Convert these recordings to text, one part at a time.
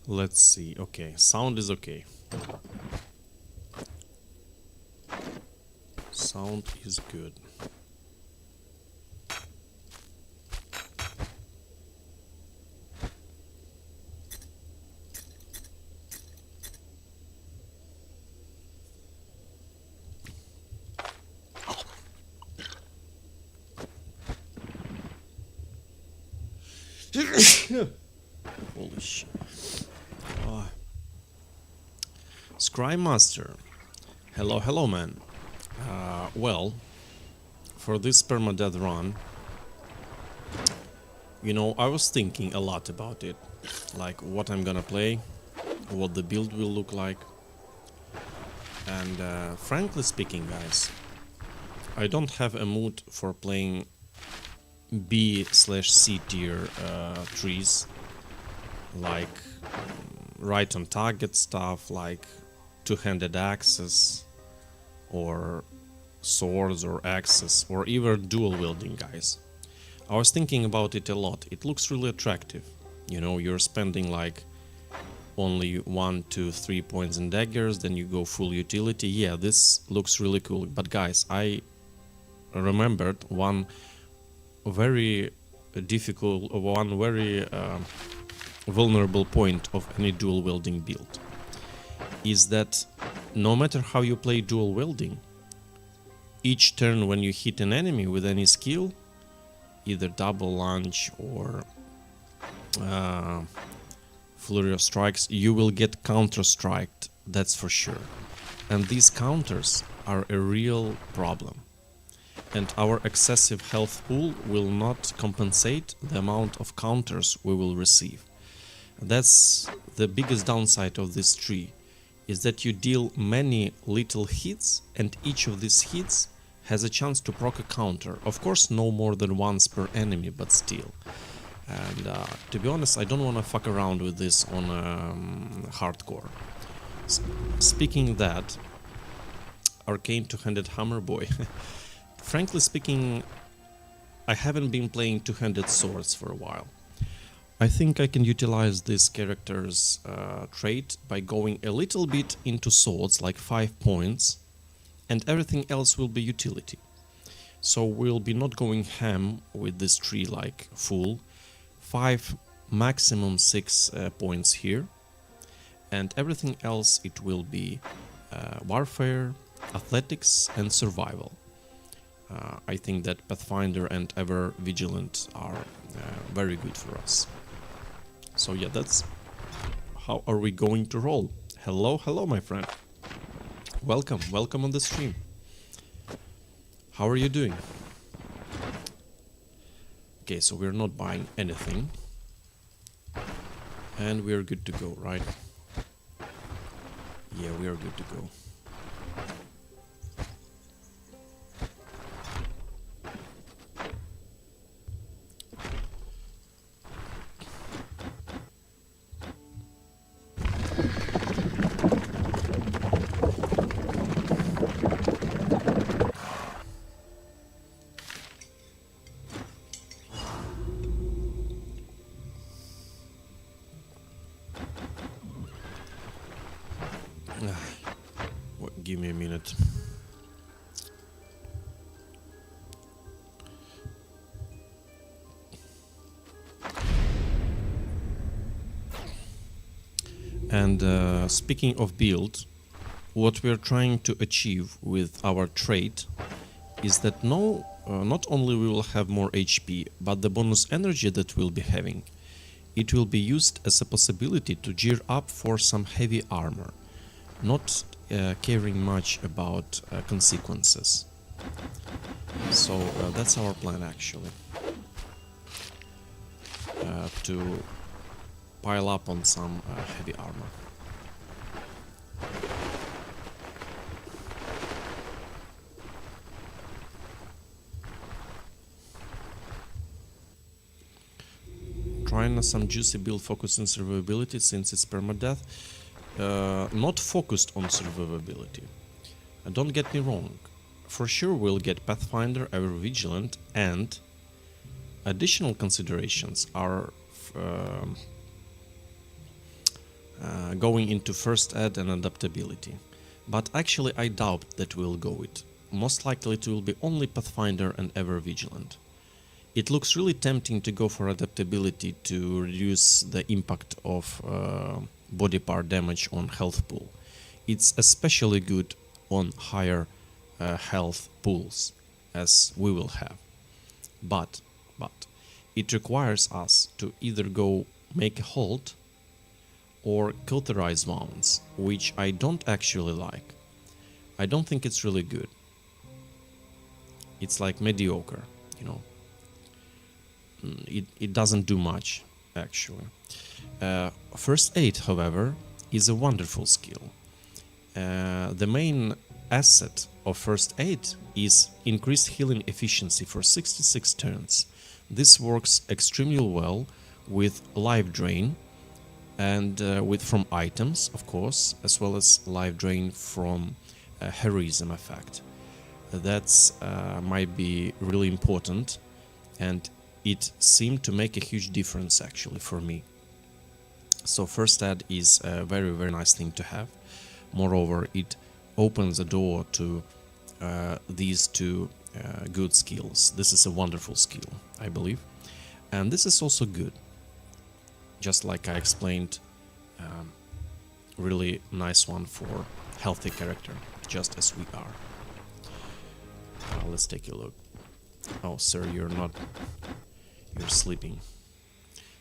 Let's see. Okay, sound is okay. Sound is good. Holy shit. Scrymaster. Hello, hello, man. Well, for this permadeath run, you know, I was thinking a lot about it. Like, what I'm gonna play, what the build will look like. And frankly speaking, guys, I don't have a mood for playing B/C tier trees, like right on target stuff, like two-handed axes, or swords or axes, or even dual wielding, guys. I was thinking about it a lot. It looks really attractive. You know, you're spending like only 1, 2, 3 points in daggers, then you go full utility. Yeah, this looks really cool. But guys, I remembered one very vulnerable point of any dual wielding build, is that no matter how you play dual wielding, each turn when you hit an enemy with any skill, either double lunge or flurry of strikes, you will get counter-striked, that's for sure. And these counters are a real problem. And our excessive health pool will not compensate the amount of counters we will receive. That's the biggest downside of this tree, is that you deal many little hits, and each of these hits has a chance to proc a counter. Of course, no more than once per enemy, but still. And to be honest, I don't want to fuck around with this on hardcore. Speaking that, Arcane Two-Handed Hammer Boy. Frankly speaking, I haven't been playing two-handed swords for a while. I think I can utilize this character's trait by going a little bit into swords, like 5 points, and everything else will be utility. So we'll be not going ham with this tree like full. 5, maximum 6 points here, and everything else it will be warfare, athletics and survival. I think that Pathfinder and Ever Vigilant are very good for us. So yeah, that's how are we going to roll. Hello, hello, my friend. Welcome, welcome on the stream. How are you doing? Okay, so we're not buying anything. And we're good to go, right? Yeah, we are good to go. Give me a minute. And speaking of build, what we are trying to achieve with our trait is that not only we will have more HP, but the bonus energy that we'll be having, it will be used as a possibility to gear up for some heavy armor, not caring much about consequences. So that's our plan actually, to pile up on some heavy armor. Trying some juicy build focused on survivability since it's permadeath. Not focused on survivability. Don't get me wrong. For sure we'll get Pathfinder, Ever Vigilant, and additional considerations are going into first aid and adaptability. But actually I doubt that we'll go it. Most likely it will be only Pathfinder and Ever Vigilant. It looks really tempting to go for adaptability to reduce the impact of body part damage on health pool. It's especially good on higher health pools, as we will have. But it requires us to either go make a hold or cauterize wounds, which I don't actually like. I don't think it's really good. It's like mediocre, you know. It doesn't do much, actually. First aid, however, is a wonderful skill. The main asset of first aid is increased healing efficiency for 66 turns. This works extremely well with life drain and from items, of course, as well as life drain from heroism effect. That's might be really important, and it seemed to make a huge difference actually for me. So first aid is a very, very nice thing to have. Moreover, it opens the door to these two good skills. This is a wonderful skill, I believe. And this is also good. Just like I explained, really nice one for healthy character, just as we are. Let's take a look. Oh, sir, you're sleeping.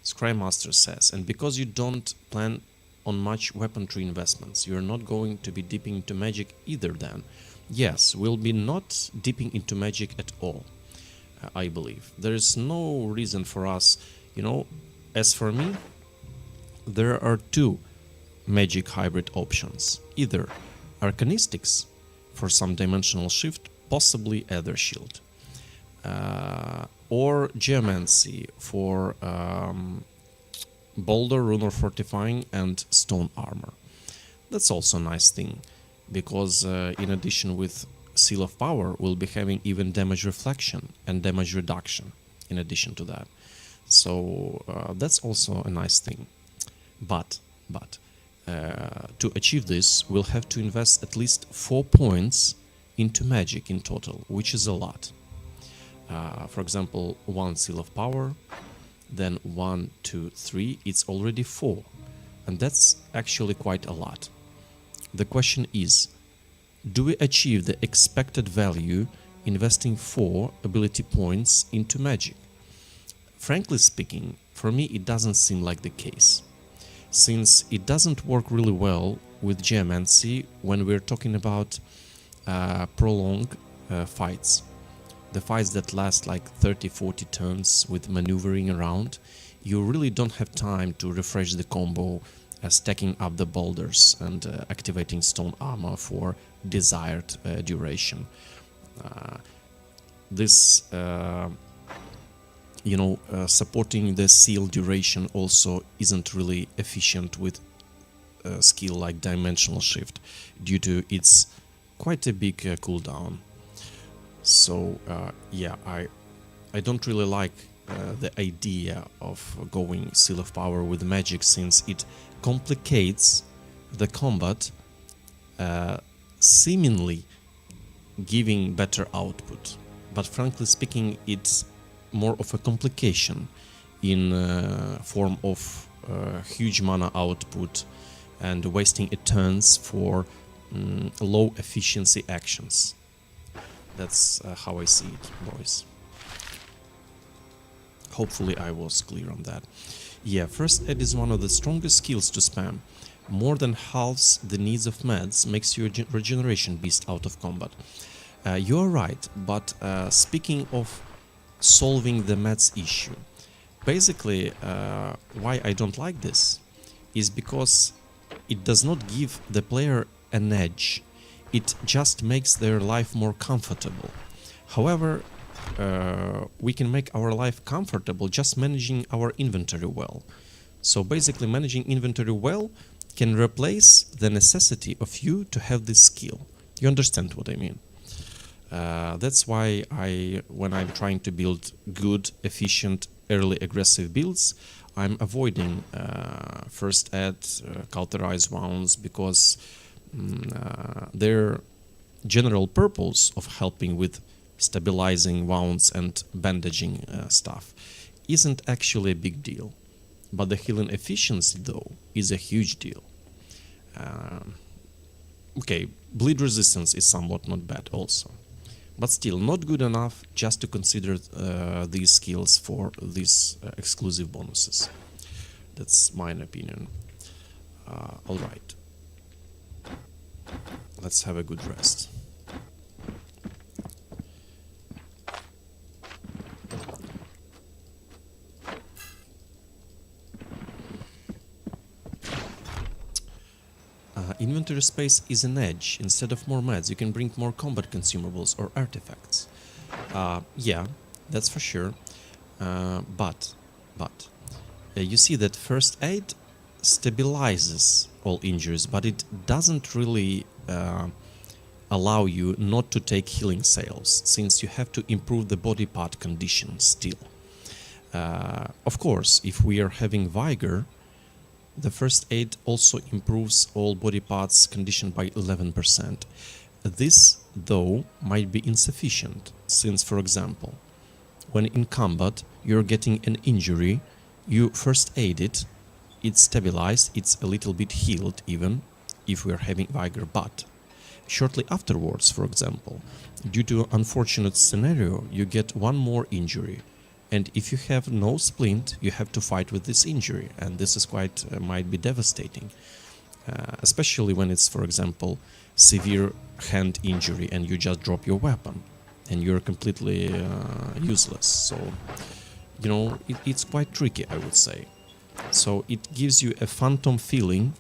Scrymaster says, and because you don't plan on much weaponry investments, you're not going to be dipping into magic either then. Yes, we'll be not dipping into magic at all, I believe. There is no reason for us, you know, as for me, there are two magic hybrid options. Either Arcanistics for some dimensional shift, possibly Ether Shield. Or Geomancy for Boulder, Rune of Fortifying, and Stone Armor. That's also a nice thing, because in addition with Seal of Power, we'll be having even damage reflection and damage reduction in addition to that. So that's also a nice thing. But to achieve this, we'll have to invest at least 4 points into magic in total, which is a lot. For example, 1 Seal of Power, then 1, 2, 3, it's already 4. And that's actually quite a lot. The question is, do we achieve the expected value investing 4 ability points into magic. Frankly speaking, for me it doesn't seem like the case, since it doesn't work really well with geomancy when we're talking about prolonged fights. The fights that last like 30-40 turns with maneuvering around, you really don't have time to refresh the combo, stacking up the boulders and activating stone armor for desired duration. This supporting the seal duration also isn't really efficient with a skill like Dimensional Shift due to its quite a big cooldown. So yeah, I don't really like the idea of going Seal of Power with magic, since it complicates the combat, seemingly giving better output, but frankly speaking it's more of a complication in form of huge mana output and wasting turns for low efficiency actions. That's how I see it, boys. Hopefully I was clear on that. Yeah, First Aid is one of the strongest skills to spam. More than halves the needs of meds, makes you a regeneration beast out of combat. You're right, but speaking of solving the meds issue, basically why I don't like this is because it does not give the player an edge, it just makes their life more comfortable. However, we can make our life comfortable just managing our inventory well. So basically managing inventory well can replace the necessity of you to have this skill. You understand what I mean? That's why when I'm trying to build good, efficient, early aggressive builds, I'm avoiding First Aid, Cauterize Wounds, because their general purpose of helping with stabilizing wounds and bandaging stuff isn't actually a big deal. But the healing efficiency, though, is a huge deal. Okay, bleed resistance is somewhat not bad also, but still not good enough just to consider these skills for these exclusive bonuses. That's my opinion. Alright, let's have a good rest. Inventory space is an edge. Instead of more meds, you can bring more combat consumables or artifacts. Yeah, that's for sure. But you see that First Aid stabilizes all injuries, but it doesn't really allow you not to take healing sales, since you have to improve the body part condition still. Of course, if we are having Vigor, the First Aid also improves all body parts condition by 11%. This, though, might be insufficient, since, for example, when in combat you're getting an injury, you First Aid it, it's stabilized, it's a little bit healed even, if we're having Vigor, but shortly afterwards, for example, due to an unfortunate scenario, you get one more injury. And if you have no splint, you have to fight with this injury, and this is quite might be devastating, especially when it's, for example, severe hand injury and you just drop your weapon and you're completely useless. So, you know, it's quite tricky, I would say. So it gives you a phantom feeling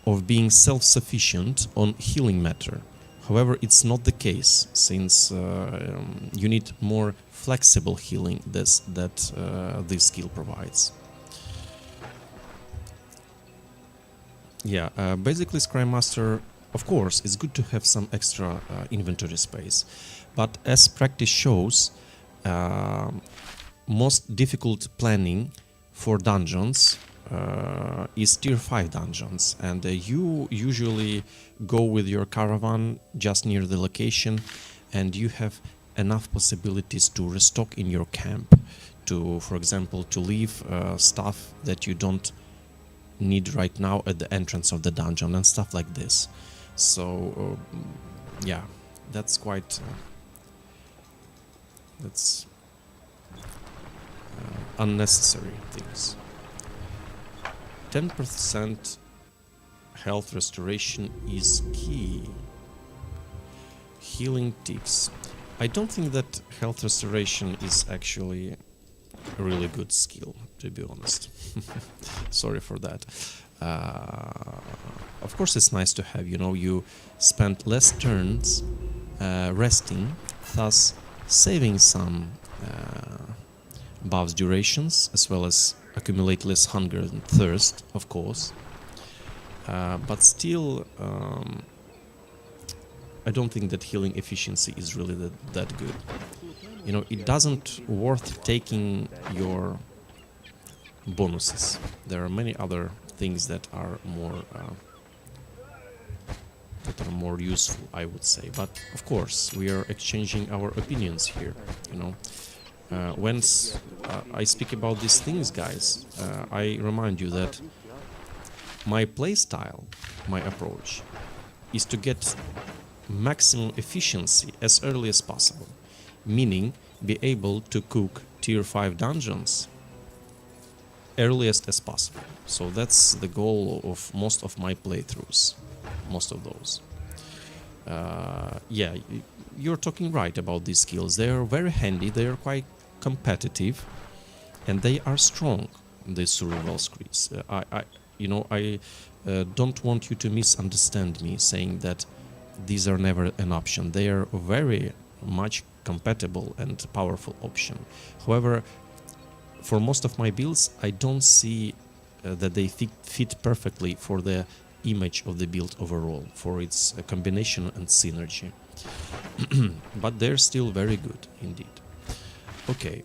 of being self-sufficient on healing matter. However, it's not the case, since you need more flexible healing that this skill provides. Yeah, basically Scry Master, of course, it's good to have some extra inventory space, but as practice shows, most difficult planning for dungeons is tier 5 dungeons, and you usually go with your caravan just near the location, and you have enough possibilities to restock in your camp, to, for example, to leave stuff that you don't need right now at the entrance of the dungeon and stuff like this. So yeah, that's quite That's unnecessary things. 10% health restoration is key. Healing ticks. I don't think that health restoration is actually a really good skill, to be honest. Sorry for that. Of course it's nice to have, you know, you spend less turns resting, thus saving some buffs durations, as well as accumulate less hunger and thirst, of course. But still, I don't think that healing efficiency is really that good. You know, it doesn't worth taking your bonuses. There are many other things that are more useful, I would say. But of course, we are exchanging our opinions here. You know, once I speak about these things, guys, I remind you that my playstyle, my approach, is to get maximum efficiency as early as possible, meaning be able to cook tier 5 dungeons earliest as possible. So that's the goal of most of my playthroughs, most of those. Yeah, you're talking right about these skills. They are very handy, they are quite competitive, and they are strong, these survival skills. I don't want you to misunderstand me saying that these are never an option. They are very much compatible and powerful option. However, for most of my builds, I don't see that they fit perfectly for the image of the build overall, for its combination and synergy. But they're still very good indeed. Okay,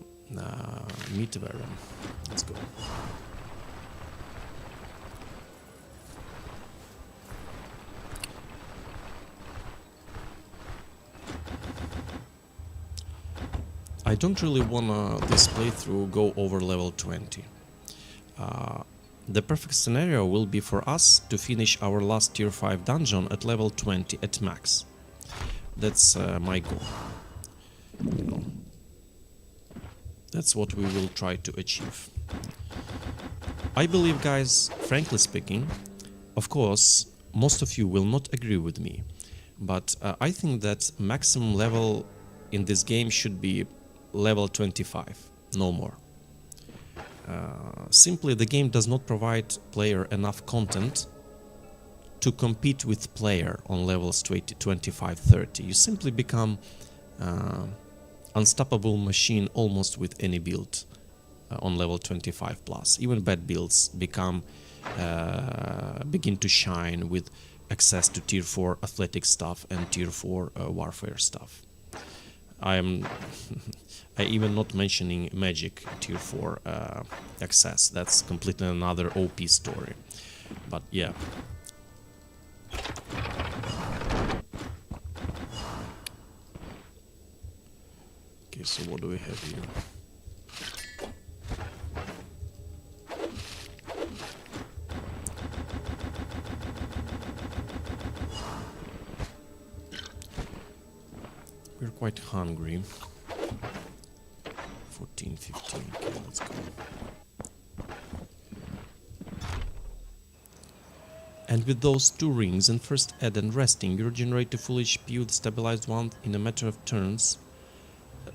meat Baron. Let's go. I don't really wanna this playthrough go over level 20. The perfect scenario will be for us to finish our last tier 5 dungeon at level 20 at max. That's my goal. You know, that's what we will try to achieve. I believe, guys, frankly speaking, of course, most of you will not agree with me, but I think that maximum level in this game should be level 25, no more. Simply, the game does not provide player enough content to compete with player on levels 20, 25, 30. You simply become unstoppable machine almost with any build on level 25 plus. Even bad builds begin to shine with access to tier 4 athletic stuff and tier 4 warfare stuff. I even not mentioning magic tier 4 access. That's completely another OP story. But yeah. Okay, so what do we have here? We're quite hungry. 14, 15, okay, let's go. And with those 2 rings and first aid and resting, you regenerate a full HP with stabilized one in a matter of turns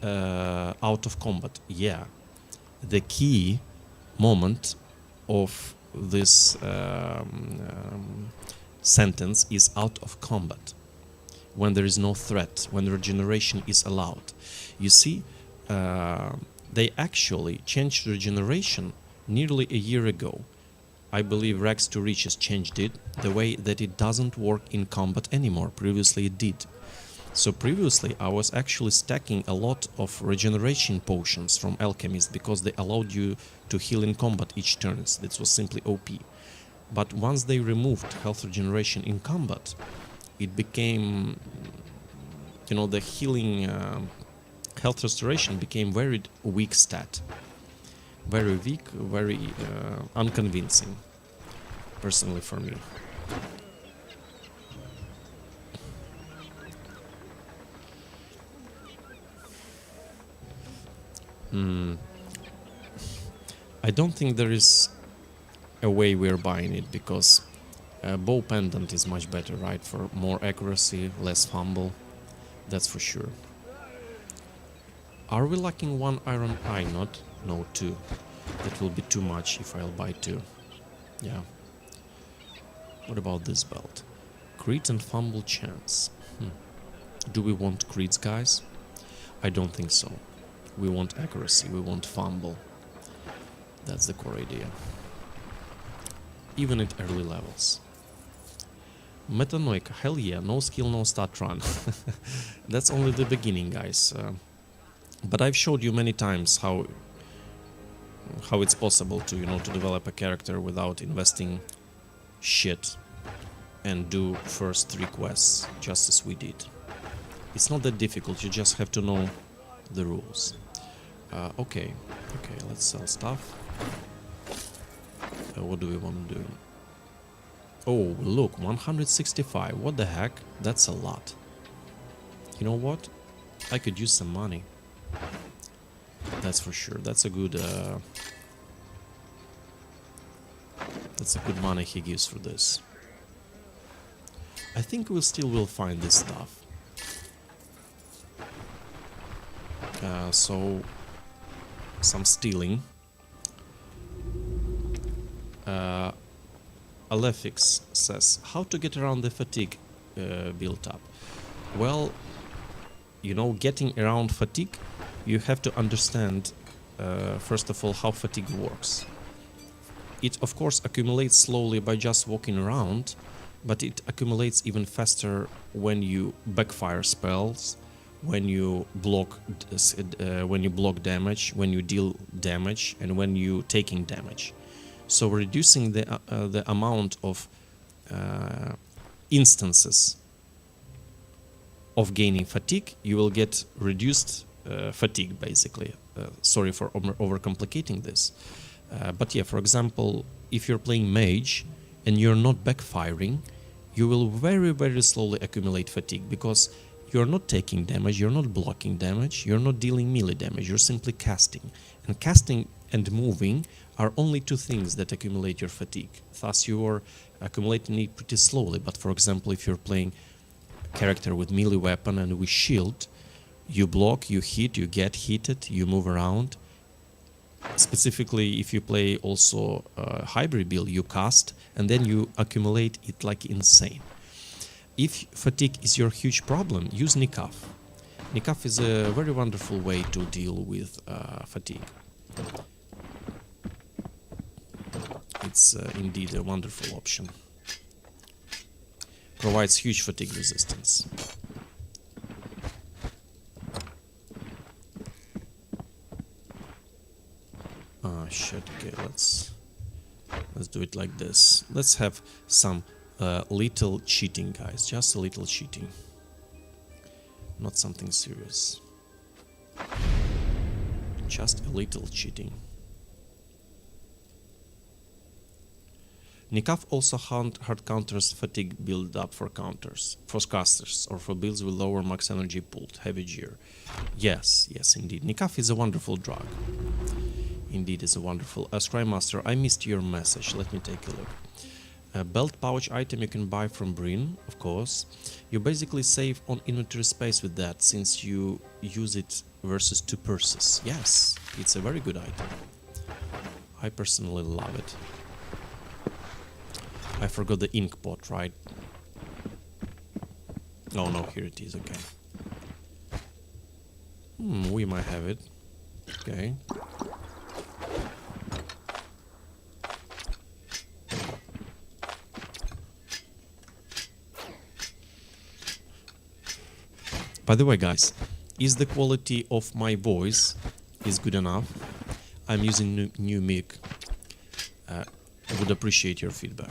out of combat. Yeah, the key moment of this sentence is out of combat. When there is no threat, when regeneration is allowed. You see, they actually changed regeneration nearly a year ago. I believe Rags to Riches changed it the way that it doesn't work in combat anymore. Previously it did. So previously I was actually stacking a lot of regeneration potions from alchemists because they allowed you to heal in combat each turn. This was simply OP. But once they removed health regeneration in combat, it became, you know, the healing health restoration became very weak stat. Very weak, very unconvincing, personally for me. Hmm. I don't think there is a way we're buying it, because bow pendant is much better, right? For more accuracy, less fumble, that's for sure. Are we lacking one iron eye knot? No, two. That will be too much if I'll buy two. Yeah. What about this belt? Crit and fumble chance. Do we want crits, guys? I don't think so. We want accuracy, we want fumble. That's the core idea. Even at early levels. Metanoic, hell yeah, no skill, no stat run. That's only the beginning, guys. But I've showed you many times how it's possible to, to develop a character without investing shit and do first 3 quests just as we did. It's not that difficult, you just have to know the rules. Okay, let's sell stuff. What do we want to do? Oh, look, 165, what the heck? That's a lot. You know what? I could use some money. That's for sure. That's a good money he gives for this. I think we still will find this stuff. So some stealing. Alefix says, how to get around the fatigue built up? Well, getting around fatigue, you have to understand, first of all, how fatigue works. It, of course, accumulates slowly by just walking around, but it accumulates even faster when you backfire spells, when you block damage, when you deal damage, and when you taking damage. So reducing the amount of instances of gaining fatigue, you will get reduced fatigue, basically. Sorry for overcomplicating this. But yeah, for example, if you're playing mage and you're not backfiring, you will very, very slowly accumulate fatigue, because you're not taking damage, you're not blocking damage, you're not dealing melee damage, you're simply casting. And casting and moving are only 2 things that accumulate your fatigue. Thus you are accumulating it pretty slowly. But for example, if you're playing a character with melee weapon and with shield, you block, you hit, you get hit, you move around. Specifically, if you play also hybrid build, you cast and then you accumulate it like insane. If fatigue is your huge problem, use Nikaf. Nikaf is a very wonderful way to deal with fatigue. It's indeed a wonderful option. Provides huge fatigue resistance. Shit, okay, let's do it like this. Let's have some little cheating, guys, just a little cheating. Not something serious. Just a little cheating. Nikaf also hard counters fatigue build up for casters, or for builds with lower max energy pooled, heavy gear. Yes, indeed. Nikaf is a wonderful drug. Indeed, is a wonderful. Scry Master, I missed your message. Let me take a look. A belt pouch item you can buy from Bryn, of course. You basically save on inventory space with that, since you use it versus 2 purses. Yes, it's a very good item. I personally love it. I forgot the ink pot, right? Oh no, here it is, okay. We might have it. Okay. By the way, guys, is the quality of my voice is good enough? I'm using new mic. I would appreciate your feedback.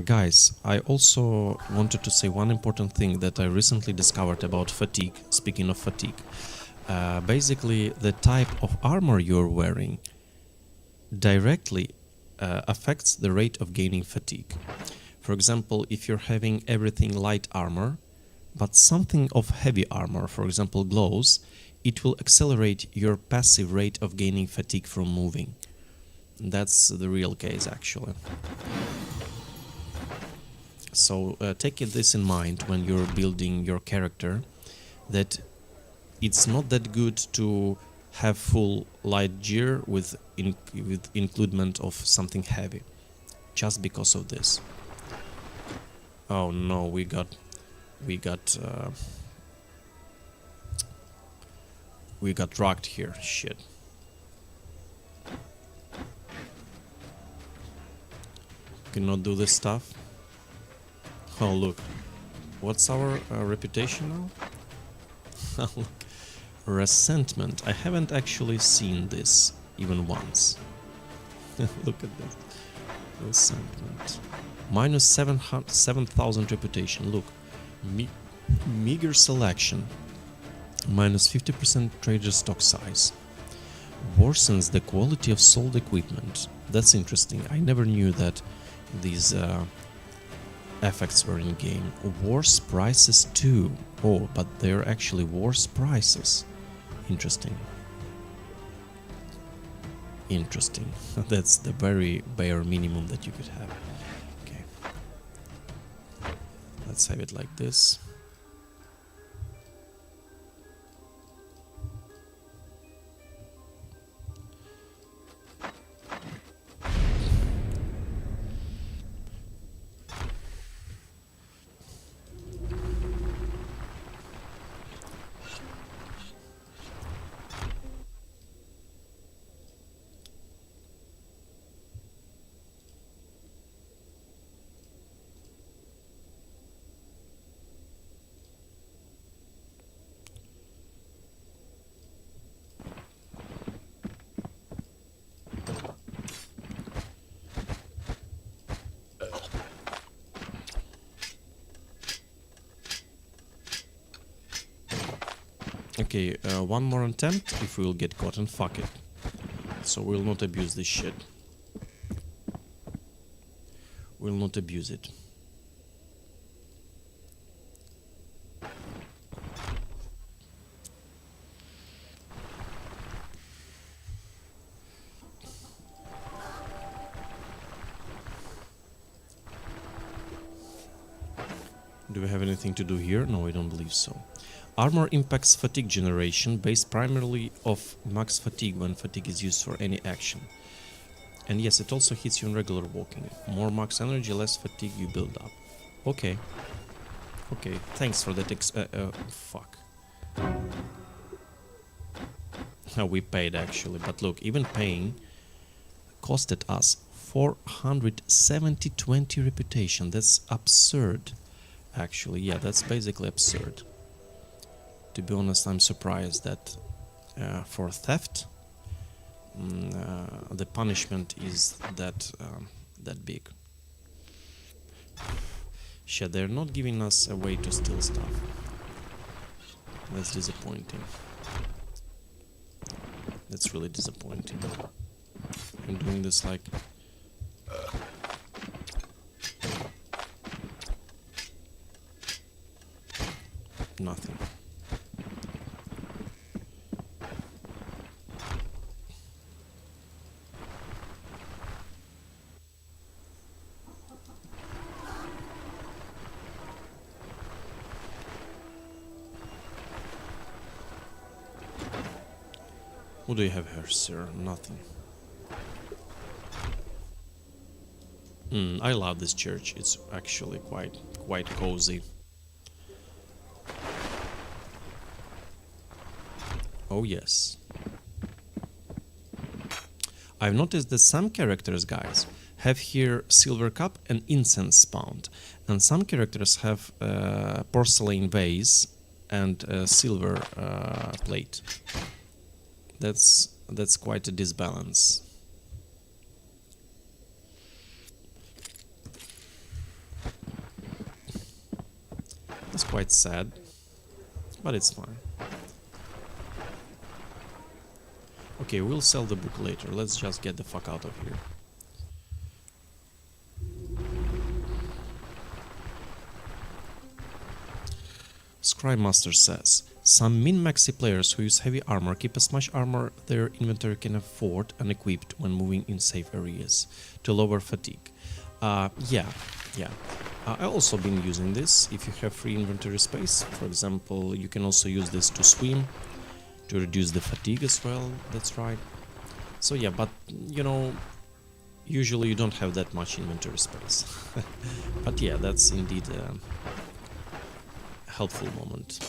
Guys, I also wanted to say one important thing that I recently discovered about fatigue, speaking of fatigue. basically the type of armor you're wearing directly affects the rate of gaining fatigue. For example, if you're having everything light armor, but something of heavy armor, for example gloves, it will accelerate your passive rate of gaining fatigue from moving. That's the real case, actually. So take this in mind when you're building your character, that it's not that good to have full light gear with includement of something heavy, just because of this. Oh no, we got rocked here. Shit. Cannot do this stuff. Oh look, what's our reputation now? Look. Resentment. I haven't actually seen this even once. Look at this. Resentment. Minus 7,000 reputation. Look. Meager selection. Minus 50% trader stock size. Worsens the quality of sold equipment. That's interesting. I never knew that these effects were in game. Worse prices too. Oh, but they're actually worse prices. Interesting. Interesting. That's the very bare minimum that you could have. Okay. Let's have it like this. Okay, one more attempt. If we'll get caught, and fuck it. So we'll not abuse this shit. We'll not abuse it. Do we have anything to do here? No, I don't believe so. Armor impacts fatigue generation based primarily off max fatigue when fatigue is used for any action. And yes, it also hits you in regular walking. More max energy, less fatigue you build up. Okay. Okay, thanks for that fuck. We paid actually, but look, even paying costed us 420 reputation. That's absurd. Actually, yeah, that's basically absurd. To be honest, I'm surprised that for theft the punishment is that big. Shit, they're not giving us a way to steal stuff. That's disappointing. That's really disappointing. I'm doing this like... nothing. What do you have here, sir? Nothing. I love this church. It's actually quite cozy. Oh yes. I've noticed that some characters, guys, have here silver cup and incense spawned, and some characters have porcelain vase and silver plate. That's quite a disbalance. It's quite sad, but it's fine. Okay, we'll sell the book later. Let's just get the fuck out of here. Scrymaster says, some min-maxi players who use heavy armor keep as much armor their inventory can afford unequipped when moving in safe areas to lower fatigue. Yeah. I also been using this. If you have free inventory space, for example, you can also use this to swim, to reduce the fatigue as well, that's right. So yeah, but you know, usually you don't have that much inventory space. But yeah, that's indeed a helpful moment.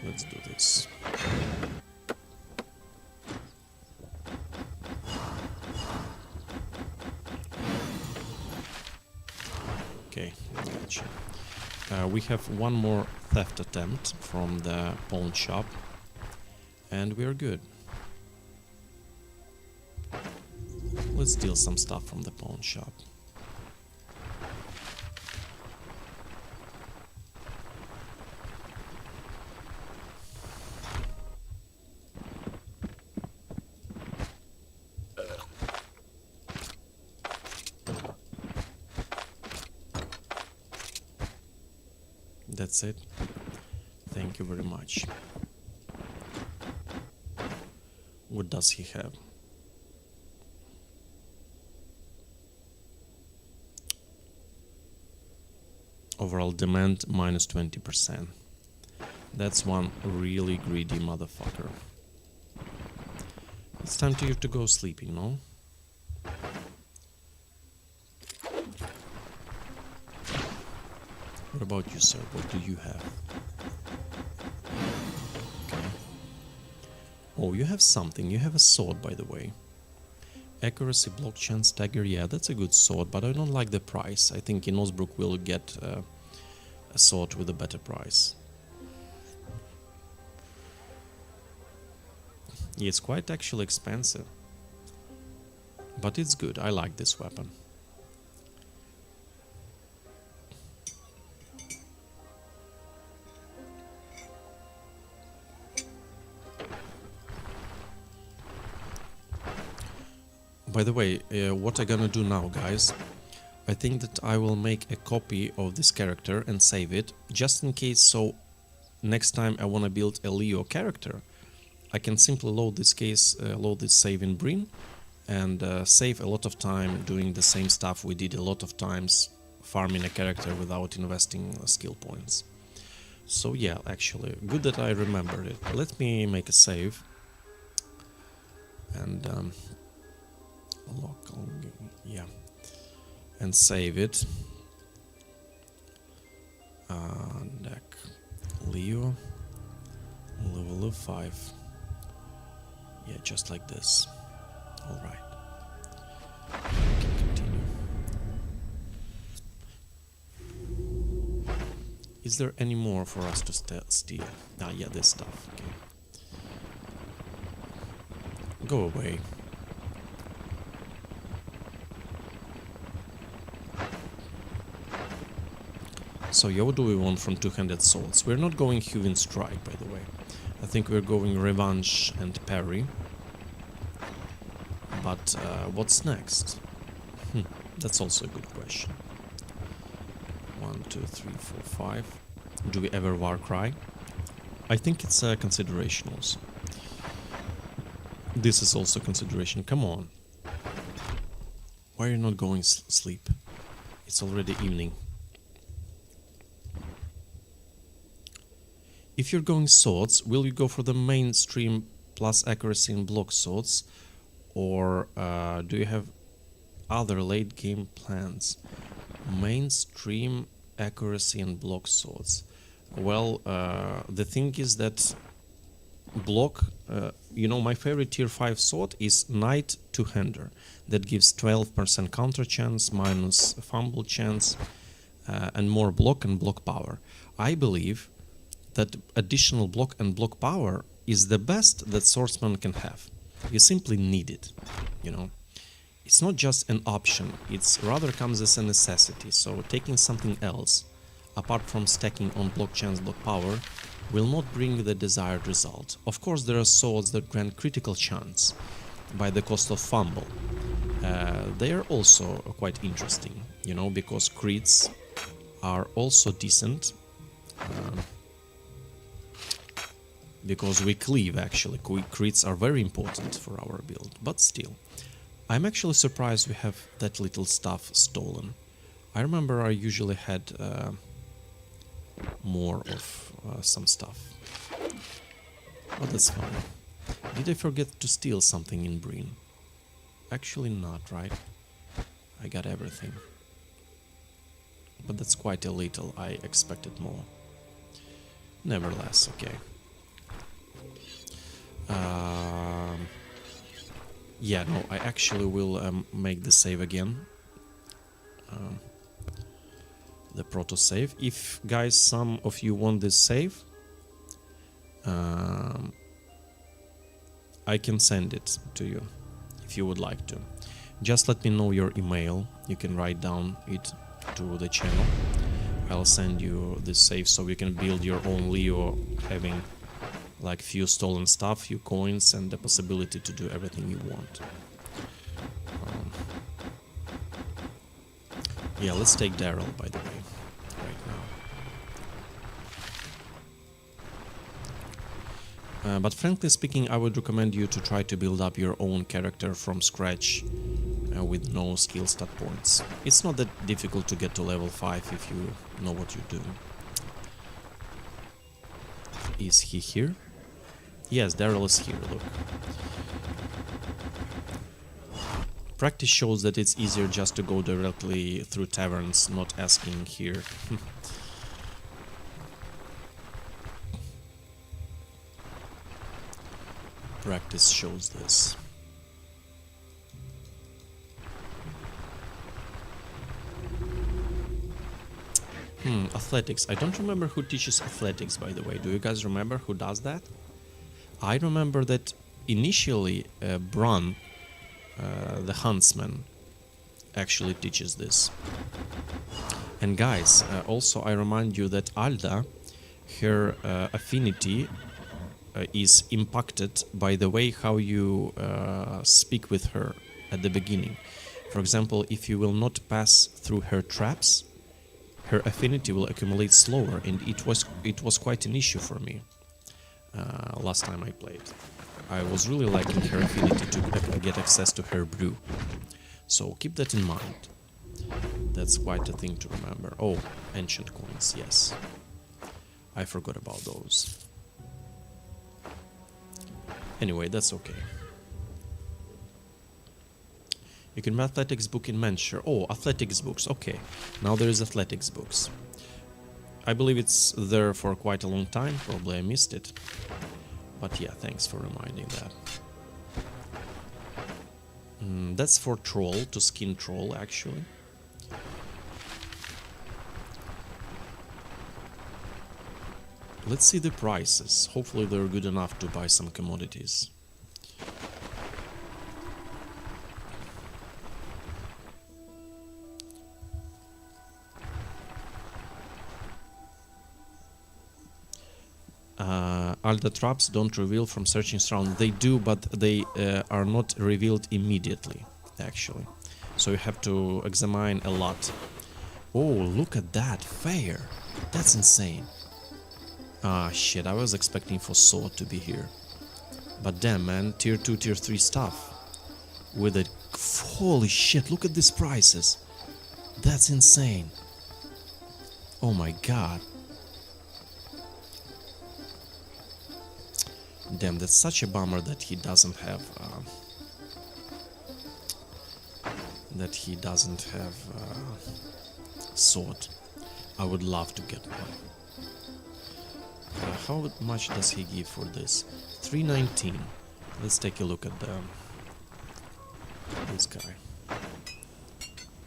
Let's do this. Okay, gotcha. We have one more theft attempt from the pawn shop, and we're good. Let's steal some stuff from the pawn shop. That's it. Thank you very much. What does he have? Overall demand minus 20%. That's one really greedy motherfucker. It's time to you to go sleeping, no? What about you, sir? What do you have? Okay. Oh, you have something. You have a sword, by the way. Accuracy, block chance, dagger. Yeah, that's a good sword, but I don't like the price. I think in Osbrook we'll get a sword with a better price. Yeah, it's quite actually expensive. But it's good. I like this weapon. By the way, what I'm gonna do now, guys, I think that I will make a copy of this character and save it, just in case, so next time I wanna build a Leo character, I can simply load this save in Breen, and save a lot of time doing the same stuff we did a lot of times, farming a character without investing skill points. So yeah, actually, good that I remembered it. Let me make a save. And local, yeah, and save it. Deck Leo, level of 5. Yeah, just like this. All right. We can continue. Is there any more for us to steal? Ah, yeah, this stuff. Okay. Go away. So yeah, what do we want from two-handed swords? We're not going Huvin Strike, by the way. I think we're going Revenge and Parry. But what's next? That's also a good question. 1, 2, 3, 4, 5. Do we ever Warcry? I think it's a consideration also. This is also consideration. Come on. Why are you not going sleep? It's already evening. If you're going swords, will you go for the mainstream plus accuracy and block swords? Or do you have other late game plans? Mainstream accuracy and block swords. Well, the thing is that block, my favorite tier 5 sword is Knight Two-Hander. That gives 12% counter chance, minus fumble chance, and more block and block power. I believe that additional block and block power is the best that swordsman can have. You simply need it, it's not just an option, it's rather comes as a necessity. So taking something else, apart from stacking on block chance block power, will not bring the desired result. Of course, there are swords that grant critical chance by the cost of fumble. They are also quite interesting, you know, because crits are also decent. Because we cleave, actually. Crits are very important for our build, but still. I'm actually surprised we have that little stuff stolen. I remember I usually had more of some stuff. But that's fine. Did I forget to steal something in Breen? Actually not, right? I got everything. But that's quite a little, I expected more. Nevertheless, okay. Yeah, no, I actually will make the save again. The proto save. If, guys, some of you want this save, I can send it to you if you would like to. Just let me know your email. You can write down it to the channel. I'll send you this save so you can build your own Leo, having like few stolen stuff, few coins, and the possibility to do everything you want. Yeah, let's take Daryl, by the way, right now. But frankly speaking, I would recommend you to try to build up your own character from scratch with no skill stat points. It's not that difficult to get to level 5 if you know what you're doing. Is he here? Yes, Daryl is here, look. Practice shows that it's easier just to go directly through taverns, not asking here. Practice shows this. Athletics. I don't remember who teaches athletics, by the way. Do you guys remember who does that? I remember that initially Bron, the huntsman, actually teaches this. And guys, also I remind you that Alda, her affinity is impacted by the way how you speak with her at the beginning. For example, if you will not pass through her traps, her affinity will accumulate slower, and it was quite an issue for me last time I played. I was really liking her affinity to get access to her brew. So keep that in mind. That's quite a thing to remember. Oh, ancient coins, yes. I forgot about those. Anyway, that's okay. You can buy athletics book in Manchester. Oh, athletics books, okay. Now there is athletics books. I believe it's there for quite a long time, probably I missed it. But yeah, thanks for reminding that. That's for troll, to skin troll actually. Let's see the prices. Hopefully they're good enough to buy some commodities. Alda traps don't reveal from searching surround. They do, but they are not revealed immediately, actually. So you have to examine a lot. Oh, look at that, fair. That's insane. Ah, shit, I was expecting for sword to be here. But damn, man, tier 2, tier 3 stuff. With it. Holy shit, look at these prices. That's insane. Oh my god. Damn, that's such a bummer that he doesn't have sword. I would love to get one. How much does he give for this? 319. Let's take a look at this guy.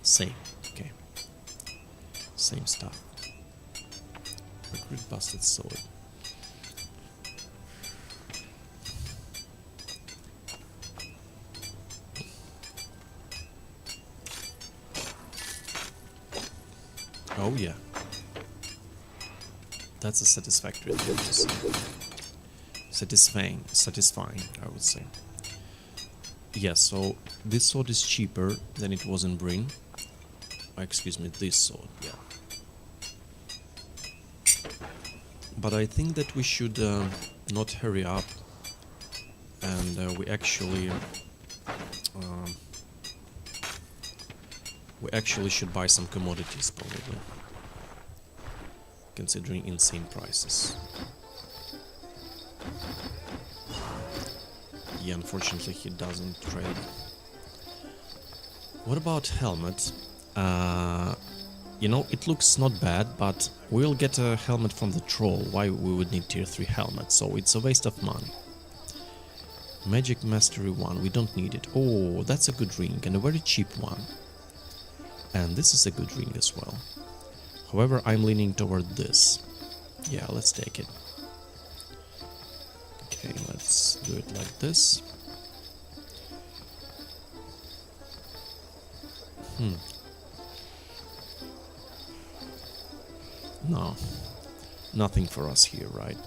Same, okay. Same stuff. Recruit busted sword. Oh yeah. That's a satisfactory thing to say. Satisfying, I would say. Yeah, so this sword is cheaper than it was in Bryn. Excuse me, this sword, yeah. But I think that we should not hurry up, and we actually should buy some commodities, probably, considering insane prices. Yeah, unfortunately he doesn't trade. What about helmet? You know, it looks not bad, but we'll get a helmet from the troll. Why we would need tier 3 helmet? So it's a waste of money. Magic Mastery 1, we don't need it. Oh, that's a good ring, and a very cheap one. And this is a good ring as well. However, I'm leaning toward this. Yeah, let's take it. Okay, let's do it like this. No, nothing for us here, right?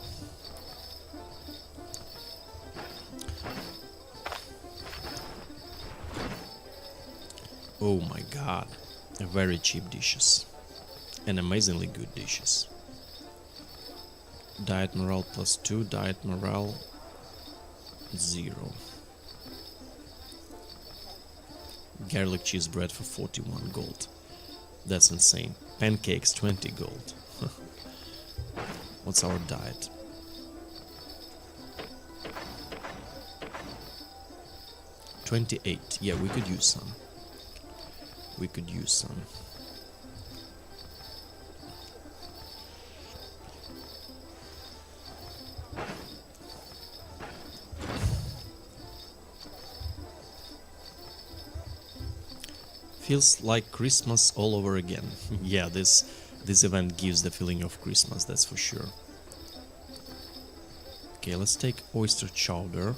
Oh my god, very cheap dishes. And amazingly good dishes. Diet morale +2, diet morale 0. Garlic cheese bread for 41 gold. That's insane. Pancakes 20 gold. What's our diet? $28. Yeah, we could use some. We could use some. Feels like Christmas all over again. Yeah, this event gives the feeling of Christmas, that's for sure. Okay, let's take oyster chowder.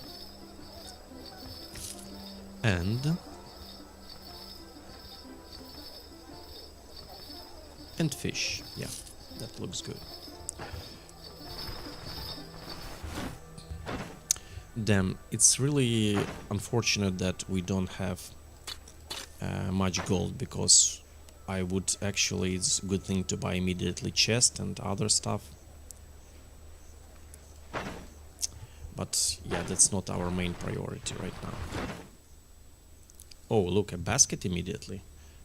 And fish. Yeah, that looks good. Damn, it's really unfortunate that we don't have much gold, because I would actually, it's a good thing to buy immediately chest and other stuff. But yeah, that's not our main priority right now. Oh, look, a basket immediately.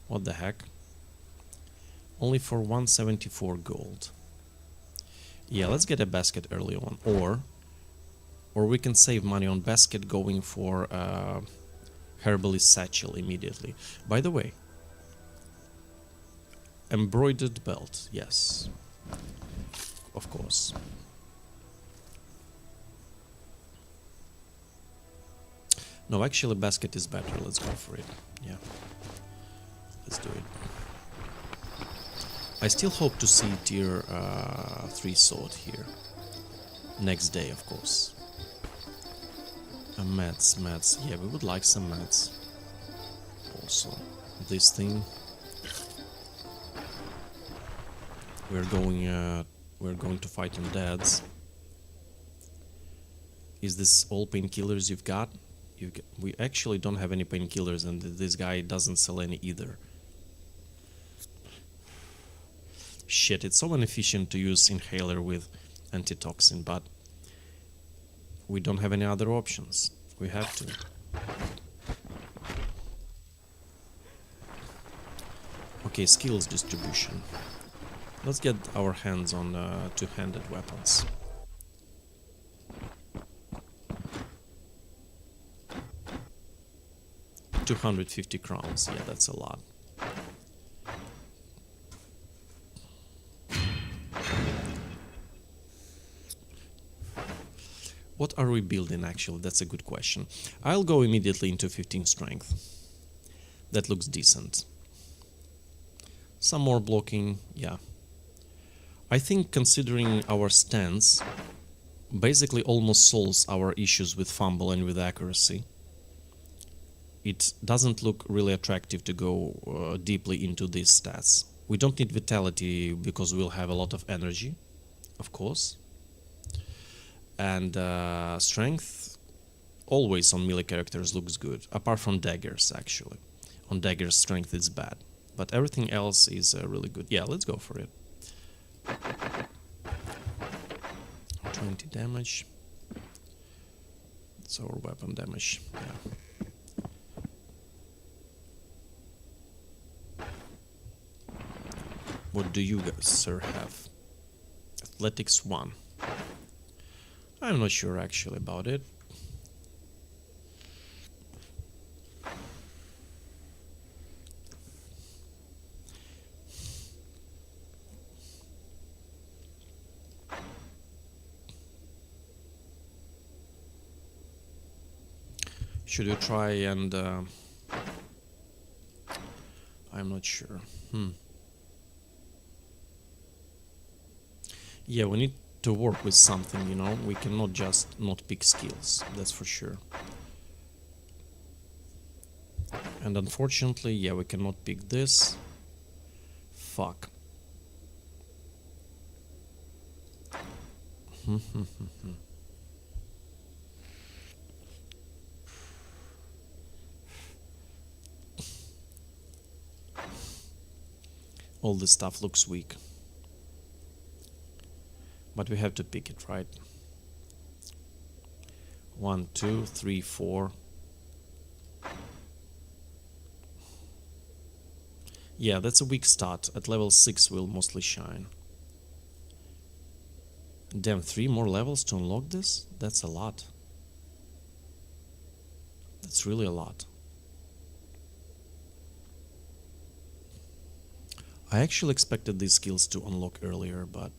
What the heck? Only for 174 gold. Yeah, let's get a basket early on. Or we can save money on basket going for herbalist satchel immediately. By the way, embroidered belt, yes, of course. No, actually basket is better, let's go for it. Yeah, let's do it. I still hope to see tier 3 sword here. Next day, of course. Mats. Yeah, we would like some mats. Also, this thing. We're going to fight undeads. Is this all painkillers you've got? We actually don't have any painkillers, and this guy doesn't sell any either. Shit, it's so inefficient to use inhaler with antitoxin, but we don't have any other options. We have to. Okay, skills distribution. Let's get our hands on two-handed weapons. $250 crowns, yeah, that's a lot. What are we building actually? That's a good question. I'll go immediately into 15 strength. That looks decent. Some more blocking, yeah. I think considering our stance basically almost solves our issues with fumble and with accuracy. It doesn't look really attractive to go deeply into these stats. We don't need vitality because we'll have a lot of energy, of course. And strength always on melee characters looks good, apart from daggers actually. On daggers strength is bad, but everything else is really good. Yeah, let's go for it. 20 damage. It's our weapon damage, yeah. What do you guys, sir, have? Athletics 1. I'm not sure actually about it. Should we try and... I'm not sure. Yeah, we need to work with something, you know? We cannot just not pick skills, that's for sure. And unfortunately, yeah, we cannot pick this. Fuck. All this stuff looks weak. But we have to pick it, right? 1, 2, 3, 4. Yeah, that's a weak start. At level 6 we'll mostly shine. Damn, 3 more levels to unlock this? That's a lot. That's really a lot. I actually expected these skills to unlock earlier, but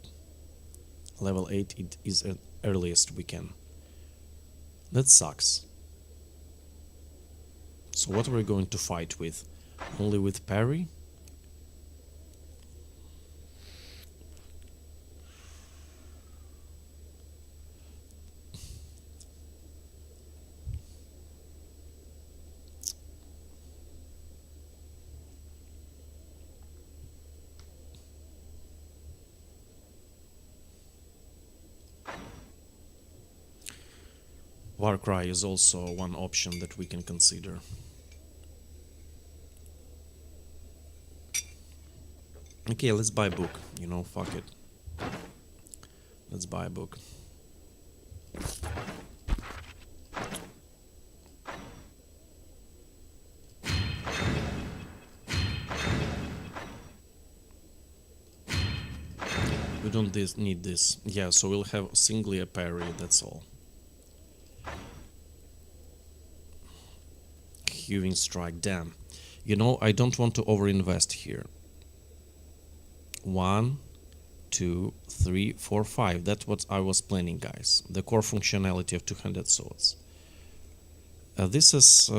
level 8 it is the earliest we can. That sucks. So what are we going to fight with? Only with parry? Warcry is also one option that we can consider. Okay, let's buy a book. You know, fuck it. Let's buy a book. We don't need this. Yeah, so we'll have singly a parry, that's all. Hewing strike, damn. You know, I don't want to overinvest here. 1, 2, 3, 4, 5. That's what I was planning, guys. The core functionality of two-handed swords. This is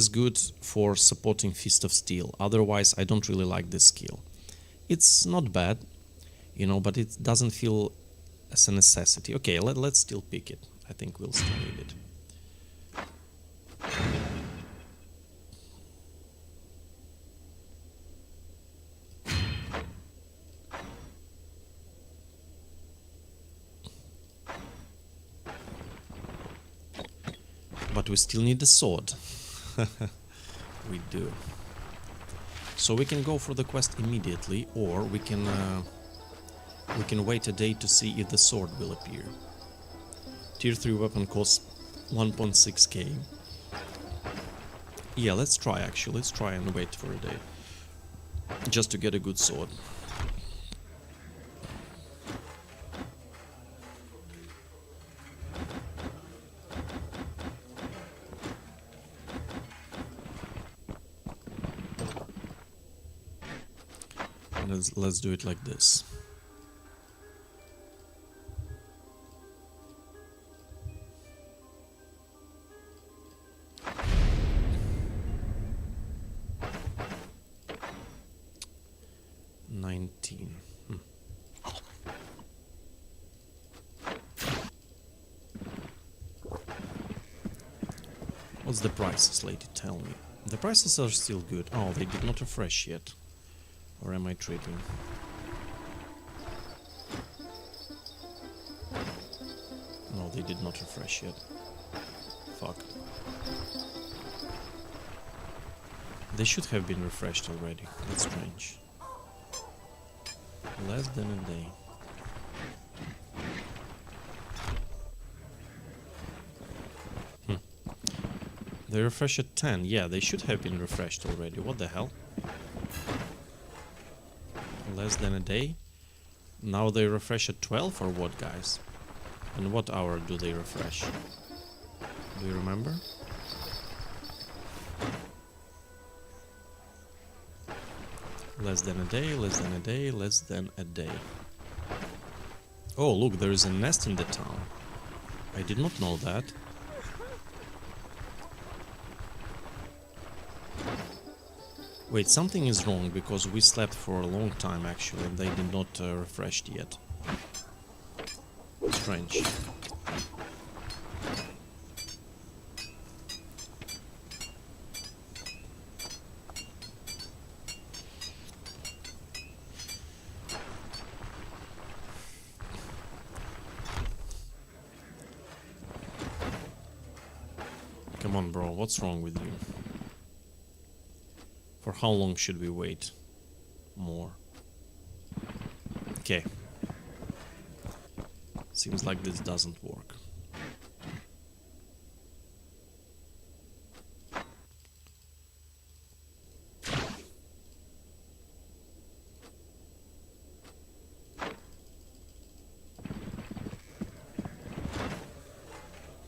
good for supporting Fist of Steel. Otherwise, I don't really like this skill. It's not bad, you know, but it doesn't feel as a necessity. Okay, let's still pick it. I think we'll still need it. But we still need the sword. We do. So we can go for the quest immediately, or we can wait a day to see if the sword will appear. Tier 3 weapon costs 1.6k. Yeah, let's try actually. Let's try and wait for a day. Just to get a good sword. Let's do it like this. What's the prices, lady? Tell me. The prices are still good. Oh, they did not refresh yet. Or am I tripping? No, they did not refresh yet. Fuck. They should have been refreshed already. That's strange. Less than a day. They refresh at 10. Yeah, they should have been refreshed already. What the hell? Less than a day? Now they refresh at 12 or what, guys? And what hour do they refresh? Do you remember? Less than a day, less than a day, less than a day. Oh, look, there is a nest in the town. I did not know that. Wait, something is wrong, because we slept for a long time actually, and they did not refresh yet. Strange. Come on, bro, what's wrong with you? For how long should we wait? More. Okay. Seems like this doesn't work.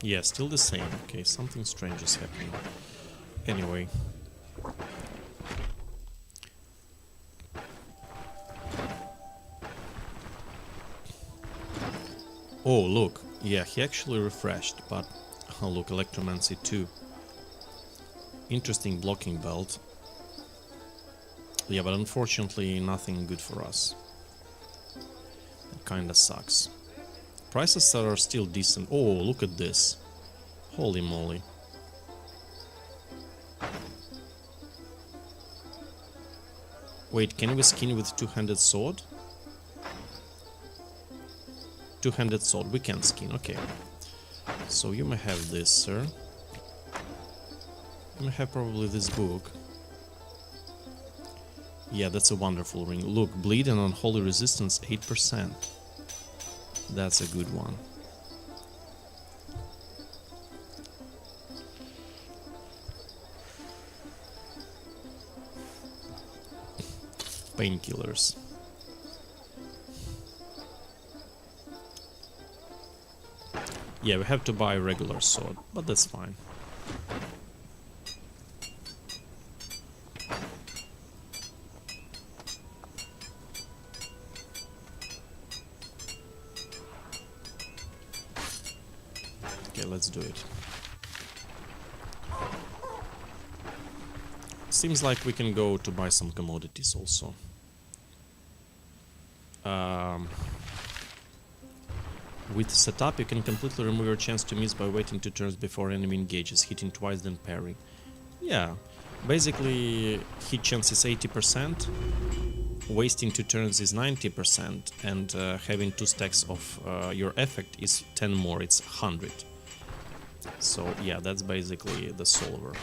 Yeah, still the same. Okay, something strange is happening. Anyway. Oh, look. Yeah, he actually refreshed, but... Oh, look, Electromancy 2. Interesting blocking belt. Yeah, but unfortunately nothing good for us. It kinda sucks. Prices are still decent. Oh, look at this. Holy moly. Wait, can we skin with two-handed sword? Two-handed sword, we can skin, okay. So you may have this, sir. You may have probably this book. Yeah, that's a wonderful ring. Look, bleed and unholy resistance 8%. That's a good one. Painkillers. Yeah, we have to buy a regular sword, but that's fine. Okay, let's do it. Seems like we can go to buy some commodities also. With setup, you can completely remove your chance to miss by waiting 2 turns before enemy engages, hitting twice then parrying. Yeah, basically hit chance is 80%, wasting 2 turns is 90%, and having 2 stacks of your effect is 10 more, it's 100. So yeah, that's basically the solver.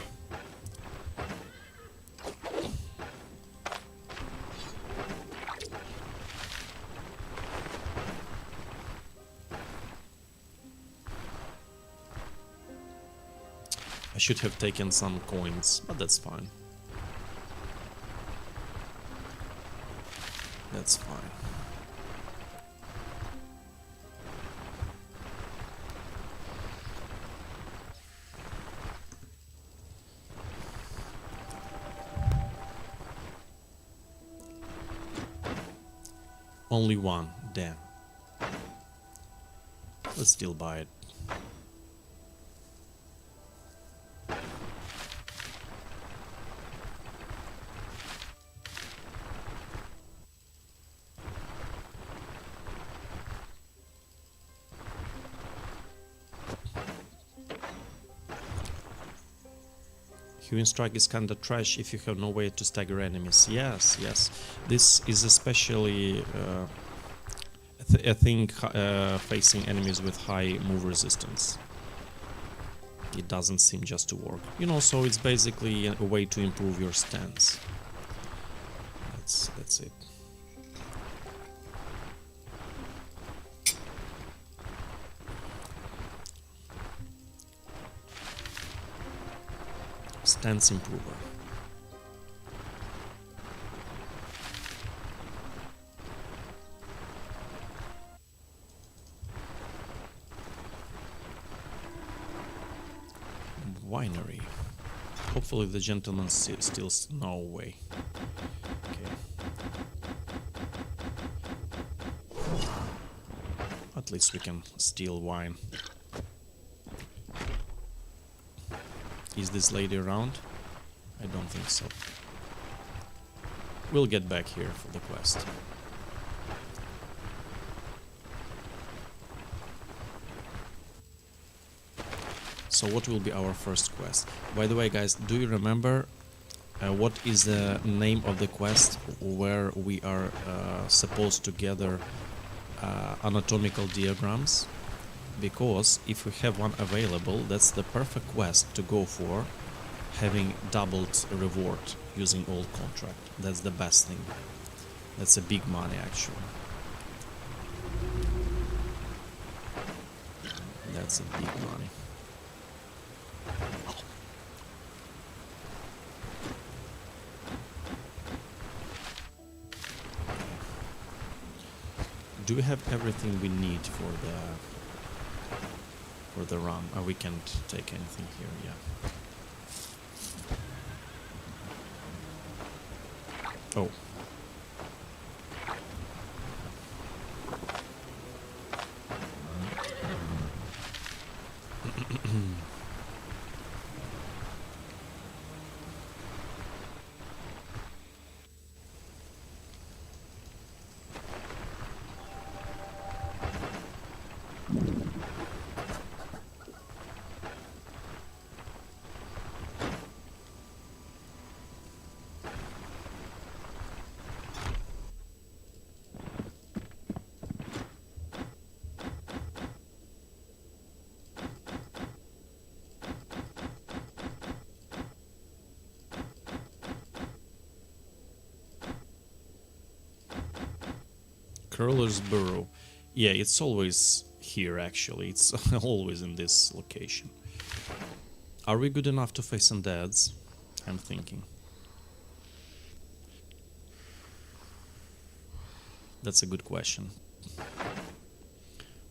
I should have taken some coins, but that's fine. That's fine. Only one, damn. Let's still buy it. Hewing Strike is kinda trash if you have no way to stagger enemies. Yes, yes. This is especially a thing facing enemies with high move resistance. It doesn't seem just to work. You know, so it's basically a way to improve your stance. That's it. Stance improver. Winery. Hopefully the gentleman still no way. Okay. At least we can steal wine. Is this lady around? I don't think so. We'll get back here for the quest. So what will be our first quest? By the way, guys, do you remember what is the name of the quest where we are supposed to gather anatomical diagrams? Because if we have one available, that's the perfect quest to go for, having doubled reward using old contract. That's the best thing. That's a big money, actually. That's a big money. Do we have everything we need for the run? We can't take anything here, yeah. Oh. Curler's Burrow. Yeah, it's always here, actually. It's always in this location. Are we good enough to face undeads? I'm thinking. That's a good question.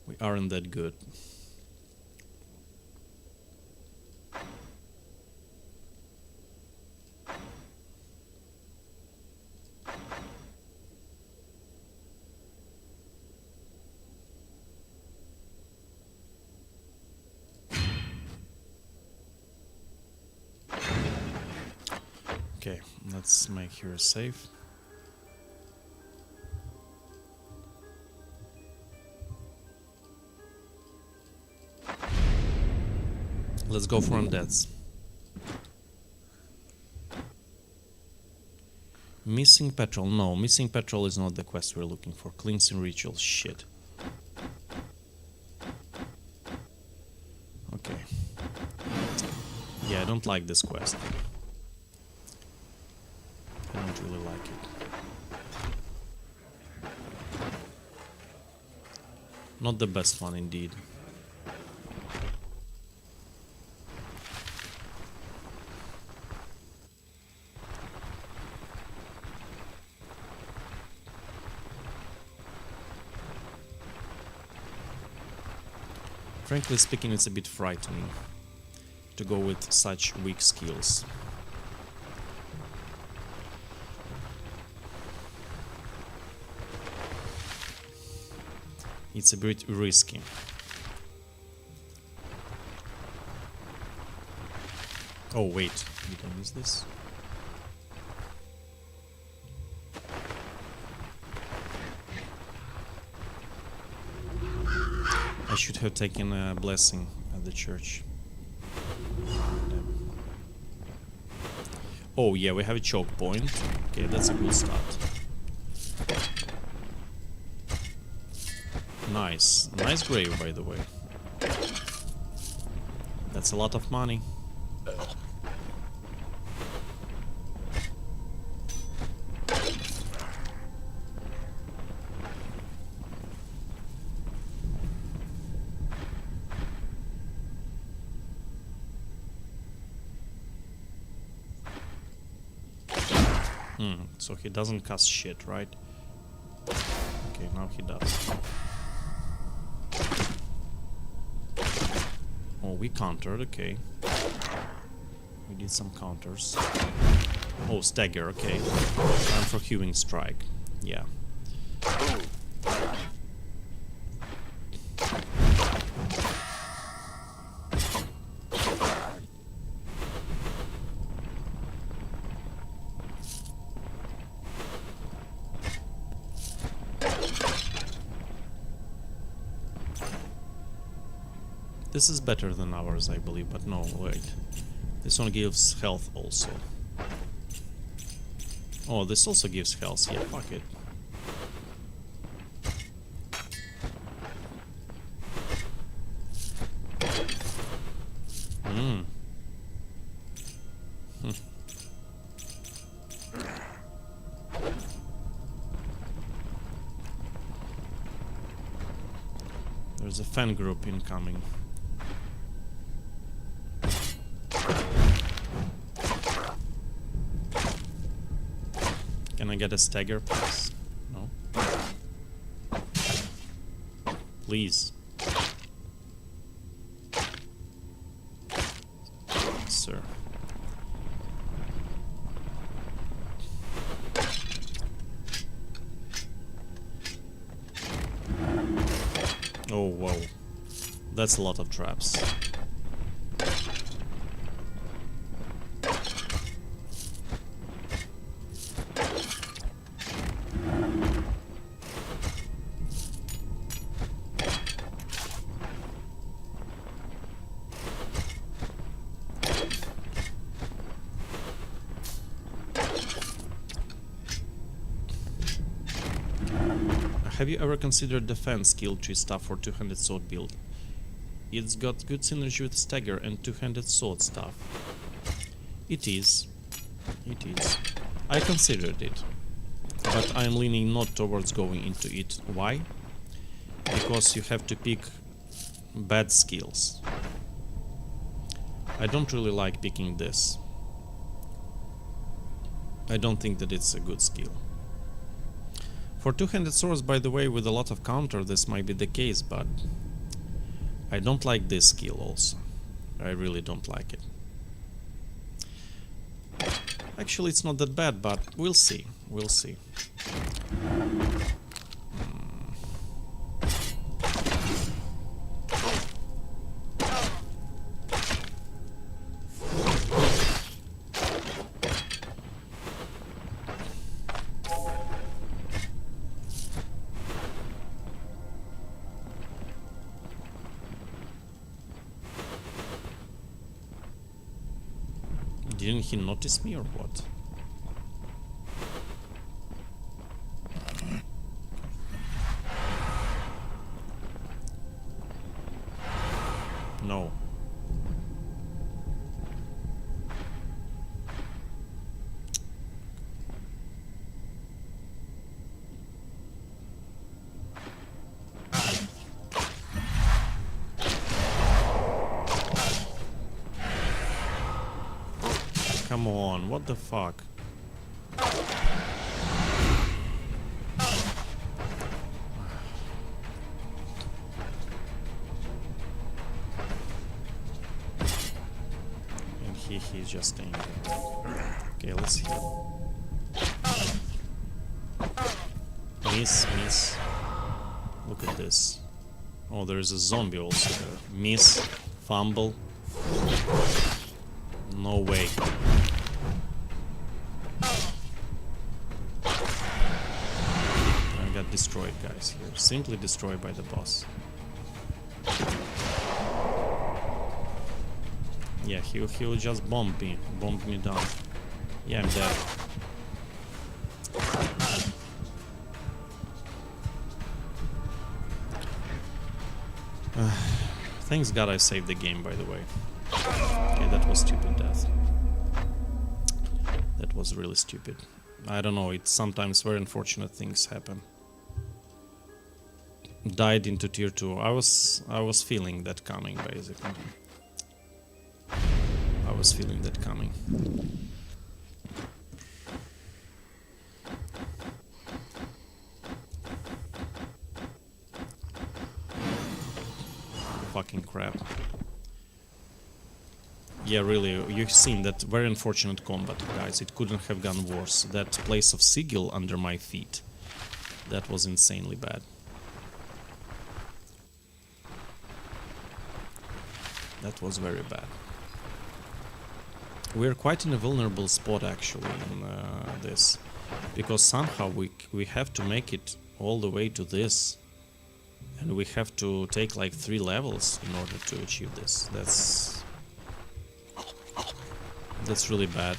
We aren't that good. Okay, let's make here safe. Let's go for undeads. Missing petrol. No, missing petrol is not the quest we're looking for. Cleansing ritual. Shit. Okay. Yeah, I don't like this quest. I don't really like it. Not the best one, indeed. Frankly speaking, it's a bit frightening to go with such weak skills. It's a bit risky. Oh wait, did I miss this? I should have taken a blessing at the church. Damn. Oh yeah, we have a choke point. Okay, that's a good start. Nice. Nice grave, by the way. That's a lot of money. So he doesn't cast shit, right? Okay, now he does. Oh, we countered, okay. We did some counters. Oh, stagger, okay. Time for hewing strike. Yeah. This is better than ours, I believe, but no, wait. This one gives health also. Oh, this also gives health. Yeah, fuck it. There's a fan group incoming. Can I get a stagger, please? No? Please. Sir. Oh, whoa. That's a lot of traps. Have you ever considered defense skill tree stuff for two-handed sword build? It's got good synergy with stagger and two-handed sword stuff. It is. It is. I considered it, but I'm leaning not towards going into it. Why? Because you have to pick bad skills. I don't really like picking this. I don't think that it's a good skill. For two-handed swords, by the way, with a lot of counter, this might be the case, but I don't like this skill also. I really don't like it. Actually, it's not that bad, but we'll see. We'll see. Didn't he notice me or what? No. Come on, what the fuck? And he's just staying there. Okay, let's heal. Miss. Look at this. Oh, there's a zombie also there. Miss, fumble. No way. I got destroyed, guys, here. Simply destroyed by the boss. Yeah, he'll just bomb me down. Yeah, I'm dead. Thanks God I saved the game, by the way. Okay, that was stupid death. That was really stupid. I don't know, it's sometimes very unfortunate things happen. Died into tier 2. I was feeling that coming, basically. I was feeling that coming. Fucking crap. Yeah, really, you've seen that very unfortunate combat, guys. It couldn't have gone worse. That place of sigil under my feet. That was insanely bad. That was very bad. We're quite in a vulnerable spot, actually, in this. Because somehow we have to make it all the way to this. And we have to take like 3 levels in order to achieve this. That's really bad.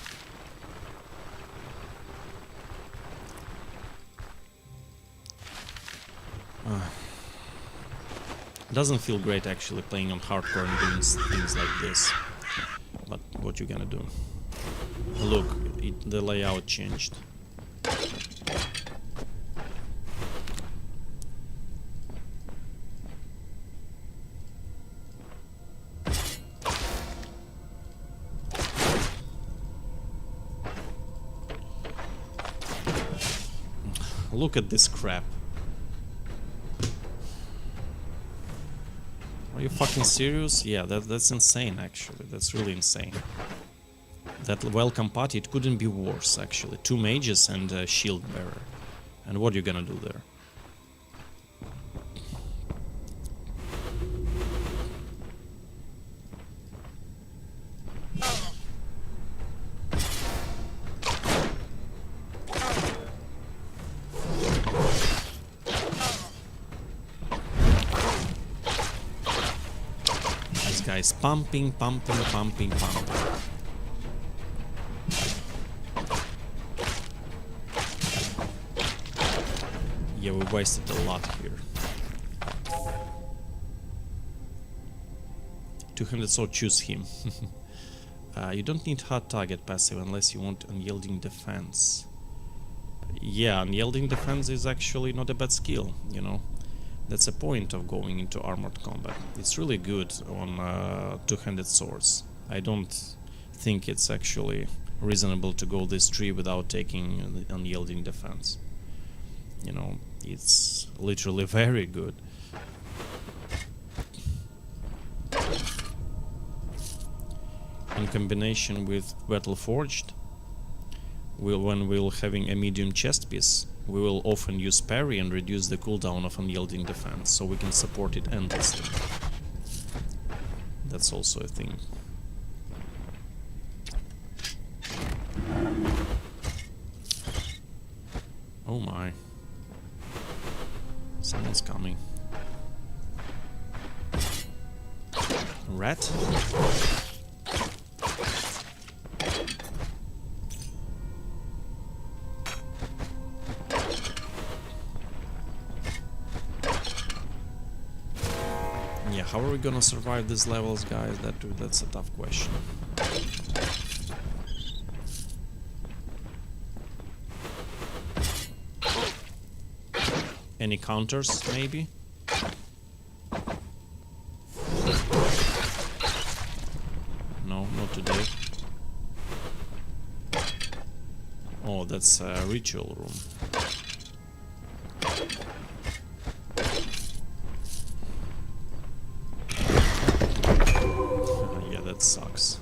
Doesn't feel great actually playing on hardcore and doing things like this. But what you gonna do? Look, the layout changed. Look at this crap. Are you fucking serious? Yeah, that's insane actually. That's really insane. That welcome party, it couldn't be worse actually. 2 mages and a shield bearer. And what are you gonna do there? Guys, pumping. Yeah, we wasted a lot here. 200 sword, choose him. You don't need hard target passive unless you want unyielding defense. Yeah, unyielding defense is actually not a bad skill, you know. That's a point of going into armored combat. It's really good on two-handed swords. I don't think it's actually reasonable to go this tree without taking unyielding defense. You know, it's literally very good. In combination with Battle Forged, when we're having a medium chest piece, we will often use parry and reduce the cooldown of unyielding defense, so we can support it endlessly. That's also a thing. Oh my. Someone's coming. Rat? Yeah, how are we gonna survive these levels, guys? That's a tough question. Any counters, maybe? No, not today. Oh, that's a ritual room. Yeah, that sucks.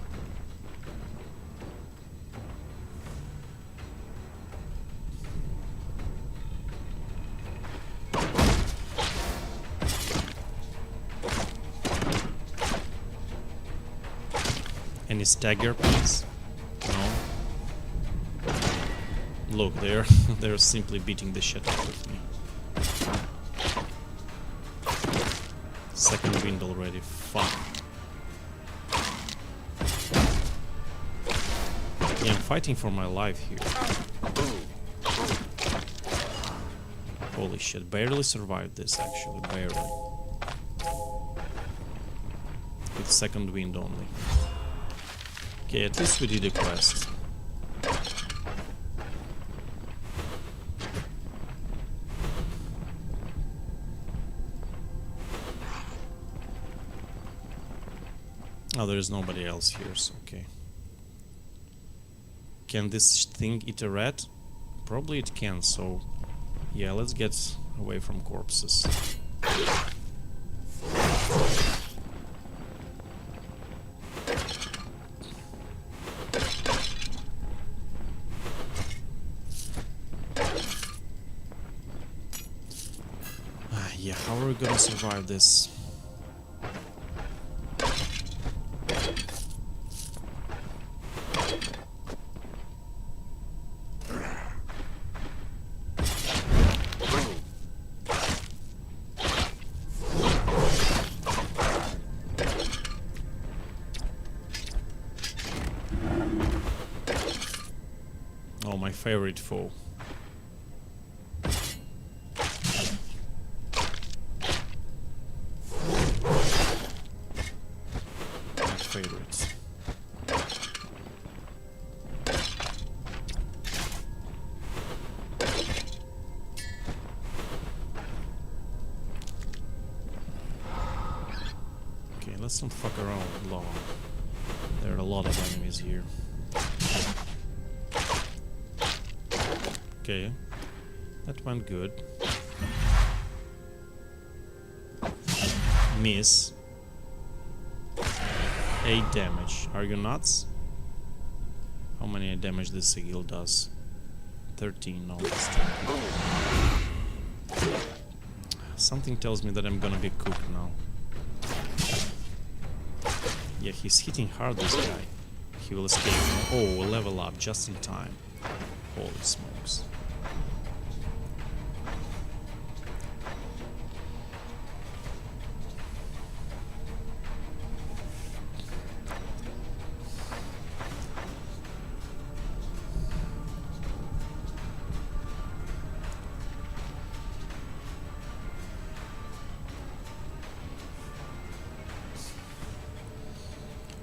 Any stagger, please? No. Look, they're simply beating the shit out of me. Second wind already. Fuck. Yeah, I'm fighting for my life here. Holy shit, barely survived this actually, barely. With second wind only. Okay, at least we did a quest. Oh, there is nobody else here, so okay. Can this thing eat a rat? Probably it can, so... Yeah, let's get away from corpses. Yeah, how are we gonna survive this? Oh, my favorite foe. My favorites. Okay, let's not fuck around long. There are a lot of enemies here. Okay, that went good. Miss. 8 damage. Are you nuts? How many damage this sigil does? 13, no, that's 10. Something tells me that I'm gonna be cooked now. Yeah, he's hitting hard, this guy. He will escape. Oh, level up just in time. Holy smokes.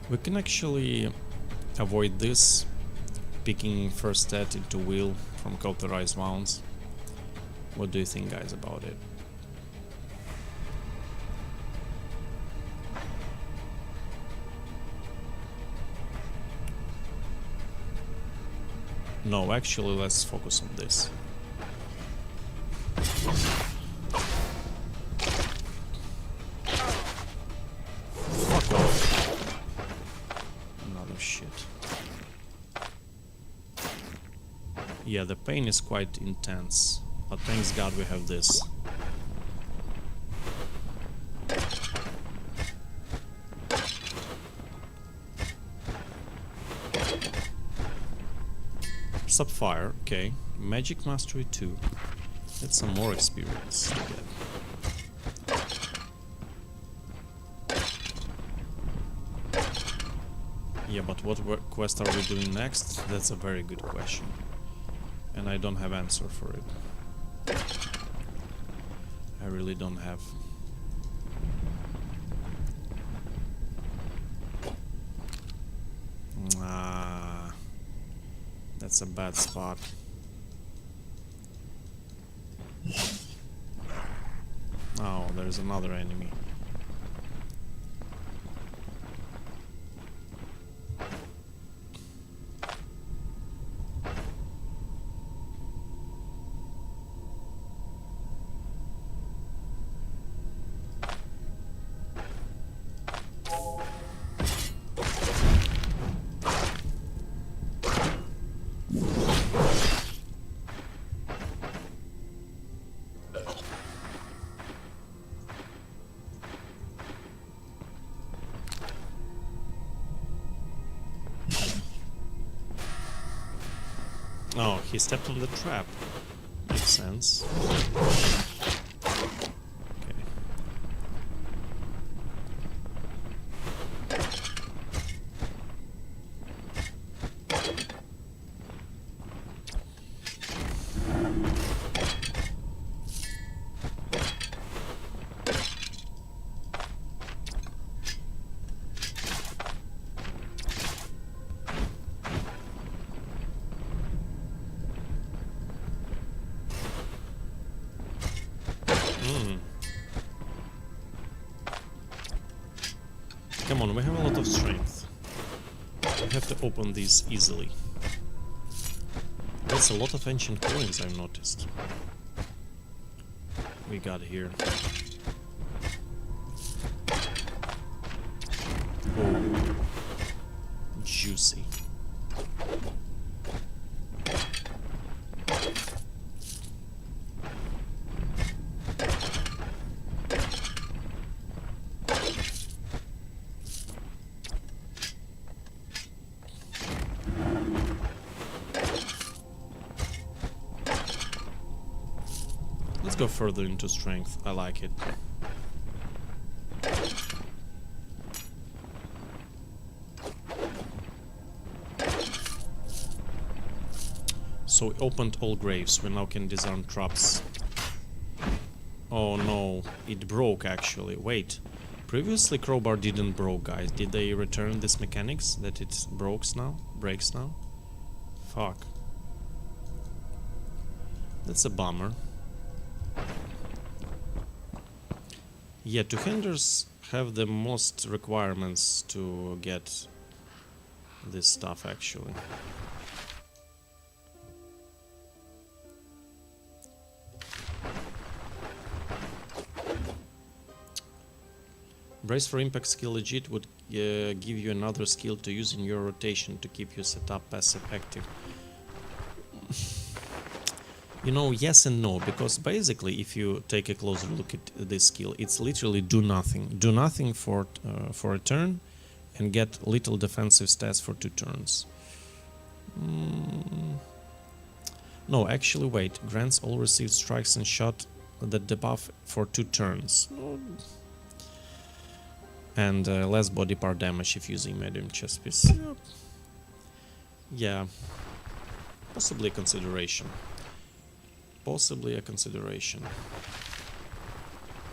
We can actually avoid this, picking first stat into wheel from cauterized wounds. What do you think, guys, about it? No, actually, let's focus on this. Fuck off. Another shit. Yeah, the pain is quite intense, but thanks God we have this. Subfire, okay. Magic Mastery 2. That's some more experience to get. Yeah, but what quest are we doing next? That's a very good question. And I don't have answer for it. I really don't have. Ah, that's a bad spot. Oh, there's another enemy. Oh, he stepped on the trap. Makes sense. Okay. of strength. We have to open these easily. That's a lot of ancient coins, I've noticed. We got here. Oh, juicy. Let's go further into strength. I like it. So we opened all graves. We now can disarm traps. Oh no, it broke actually. Wait. Previously crowbar didn't broke, guys. Did they return this mechanics that it breaks now? Fuck. That's a bummer. Yeah, two-handers have the most requirements to get this stuff actually. Brace for impact skill legit would give you another skill to use in your rotation to keep your setup passive active. You know, yes and no, because basically if you take a closer look at this skill, it's literally do nothing. Do nothing for a turn and get little defensive stats for 2 turns. No, actually wait, grants all received strikes and shot that debuff for 2 turns. And less body part damage if using medium chest piece. Yeah, possibly a consideration. Possibly a consideration.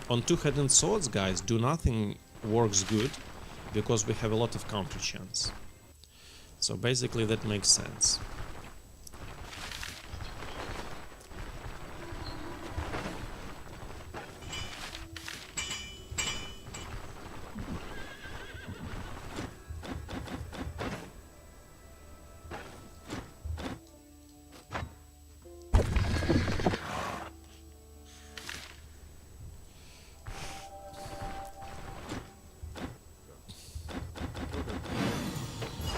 On two-headed swords, guys, do nothing works good because we have a lot of counter chance. So basically that makes sense.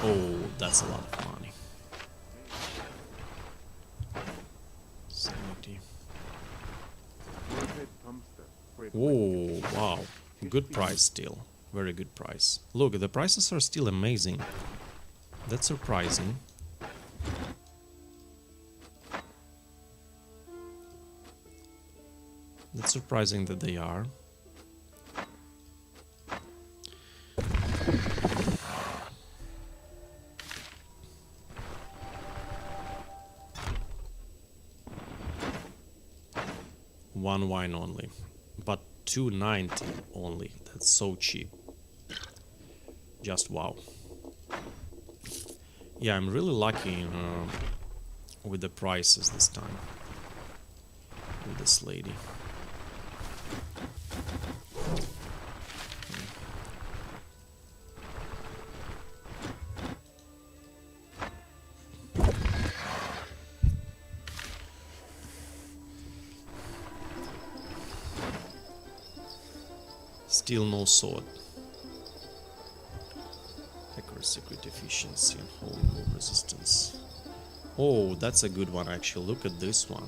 Oh, that's a lot of money. 70. Oh, wow. Good price still. Very good price. Look, the prices are still amazing. That's surprising. That's surprising that they are. One wine only, but 290 only. That's so cheap. Just wow. Yeah, I'm really lucky with the prices this time. With this lady. Still no sword. Accuracy, crit efficiency, and holy move resistance. Oh, that's a good one actually. Look at this one.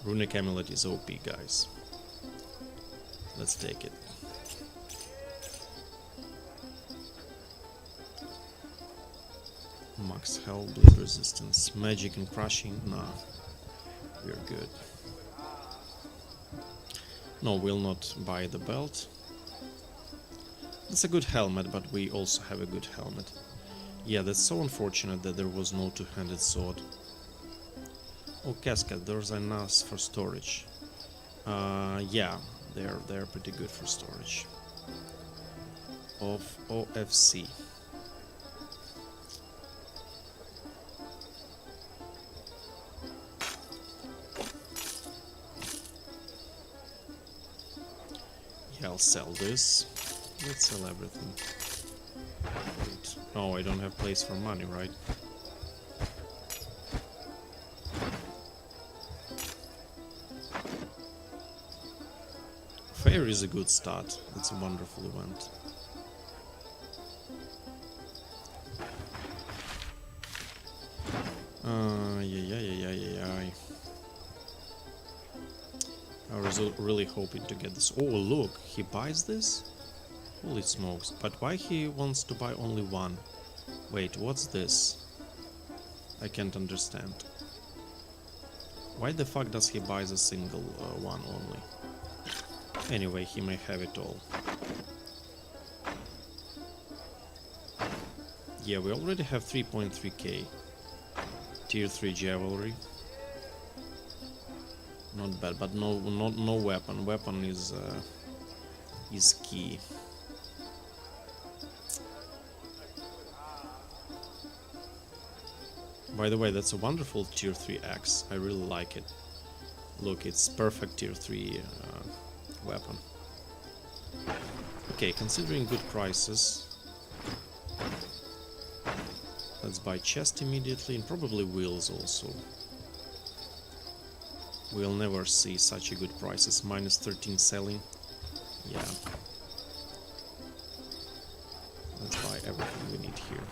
Runic amulet is OP, guys. Let's take it. Max health, bleed resistance, magic and crushing. Nah, we're good. No, we'll not buy the belt. It's a good helmet, but we also have a good helmet. Yeah, that's so unfortunate that there was no two-handed sword. Oh, casket, there's a NAS for storage. Yeah, they're pretty good for storage. Of OFC. Yeah, I'll sell this. Let's sell everything. Oh, I don't have place for money, right? Fair is a good start. It's a wonderful event. Yeah. I was really hoping to get this. Oh, look, he buys this? Holy smokes. But why he wants to buy only one? Wait, what's this? I can't understand. Why the fuck does he buy the single one only? Anyway, he may have it all. Yeah, we already have 3.3k. Tier 3 Cavalry. Not bad, but no weapon. Weapon is key. By the way, that's a wonderful tier 3 axe. I really like it. Look, it's perfect tier 3 weapon. Okay, considering good prices, let's buy chest immediately, and probably wheels also. We'll never see such a good prices. Minus 13 selling. Yeah. Let's buy everything we need here.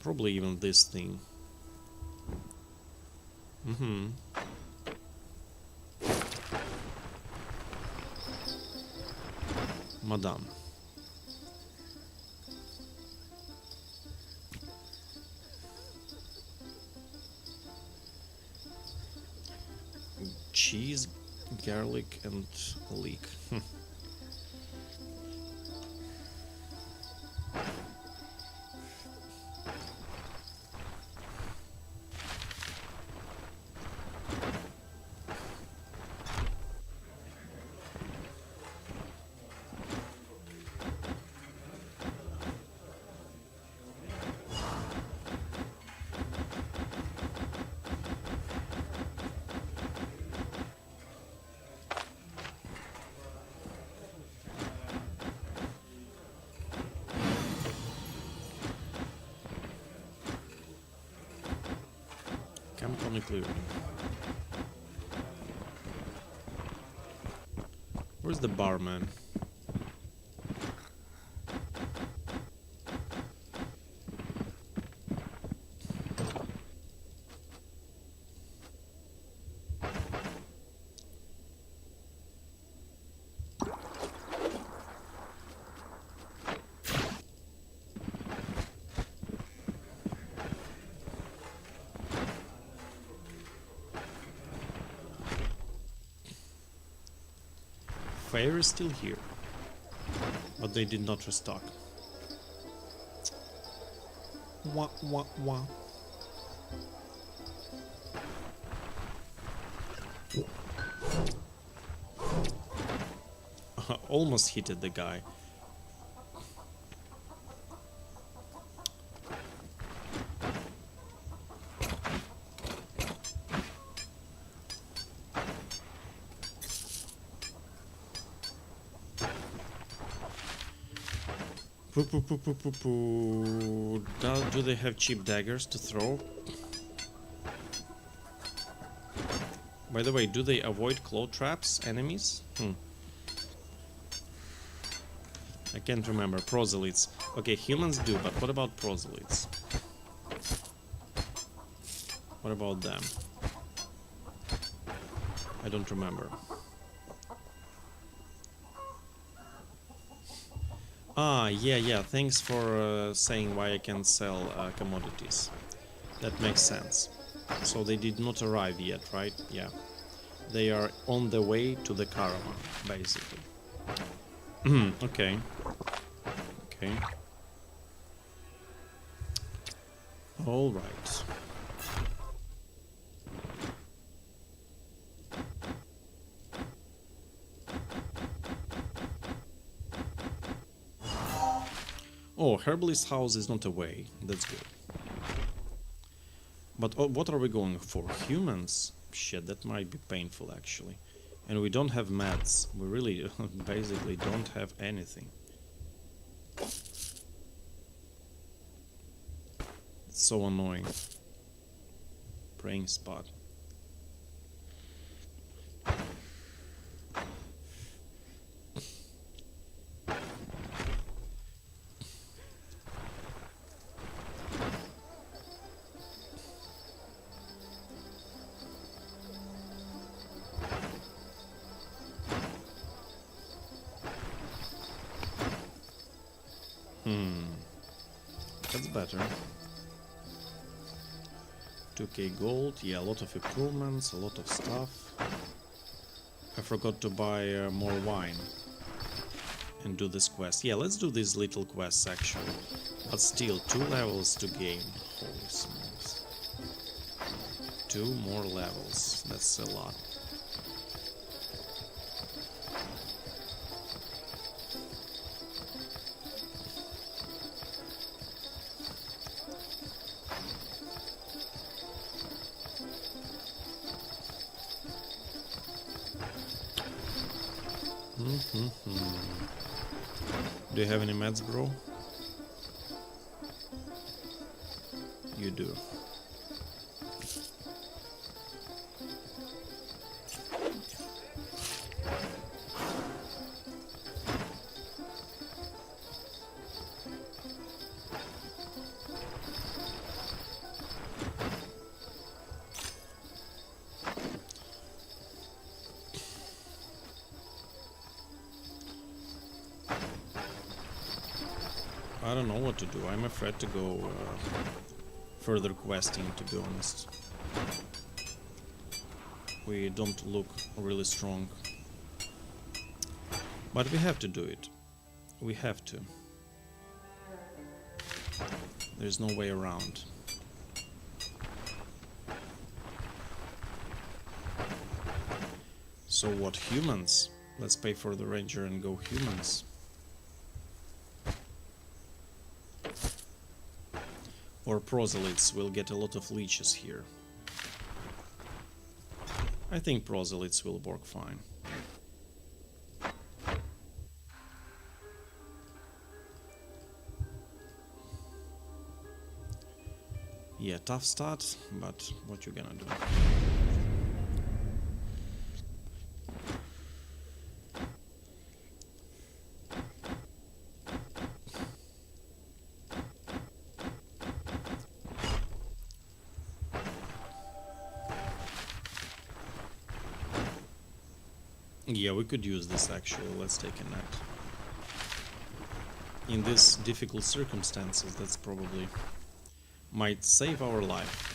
Probably even this thing. Madame. Cheese, garlic, and leek. Camp on the clearing. Where's the barman? Fire is still here, but they did not restock. Wah wah wah. Almost hit the guy. Do they have cheap daggers to throw? By the way, do they avoid claw traps, enemies? I can't remember. Proselytes. Okay, humans do, but what about proselytes? What about them? I don't remember. Ah, yeah, thanks for saying why I can sell commodities. That makes sense. So they did not arrive yet, right? Yeah. They are on the way to the caravan, basically. Okay. Okay. All right. Oh, Herbalist's house is not away. That's good. But what are we going for? Humans? Shit, that might be painful, actually. And we don't have meds. We really basically don't have anything. It's so annoying. Praying spot. That's better. 2k gold, yeah, a lot of improvements, a lot of stuff. I forgot to buy more wine and do this quest. Yeah, let's do these little quests actually. But still, 2 levels to gain. Holy smokes. 2 more levels, that's a lot. Do you have any meds, bro? You do. I don't know what to do. I'm afraid to go further questing, to be honest. We don't look really strong. But we have to do it. We have to. There's no way around. So what, humans? Let's pay for the ranger and go humans. Or proselytes, will get a lot of leeches here. I think proselytes will work fine. Yeah, tough start, but what you gonna do? Yeah, we could use this actually. Let's take a nap. In these difficult circumstances, that's probably might save our life.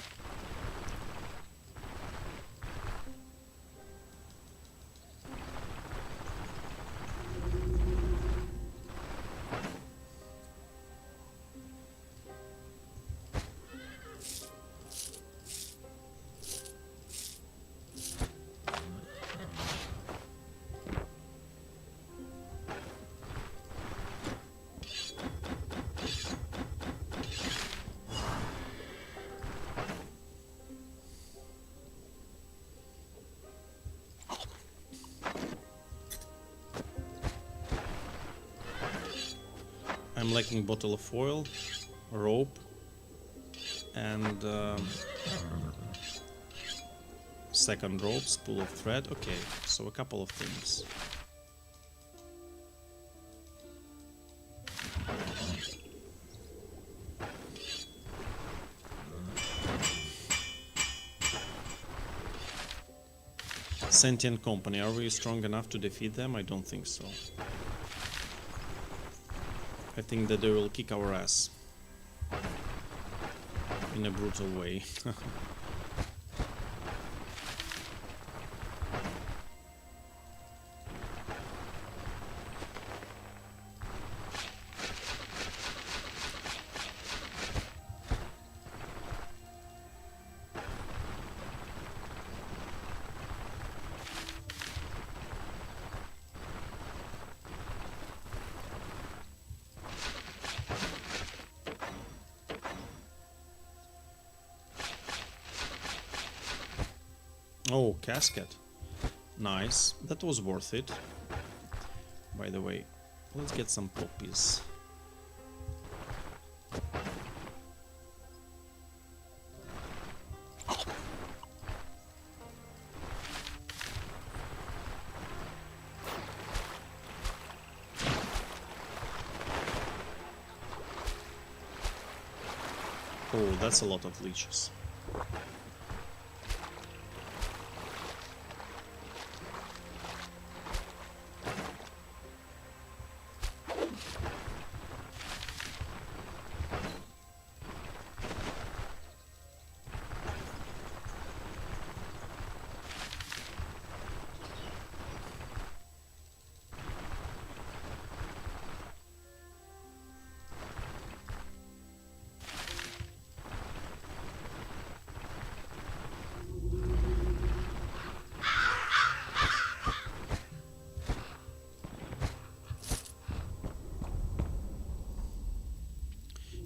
I'm lacking bottle of oil, rope, and second rope, spool of thread. Okay, so a couple of things. Sentient company, are we strong enough to defeat them? I don't think so. I think that they will kick our ass in a brutal way. Oh, casket. Nice. That was worth it. By the way, let's get some poppies. Oh, that's a lot of leeches.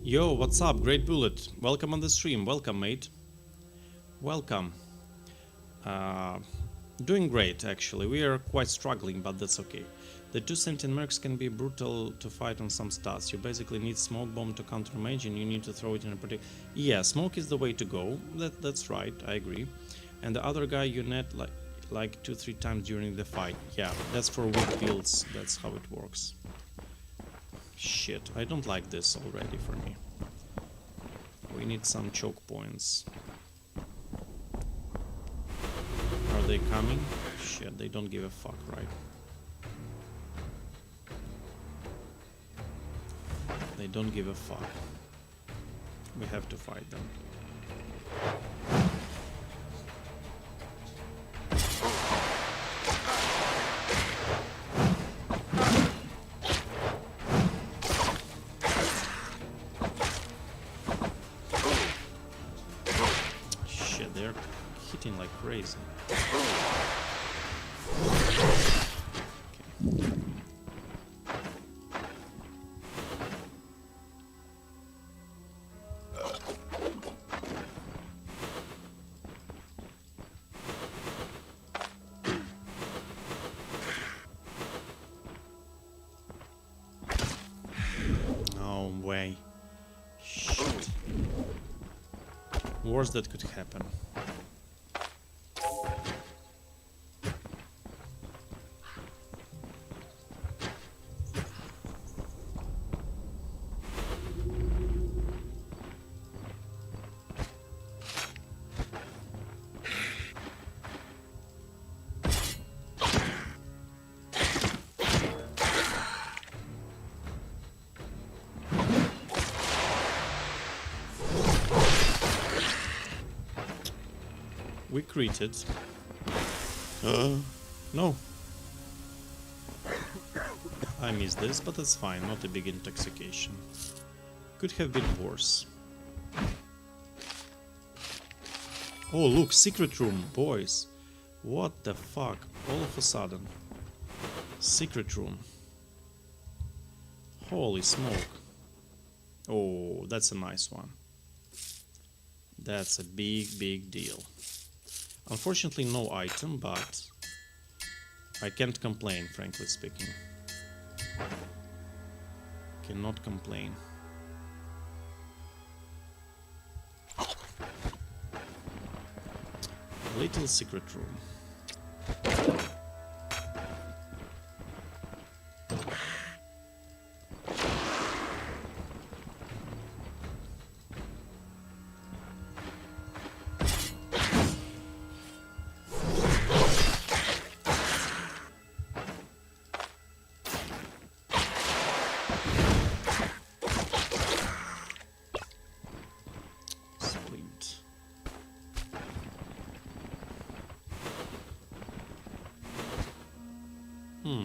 Yo, what's up? Great Bullet. Welcome on the stream. Welcome, mate. Welcome. Doing great, actually. We are quite struggling, but that's okay. The 2 sentient mercs can be brutal to fight on some stats. You basically need smoke bomb to counter mage, and you need to throw it in a particular... Yeah, smoke is the way to go. That's right, I agree. And the other guy you net like 2-3 times during the fight. Yeah, that's for weak builds. That's how it works. Shit, I don't like this already for me. We need some choke points. Are they coming? Shit, they don't give a fuck, right? They don't give a fuck. We have to fight them. Like crazy. Okay. No way. Shit. Worst that could happen. We created. No. I missed this, but that's fine, not a big intoxication. Could have been worse. Oh, look, secret room, boys. What the fuck? All of a sudden. Secret room. Holy smoke. Oh, that's a nice one. That's a big, big deal. Unfortunately, no item, but I can't complain, frankly speaking. Cannot complain. Little secret room.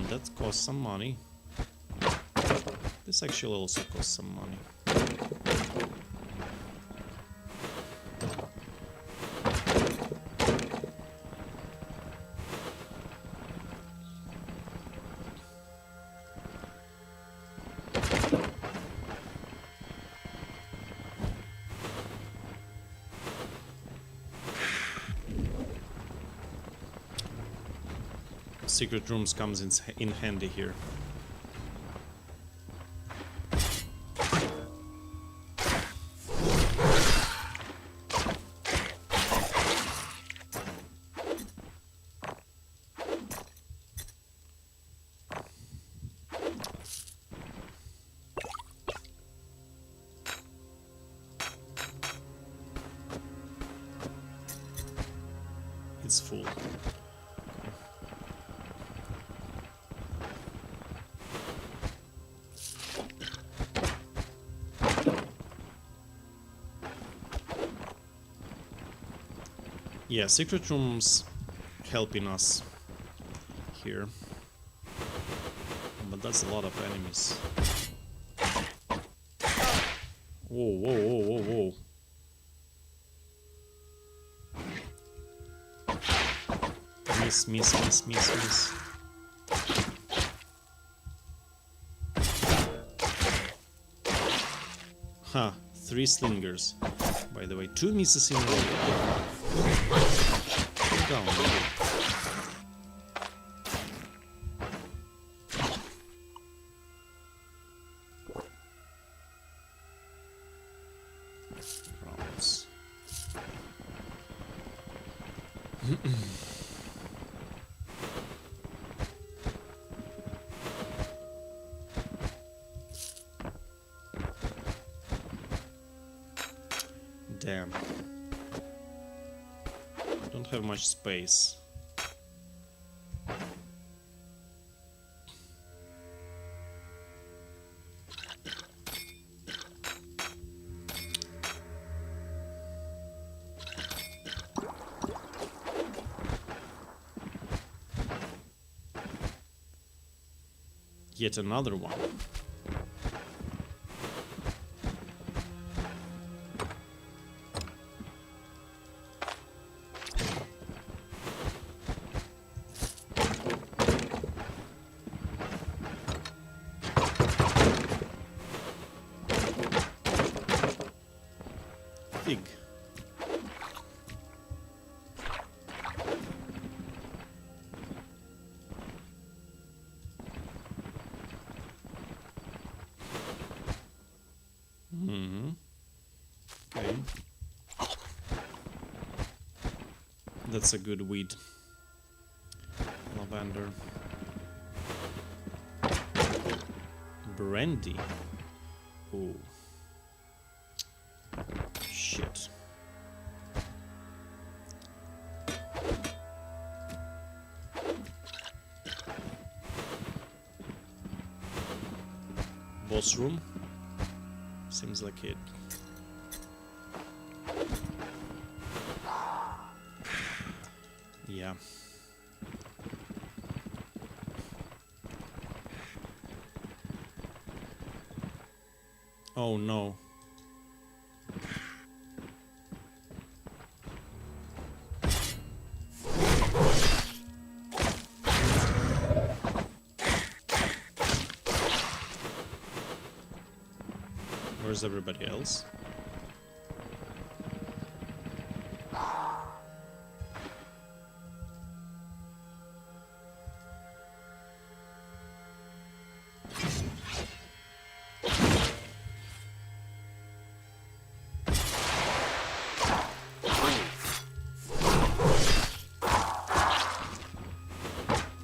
That costs some money. This actually also costs some money. secret rooms comes in handy here. It's full. Yeah, secret rooms helping us here. But that's a lot of enemies. Whoa, whoa, whoa, whoa, whoa. Miss, miss, miss, miss, miss. Huh, 3 slingers. By the way, 2 misses in a row. Down. Crowns. Damn. I don't have much space. Yet another one. Fig. Okay. That's a good weed. Lavender. Brandy. Ooh. Shit. Boss room? Seems like it. Yeah. Oh no. Where's everybody else?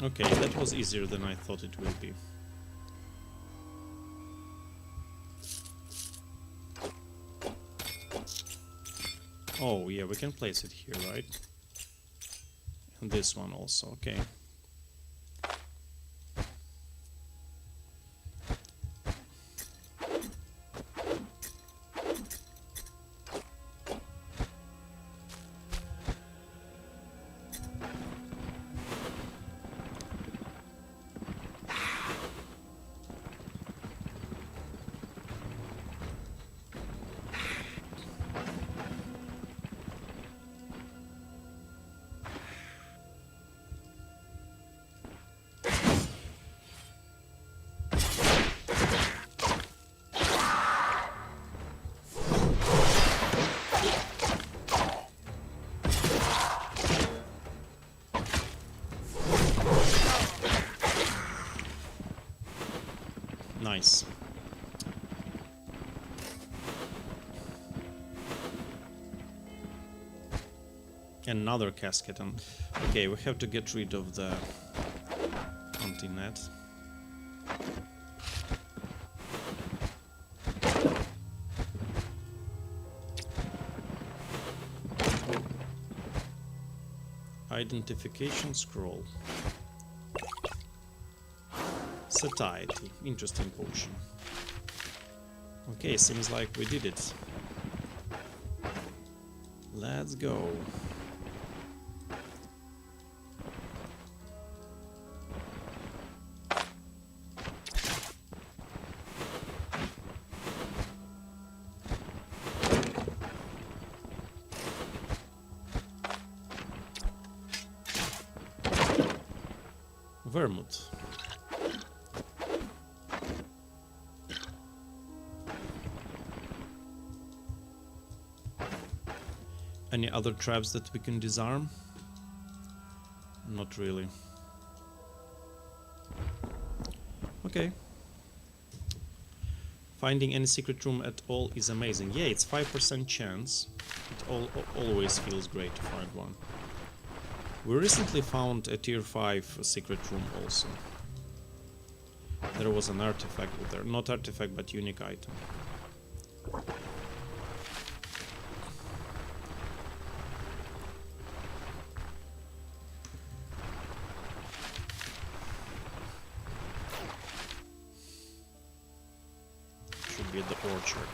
Okay, that was easier than I thought it will be. Oh, yeah, we can place it here, right? And this one also, okay. Nice. Another casket, and okay, we have to get rid of the hunting net. Identification scroll. Satiety. Interesting potion. Okay, seems like we did it. Let's go. Vermouth. Any other traps that we can disarm? Not really. Okay. Finding any secret room at all is amazing. Yeah, it's 5% chance. It always feels great to find one. We recently found a tier 5 secret room also. There was an artifact there. Not artifact, but unique item. Should be at the orchard.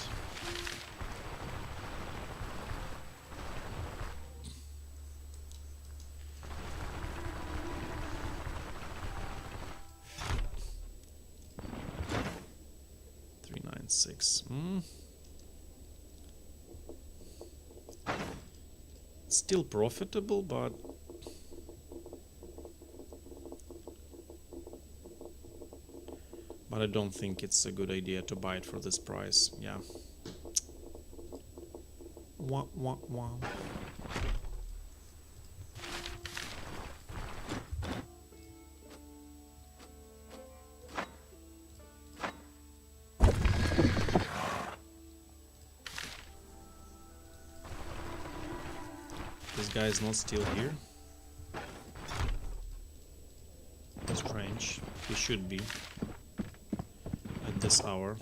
Six. Still profitable, but I don't think it's a good idea to buy it for this price. Yeah. Wah, wah, wah. This guy is not still here. Strange. He should be at this hour.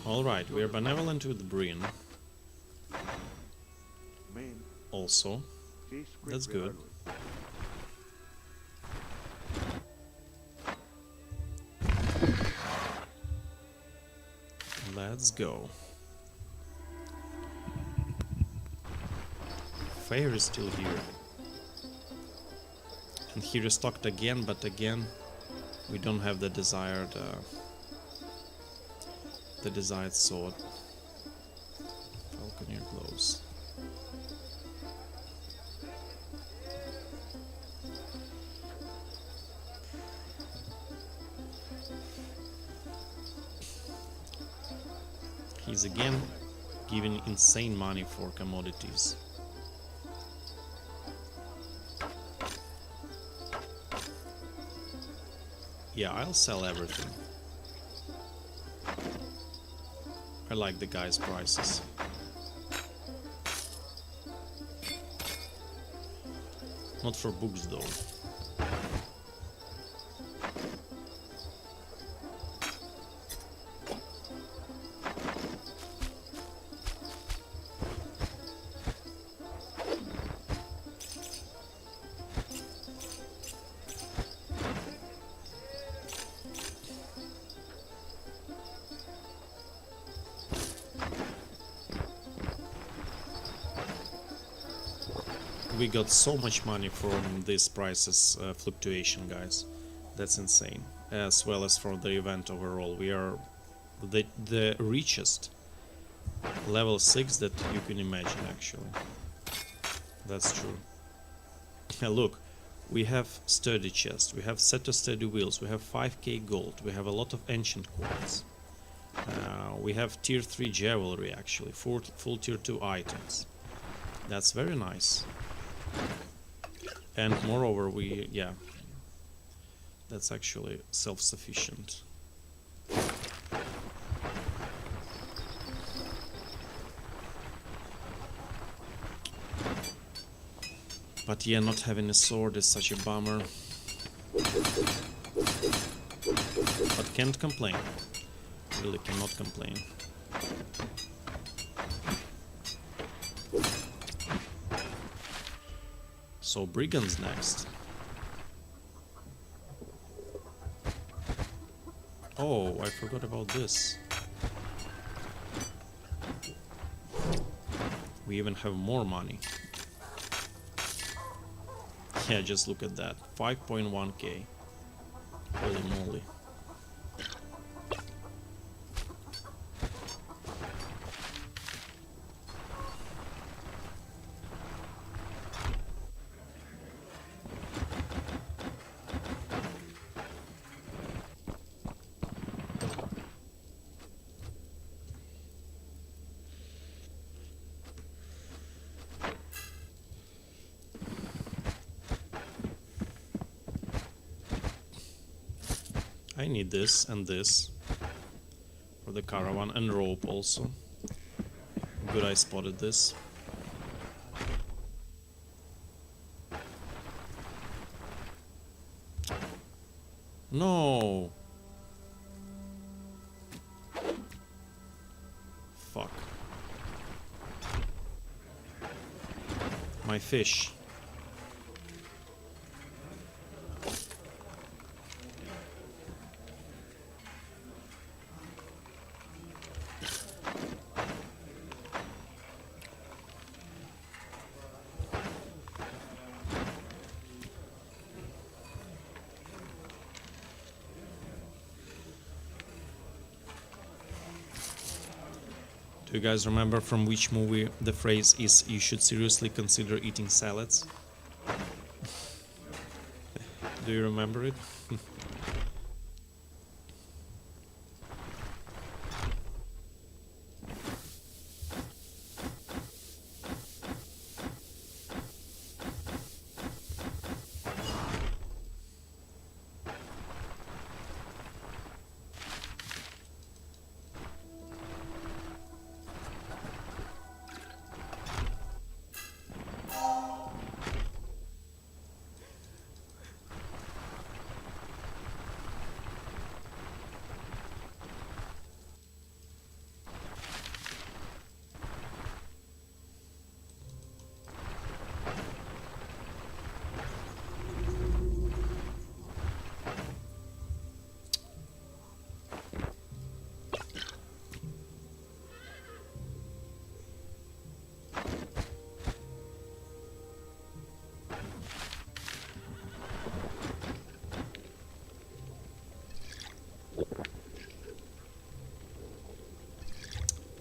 Alright, we are benevolent with Breen. Also, that's good. Let's go. Fire is still here. And he restocked again, but again, we don't have the desired sword. Falconer gloves. He's again giving insane money for commodities. Yeah, I'll sell everything. I like the guy's prices. Not for books though. We got so much money from this prices fluctuation, guys. That's insane. As well as for the event overall. We are the richest level 6 that you can imagine, actually. That's true. Look, We have sturdy chest, we have set of sturdy wheels, we have 5k gold, we have a lot of ancient quartz. We have tier 3 jewelry actually, full tier 2 items. That's very nice. And moreover yeah, that's actually self-sufficient. But yeah, not having a sword is such a bummer. But can't complain. Really cannot complain. So brigands next. Oh, I forgot about this. We even have more money. Yeah, just look at that. 5.1k. Holy moly. I need this and this for the caravan, and rope also. Good, I spotted this. No! Fuck. My fish. Do you guys remember from which movie the phrase is "you should seriously consider eating salads"? Do you remember it?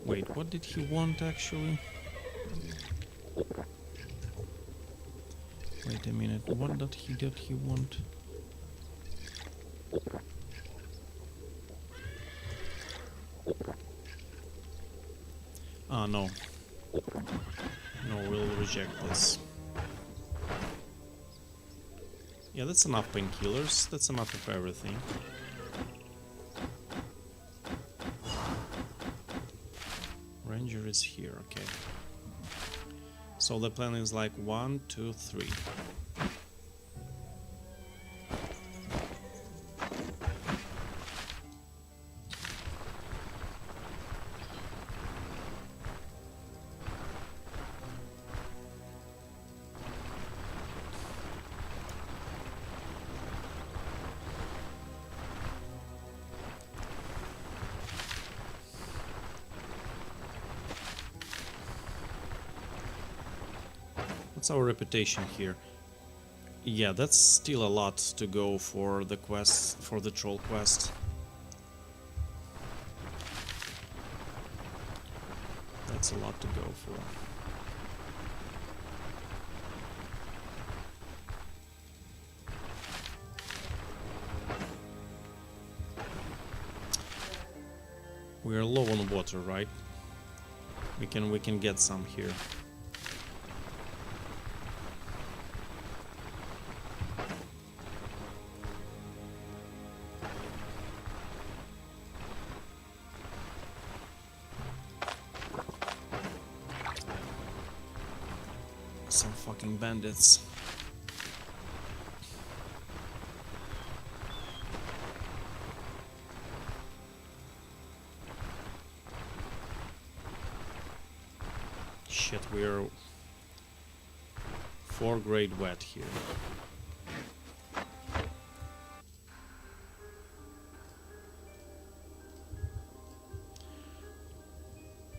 Wait, what did he want actually? Wait a minute, what did he want? Ah, no. No, we'll reject this. Yeah, that's enough painkillers. That's enough of everything. Ranger is here, okay. So the plan is like 1, 2, 3. What's our reputation here? Yeah, that's still a lot to go for the quest, for the troll quest. That's a lot to go for. We are low on water, right? We can get some here. Some fucking bandits. Shit, we're 4 grade wet here.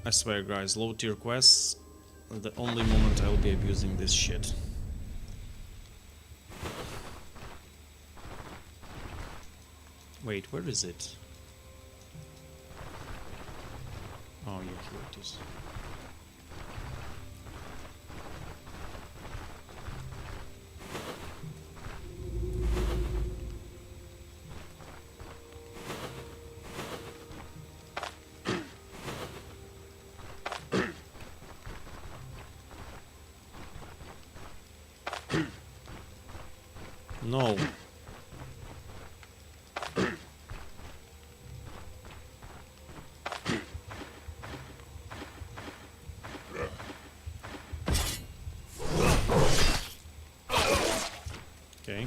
I swear, guys, low tier quests are the only moment I'll be abusing this shit. Wait, where is it? Oh yeah, here it is. No. Okay.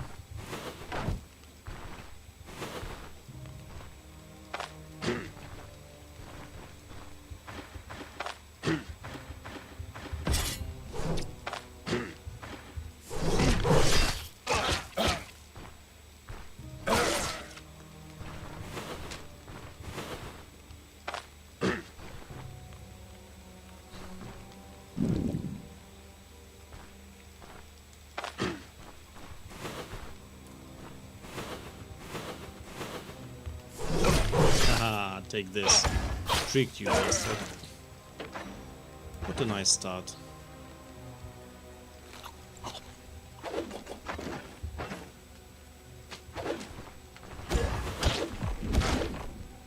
Haha, take this. Tricked you, bastard. What a nice start.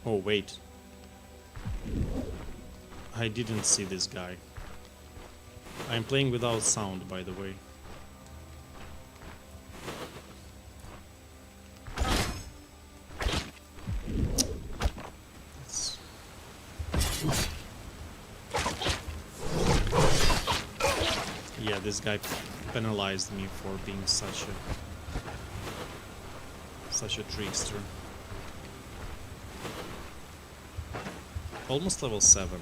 Oh, wait. I didn't see this guy. I'm playing without sound, by the way. Yeah, this guy penalized me for being such a trickster. Almost level 7.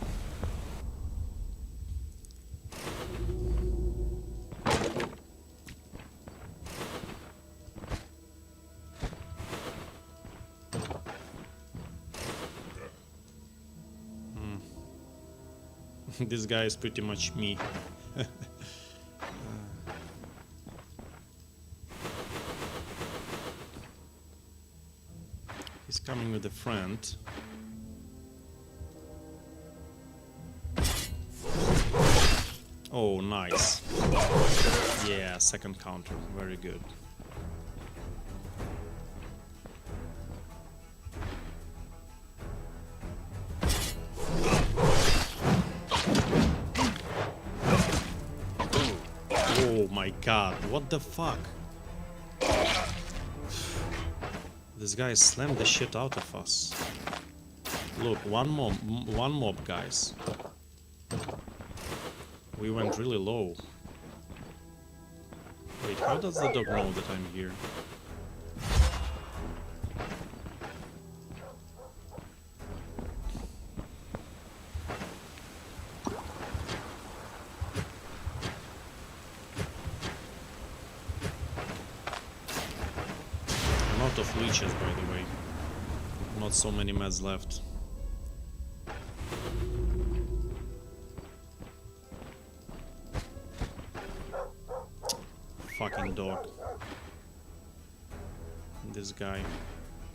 This guy is pretty much me. He's coming with a friend. Oh, nice. Yeah, second counter. Very good. Oh my god, what the fuck? This guy slammed the shit out of us. Look, one mob, guys. We went really low. Wait, how does the dog know that I'm here? I'm out of leeches, by the way. Not so many meds left. Fucking dog. This guy.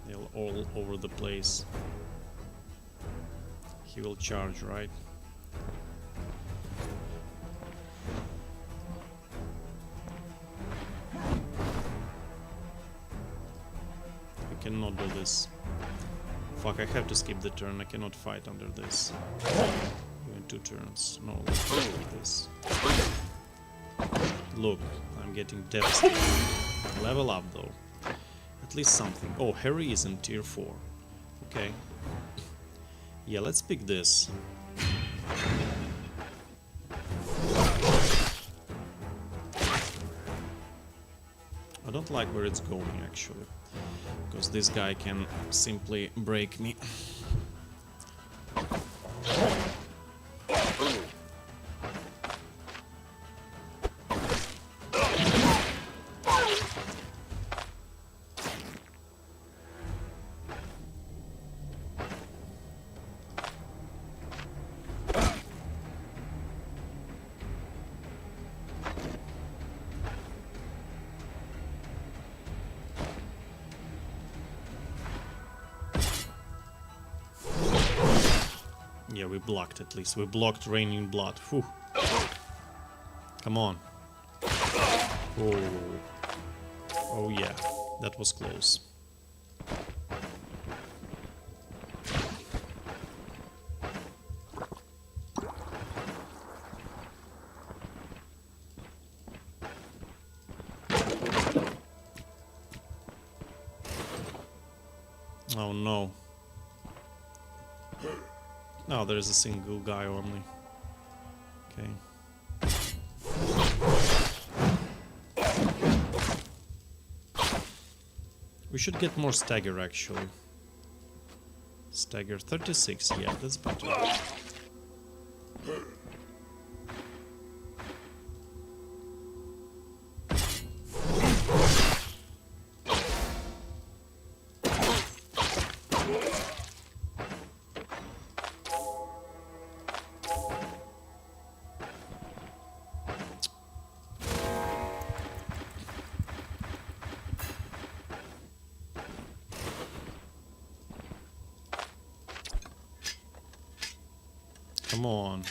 They're all over the place. He will charge, right? We cannot do this. Fuck, I have to skip the turn. I cannot fight under this. Even 2 turns. No, let's go with this. Look, I'm getting devastated. Level up though. At least something. Oh, Harry is in tier 4. Okay. Yeah, let's pick this. I don't like where it's going actually, because this guy can simply break me. Yeah, we blocked at least. We blocked Raining Blood. Whew. Come on. Oh. Oh yeah, that was close. Oh no. No, there's a single guy only. Okay. We should get more stagger actually. Stagger 36, yeah, that's better. Come on.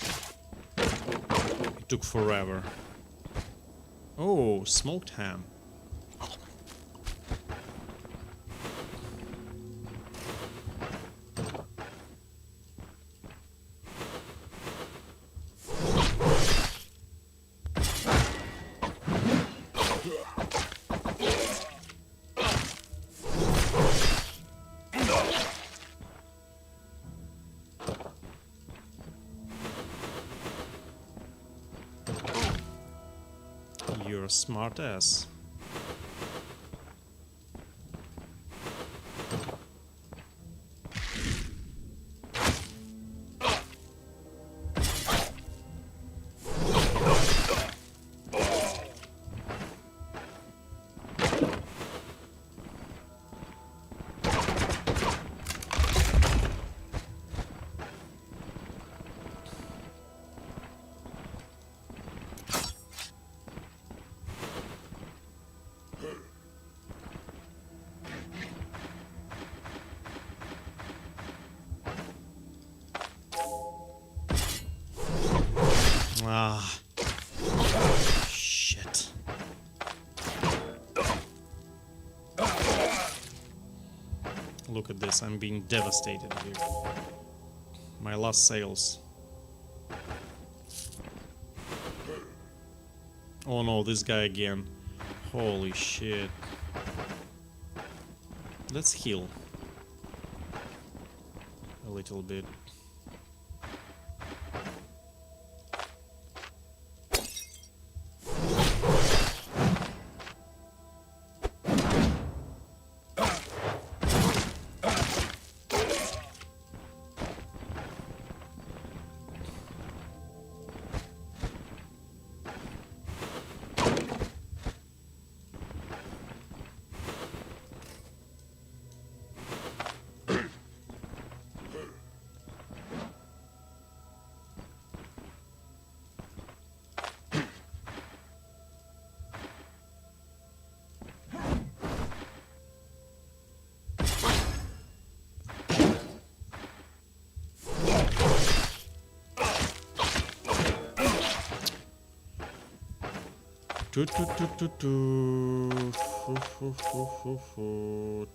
It took forever. Oh, smoked ham. You're a smart ass. Ah, shit. Look at this, I'm being devastated here. My last sales. Oh no, this guy again. Holy shit. Let's heal. A little bit.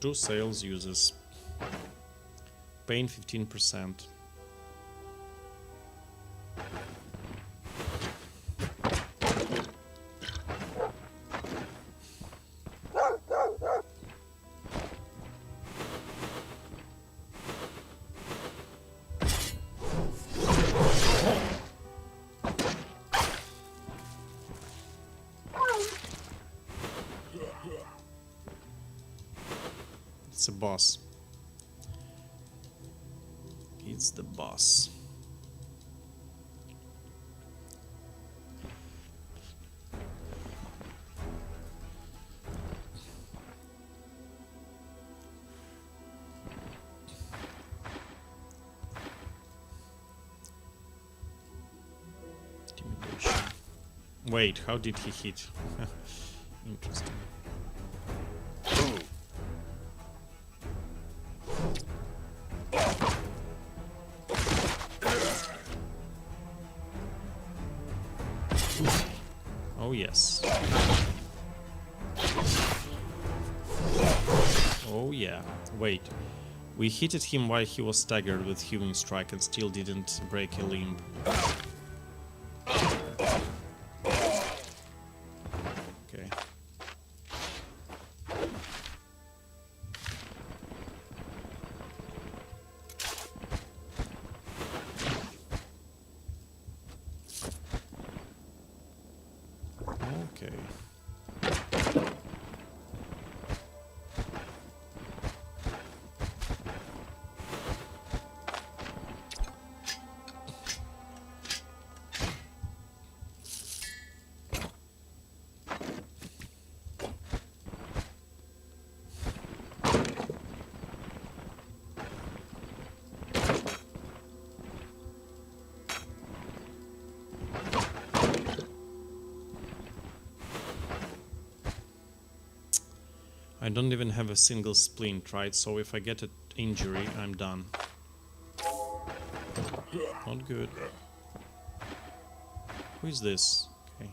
Two sales uses. Pain 15%. It's a boss. It's the boss. Intimidation. Wait, how did he hit? Interesting. Oh yes. Oh yeah. Wait. We hit at him while he was staggered with Healing Strike and still didn't break a limb. Okay. Okay. I don't even have a single splint, right? So if I get an injury, I'm done. Not good. Who is this? Okay.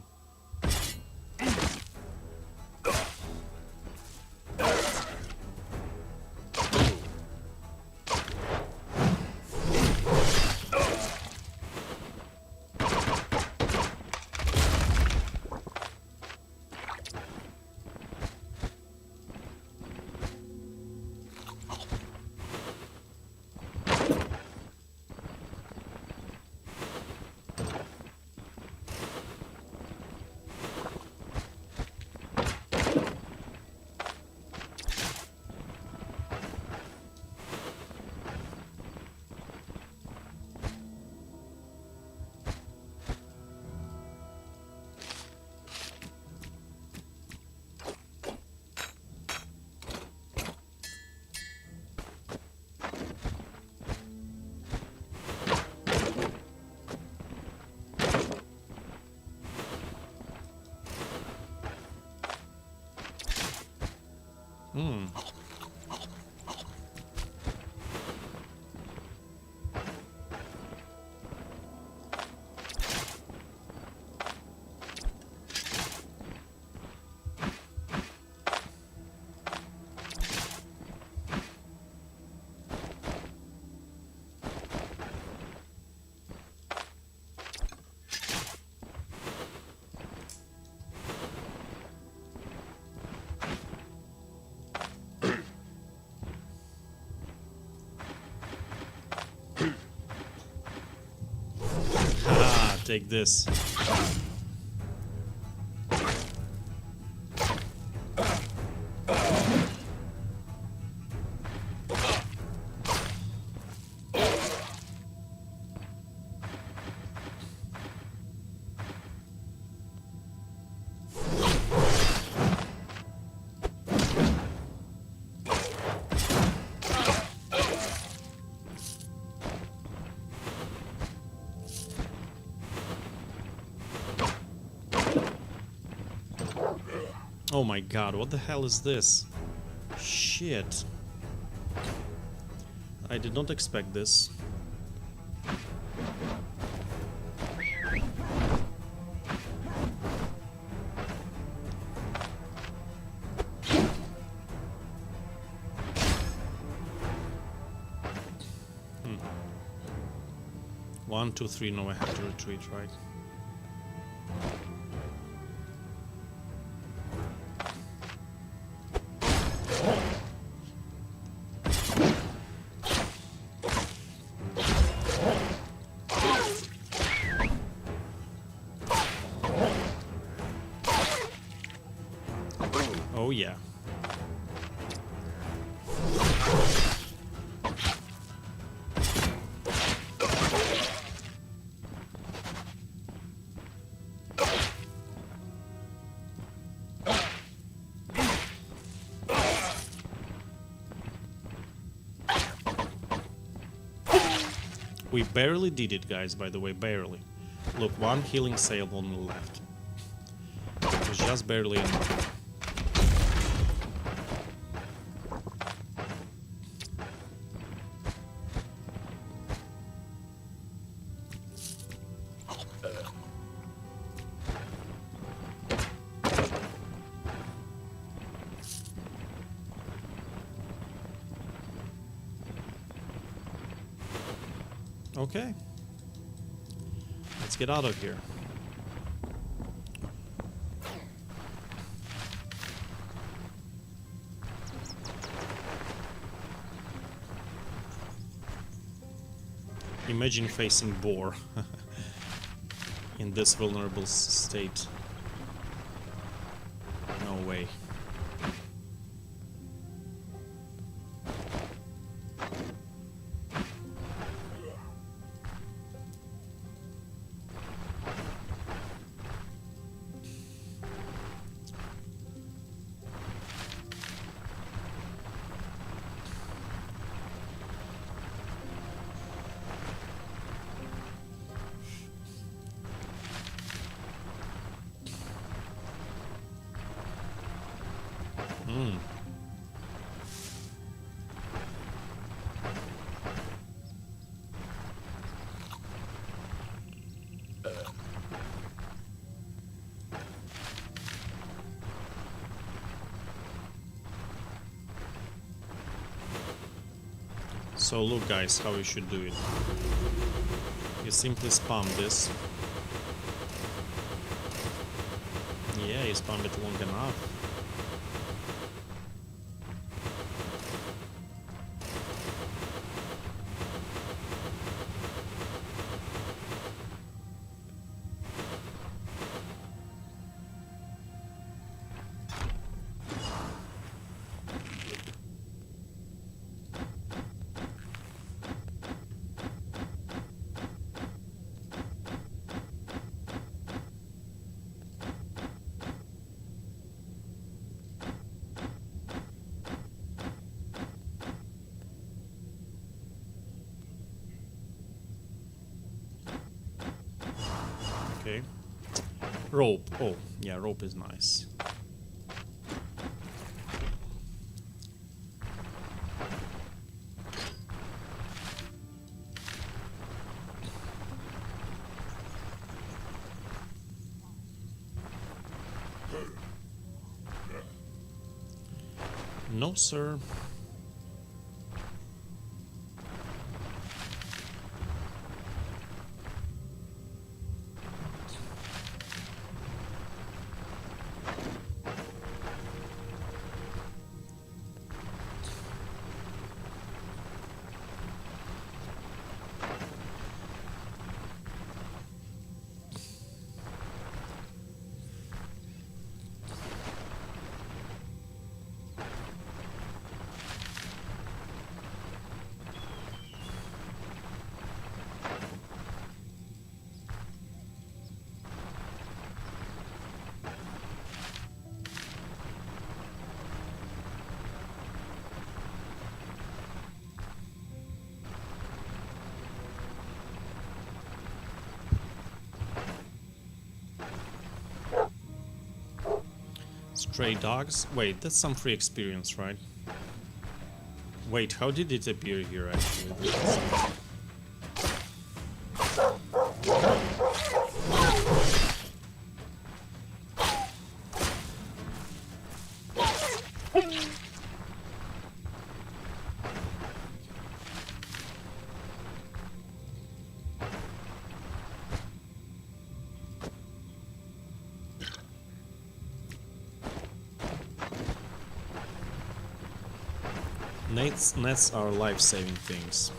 Hmm. Take this. Oh my god, what the hell is this? Shit. I did not expect this. 1, 2, 3. No, I have to retreat, right? Oh yeah. We barely did it, guys, by the way, barely. Look, one healing sail on the left. It was just barely enough. Okay. Let's get out of here. Imagine facing boar in this vulnerable state. No way. So look, guys, how you should do it. You simply spam this. Yeah, you spam it long enough. Okay. Rope. Oh, yeah, rope is nice. No, sir. Stray dogs? Wait, that's some free experience, right? Wait, how did it appear here, actually? Nets are life-saving things.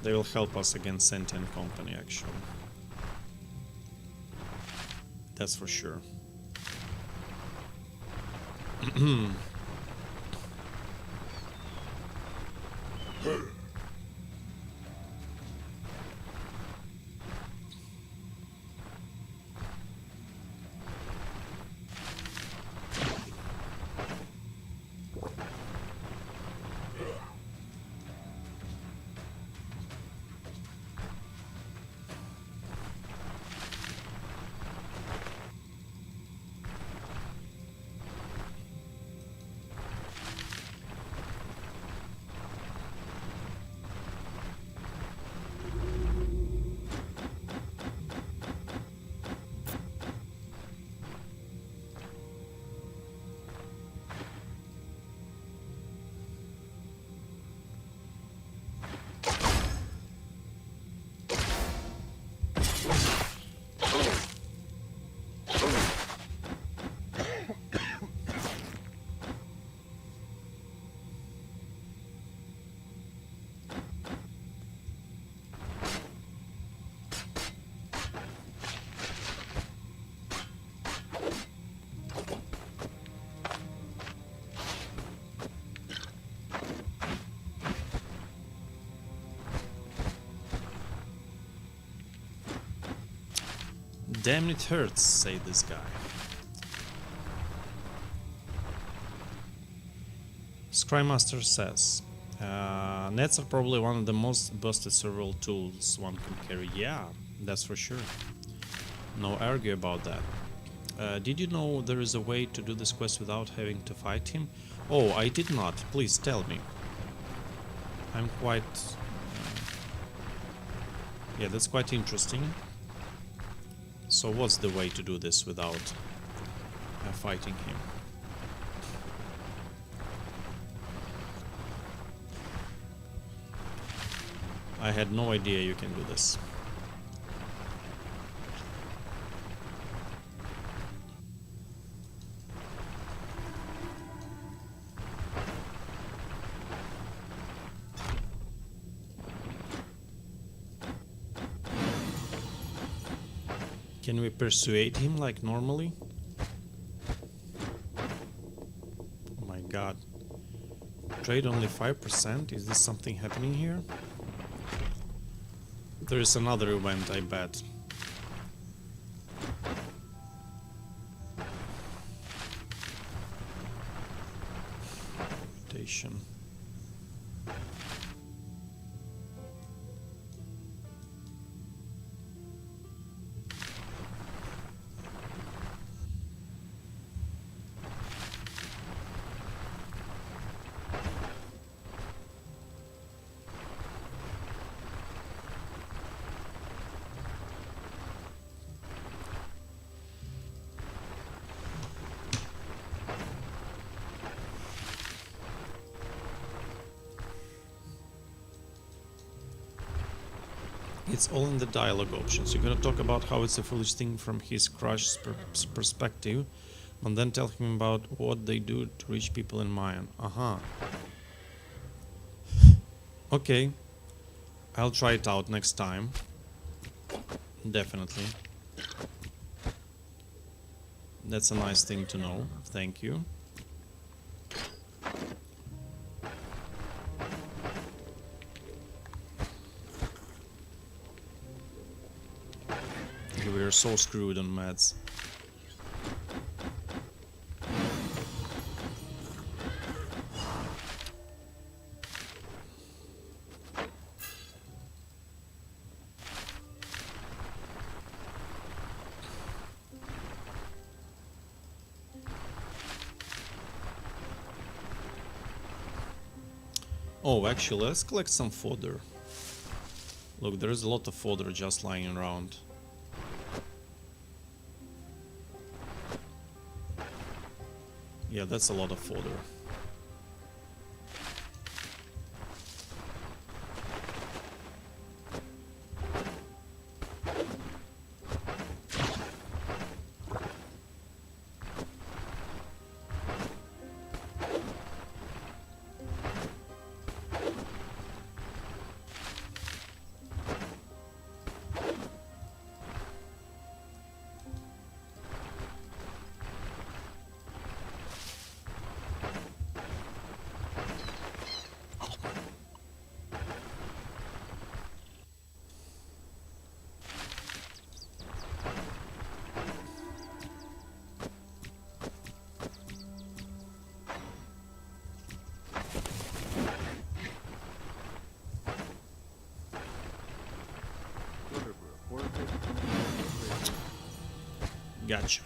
They will help us against Sentient Company, actually. That's for sure. Damn, it hurts, say this guy. Scrymaster says, nets are probably one of the most busted survival tools one can carry. Yeah, that's for sure. No argue about that. Did you know there is a way to do this quest without having to fight him? Oh, I did not. Please tell me. I'm quite... yeah, that's quite interesting. So what's the way to do this without fighting him? I had no idea you can do this. Can we persuade him like normally? Oh my god. Trade only 5%? Is this something happening here? There is another event, I bet. Rotation. It's all in the dialogue options. You're gonna talk about how it's a foolish thing from his crush's perspective, and then tell him about what they do to rich people in Mayan. Okay. I'll try it out next time. Definitely. That's a nice thing to know. Thank you. We're so screwed on meds. Oh, actually, let's collect some fodder. Look, there's a lot of fodder just lying around. Yeah, that's a lot of fodder. Gotcha.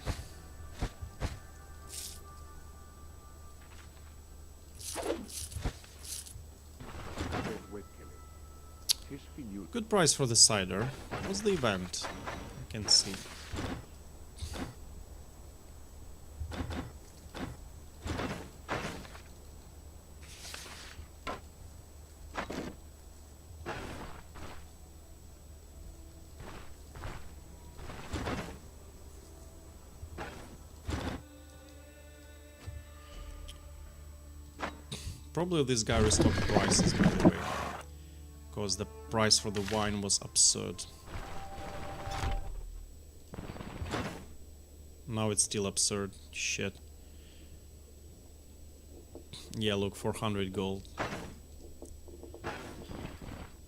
Good price for the cider. What's the event? I can see. Probably this guy restocked prices, by the way, because the price for the wine was absurd. Now it's still absurd. Shit. Yeah, look, 400 gold.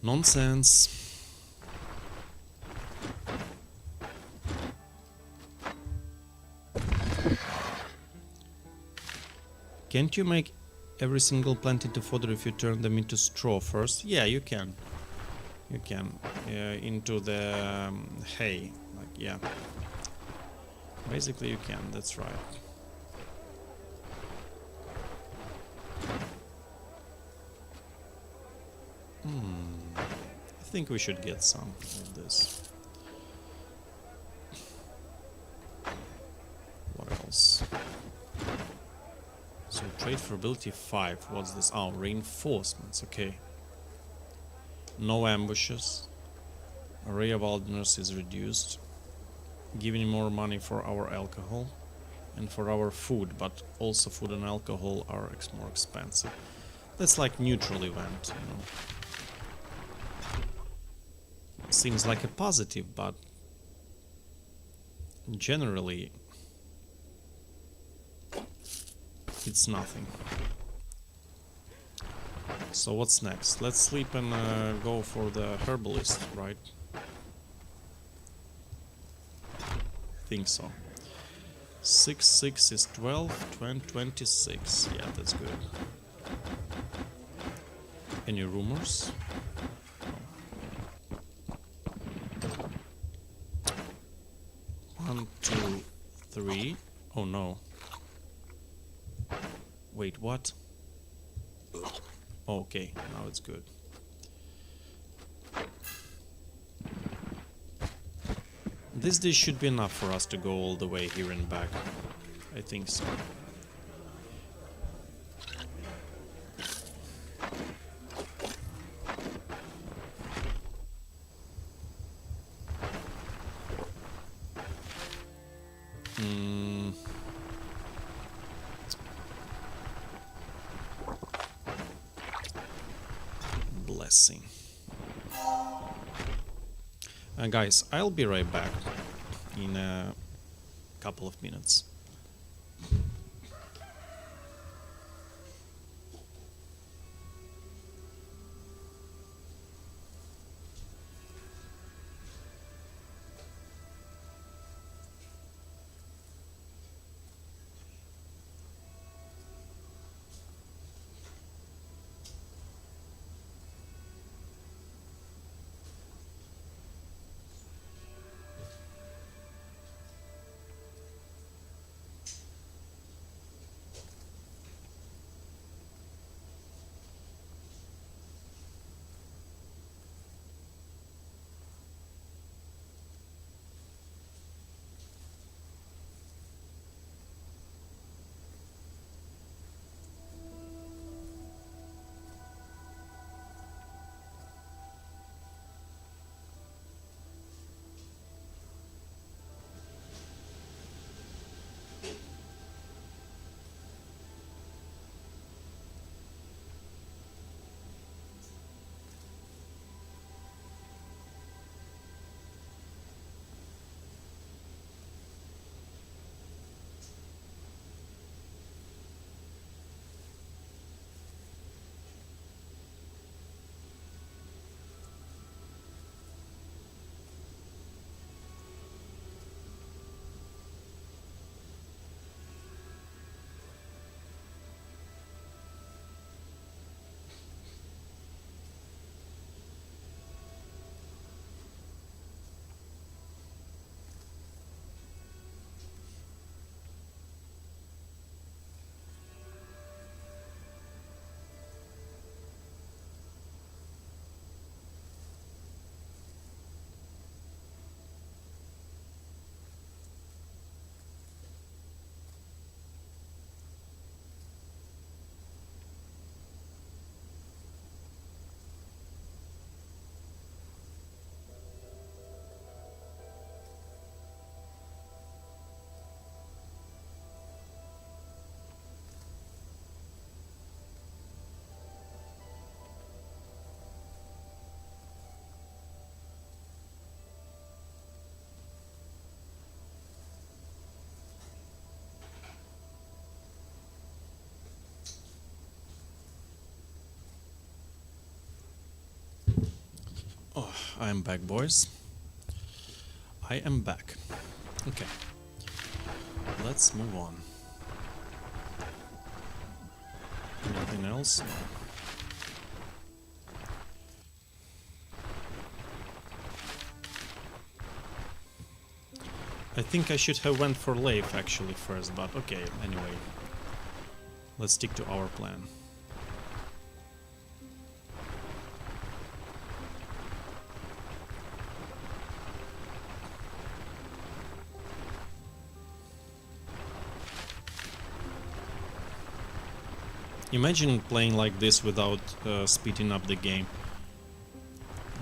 Nonsense. Can't you make every single plant into fodder if you turn them into straw first? Yeah, you can. You can. Into the hay. Like, yeah. Basically you can, that's right. I think we should get some of this. What else? So trade for ability 5. What's this? Oh, reinforcements, okay. No ambushes. Array of alderners is reduced. Giving more money for our alcohol and for our food, but also food and alcohol are more expensive. That's like neutral event, you know. Seems like a positive, but generally it's nothing. So what's next? Let's sleep and go for the herbalist, right? Think so. 6, 6 is 12, 26. Yeah, that's good. Any rumors? No. 1, 2, 3. Oh no. Wait, what? Okay, now it's good. This dish should be enough for us to go all the way here and back. I think so. Blessing. Guys, I'll be right back in a couple of minutes. Oh, I am back, boys. I am back. Okay. Let's move on. Anything else? I think I should have went for Leif actually first, but okay, anyway. Let's stick to our plan. Imagine playing like this without speeding up the game.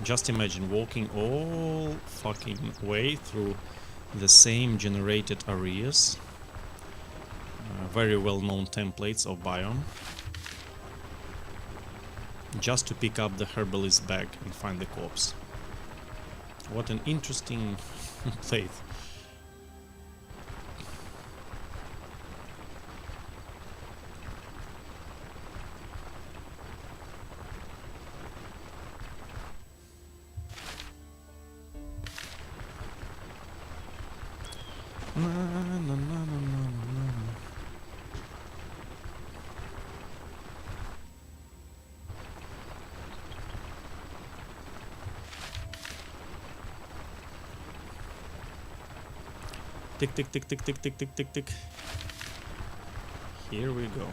Just imagine walking all fucking way through the same generated areas, very well-known templates of biome, just to pick up the herbalist bag and find the corpse. What an interesting play. Tick, tick, tick, tick, tick, tick, tick, tick, tick. Here we go.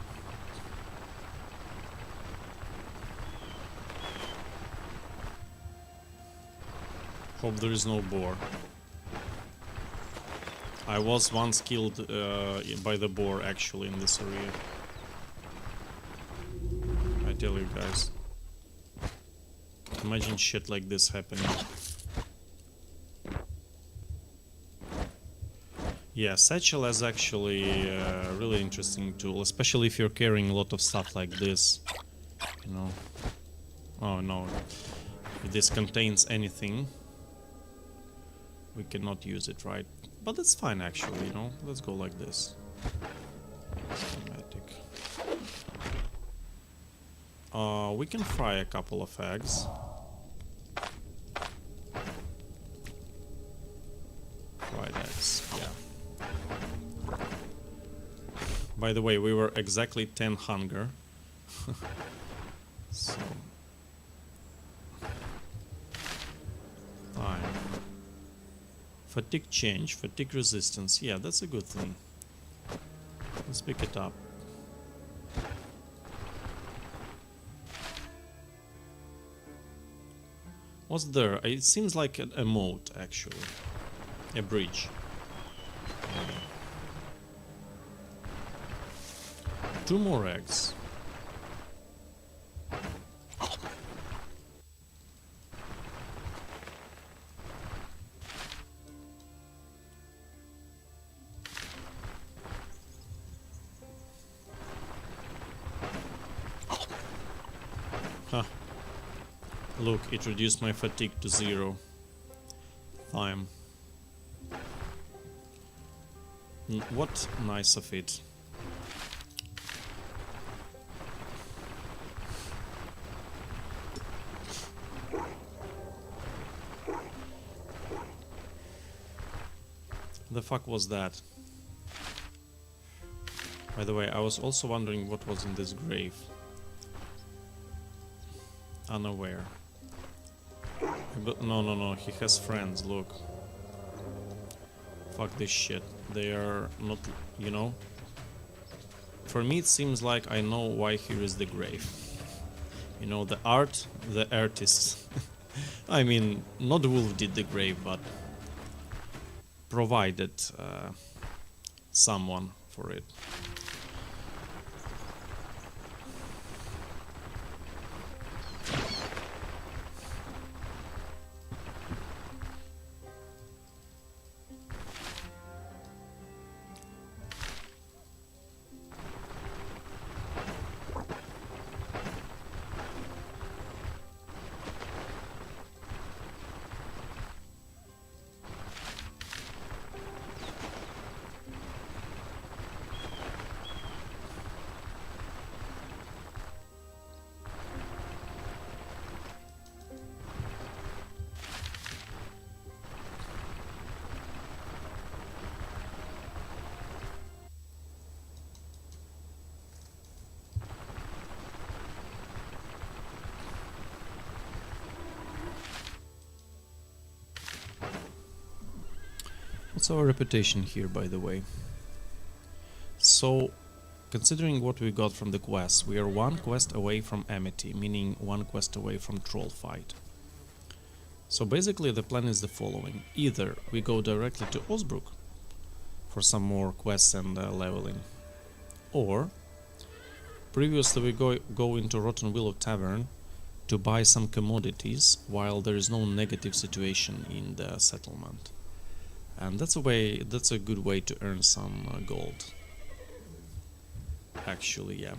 Hope there is no boar. I was once killed by the boar actually in this area. I tell you guys. Imagine shit like this happening. Yeah, satchel is actually a really interesting tool, especially if you're carrying a lot of stuff like this. You know. Oh no. If this contains anything, we cannot use it, right? But that's fine actually, you know. Let's go like this. Schematic. We can fry a couple of eggs. Fried eggs, yeah. By the way, we were exactly 10 hunger. So fine. Fatigue change, fatigue resistance. Yeah, that's a good thing. Let's pick it up. What's there? It seems like a moat, actually. A bridge. Two more eggs. Huh. Look, it reduced my fatigue to 0. Fine. What nice of it. The fuck was that? By the way, I was also wondering what was in this grave. Unaware. But no, he has friends, look. Fuck this shit. They are not, you know. For me it seems like I know why here is the grave. You know, the art, the artist. I mean, not Wolf did the grave, but provided someone for it. What's our reputation here, by the way? So, considering what we got from the quest, we are one quest away from amity, meaning one quest away from troll fight. So basically the plan is the following. Either we go directly to Osbrook for some more quests and leveling, or previously we go into Rotten Willow Tavern to buy some commodities while there is no negative situation in the settlement. And that's a good way to earn some gold. Actually, yeah.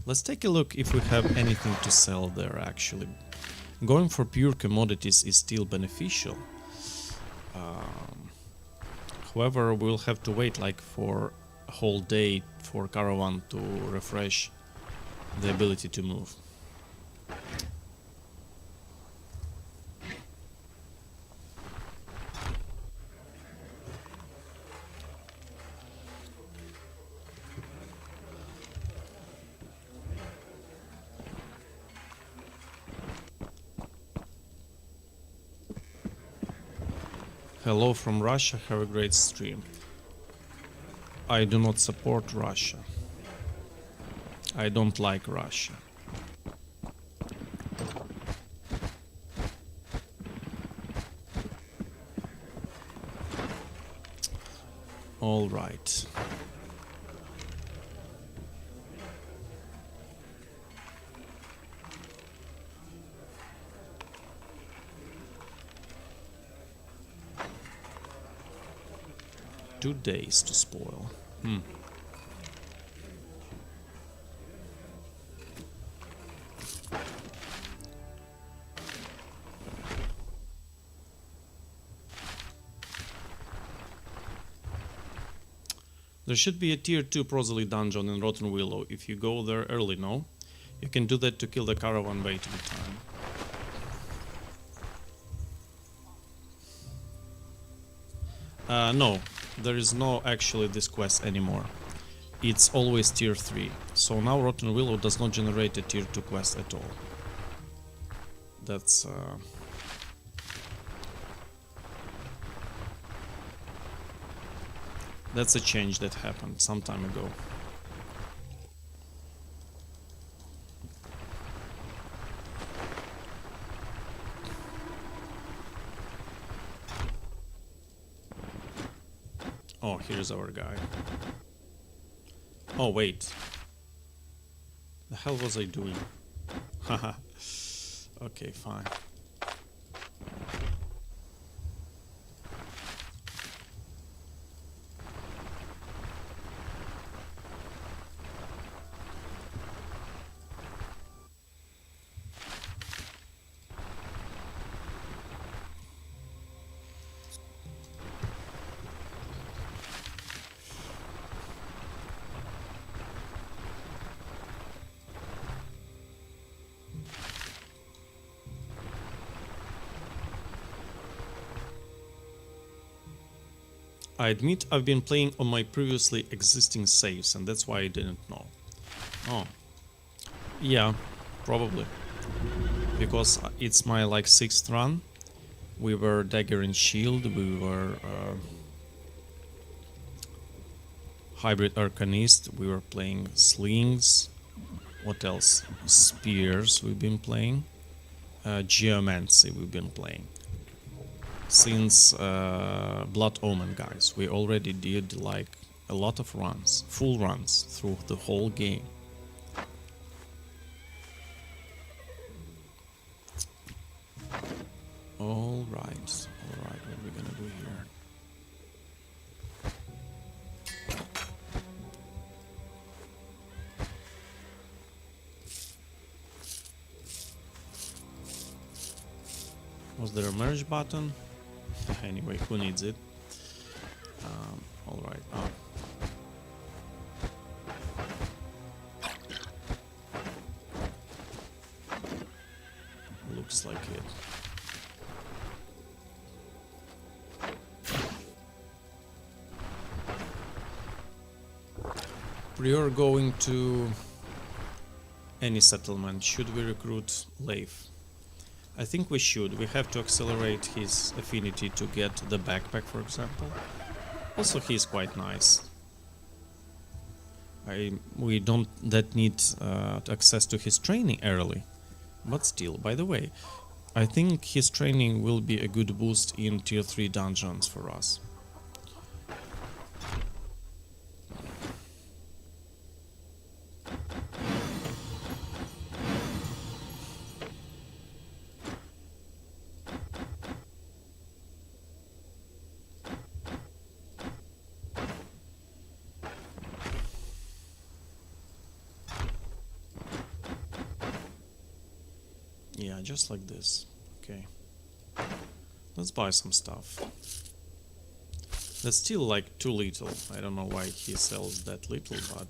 Let's take a look if we have anything to sell there actually. Going for pure commodities is still beneficial. However, we'll have to wait like for a whole day for caravan to refresh the ability to move. Hello from Russia, have a great stream. I do not support Russia. I don't like Russia. All right. Two days to spoil. There should be a tier 2 Proselyte dungeon in Rotten Willow if you go there early, no? You can do that to kill the caravan waiting time. No, there is no actually this quest anymore. It's always tier 3. So now Rotten Willow does not generate a tier 2 quest at all. That's a change that happened some time ago. Oh, here's our guy. Oh, wait. The hell was I doing? Haha. Okay, fine. I admit I've been playing on my previously existing saves, and that's why I didn't know. Oh. Yeah, probably. Because it's my like 6th run. We were Dagger and Shield, we were Hybrid Arcanist, we were playing Slings. What else? Spears we've been playing. Geomancy we've been playing. Since Blood Omen, guys, we already did like a lot of runs, full runs through the whole game. All right, what are we gonna do here? Was there a merge button? Anyway, who needs it? Alright. Oh. Looks like it. Prior going to any settlement, should we recruit Leif? I think we should. We have to accelerate his affinity to get the backpack, for example. Also, he's quite nice. We don't that need access to his training early. But still, by the way, I think his training will be a good boost in tier 3 dungeons for us. Yeah, just like this. Okay. Let's buy some stuff. That's still like too little. I don't know why he sells that little, but...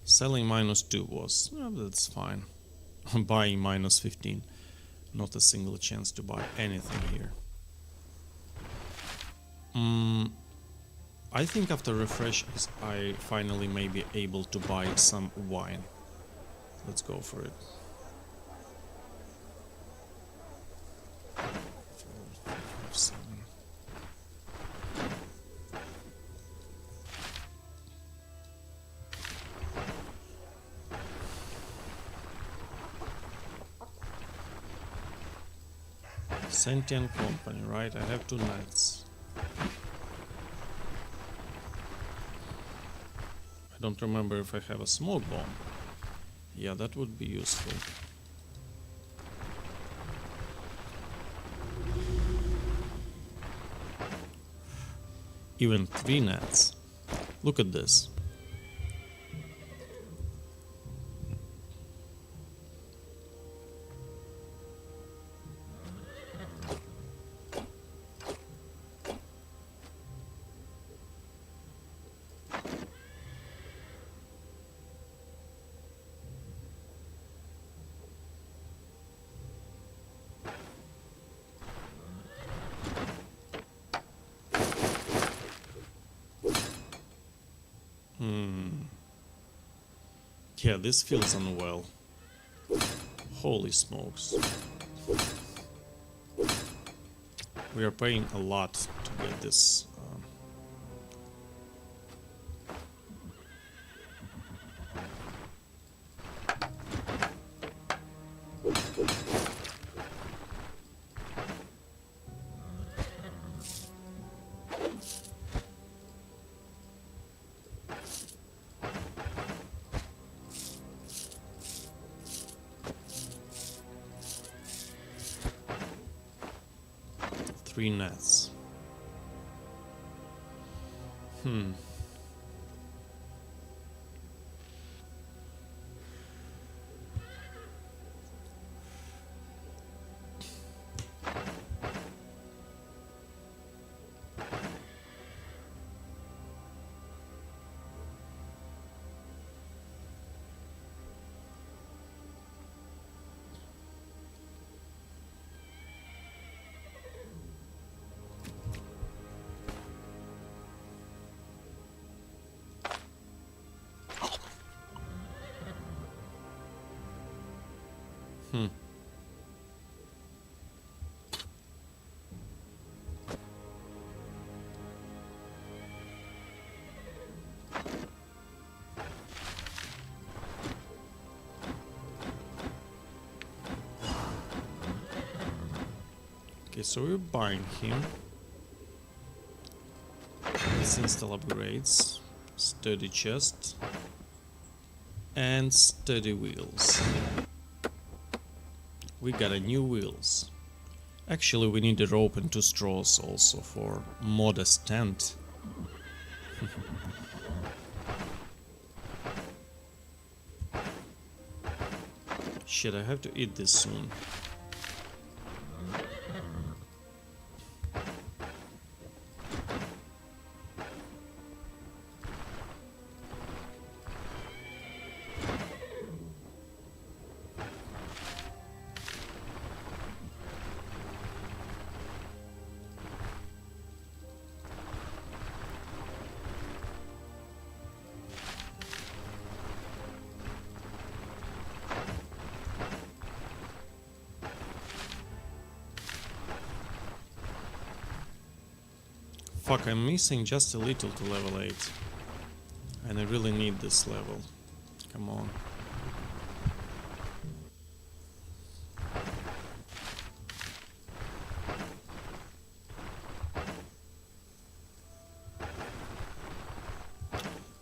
Selling -2 was... that's fine. Buying -15. Not a single chance to buy anything here. I think after refresh I finally may be able to buy some wine. Let's go for it. 4, 5, 7. Sentient company, right? I have 2 knights. I don't remember if I have a smoke bomb. Yeah, that would be useful. Even 3 nets. Look at this. Yeah, this feels unwell. Holy smokes. We are paying a lot to get this. Three nets. Okay, so we're buying him. Let's install upgrades. Sturdy chest. And sturdy wheels. We got a new wheels. Actually, we need a rope and 2 straws also for modest tent. Shit, I have to eat this soon. Fuck, I'm missing just a little to level 8. And I really need this level. Come on.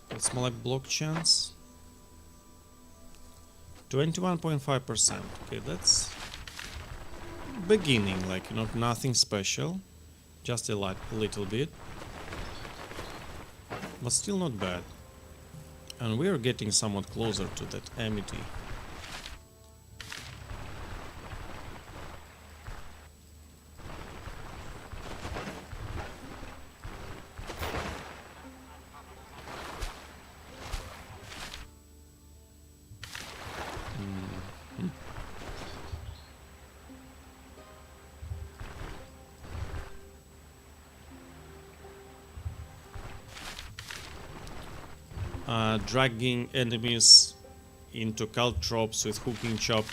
What's my like block chance? 21.5%. Okay, that's beginning, like, you know, nothing special. Just a little bit. But still not bad. And we are getting somewhat closer to that amity. Dragging enemies into caltrops with hooking chop.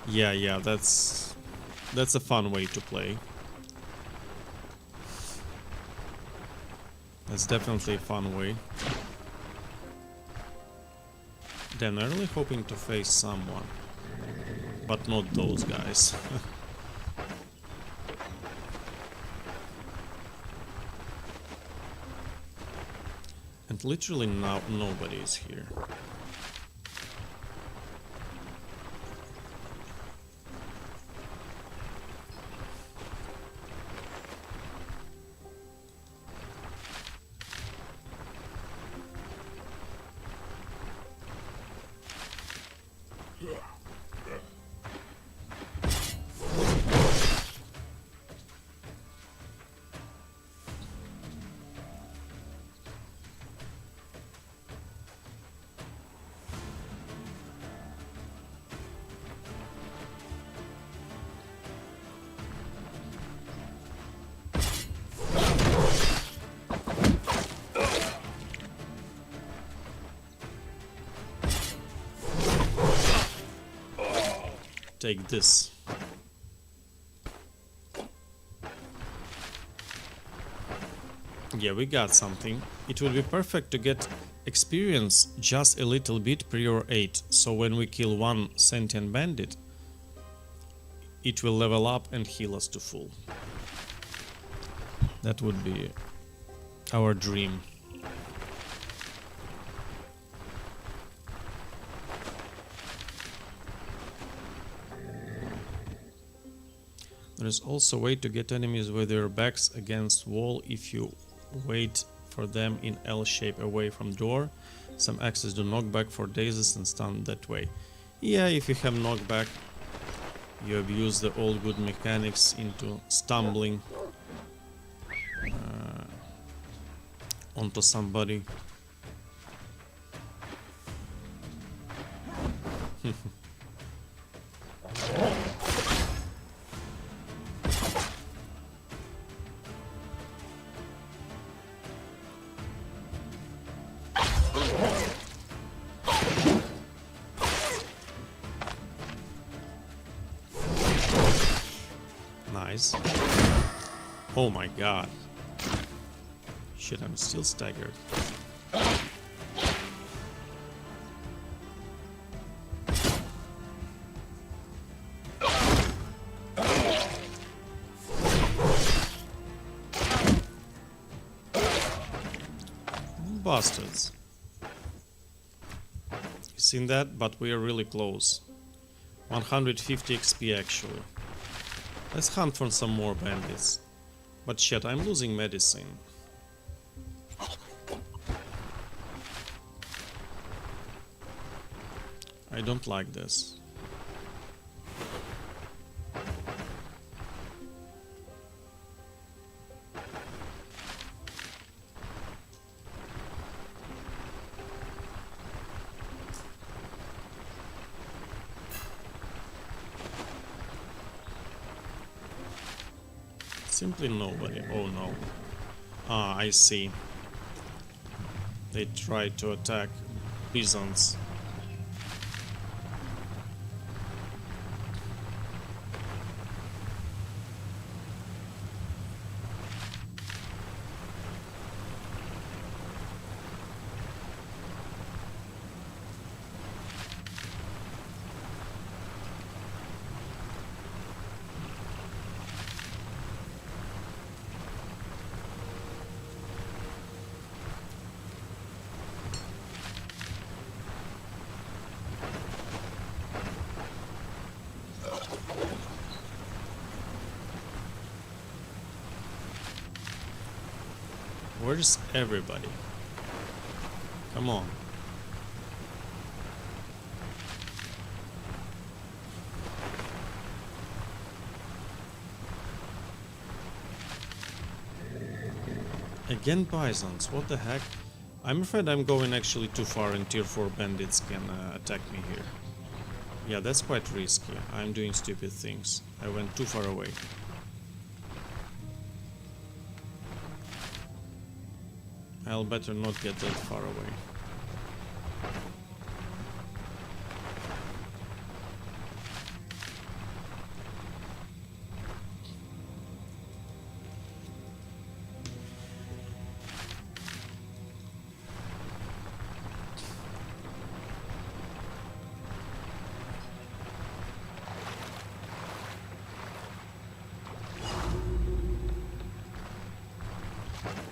Yeah, that's a fun way to play. That's definitely a fun way. Then I'm really hoping to face someone, but not those guys. And literally now nobody is here. Take this. Yeah, we got something. It would be perfect to get experience just a little bit prior 8, so when we kill one sentient bandit, it will level up and heal us to full. That would be our dream. There is also a way to get enemies with their backs against wall if you wait for them in L shape away from door. Some axes do knockback for dazes and stun that way. Yeah, if you have knockback, you abuse the old good mechanics into stumbling onto somebody. Nice. Oh my god. Shit, I'm still staggered. Bastards. You seen that? But we are really close. 150 XP actually. Let's hunt for some more bandits. But shit, I'm losing medicine. I don't like this. Simply nobody. Oh no. Ah, I see. They tried to attack Byzants. Where's everybody? Come on. Again Bisons, what the heck? I'm afraid I'm going actually too far and tier 4 bandits can attack me here. Yeah, that's quite risky. I'm doing stupid things. I went too far away. I'll better not get that far away.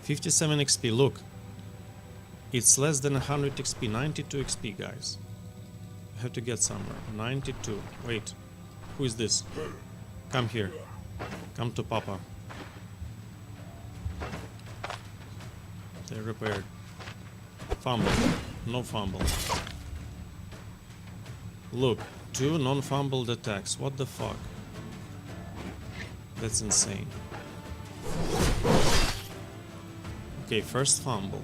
$57 XP, look. It's less than 100 XP, 92 XP, guys. I have to get somewhere. 92. Wait. Who is this? Come here. Come to Papa. They're repaired. Fumble. No fumble. Look. 2 non-fumbled attacks. What the fuck? That's insane. Okay, first fumble.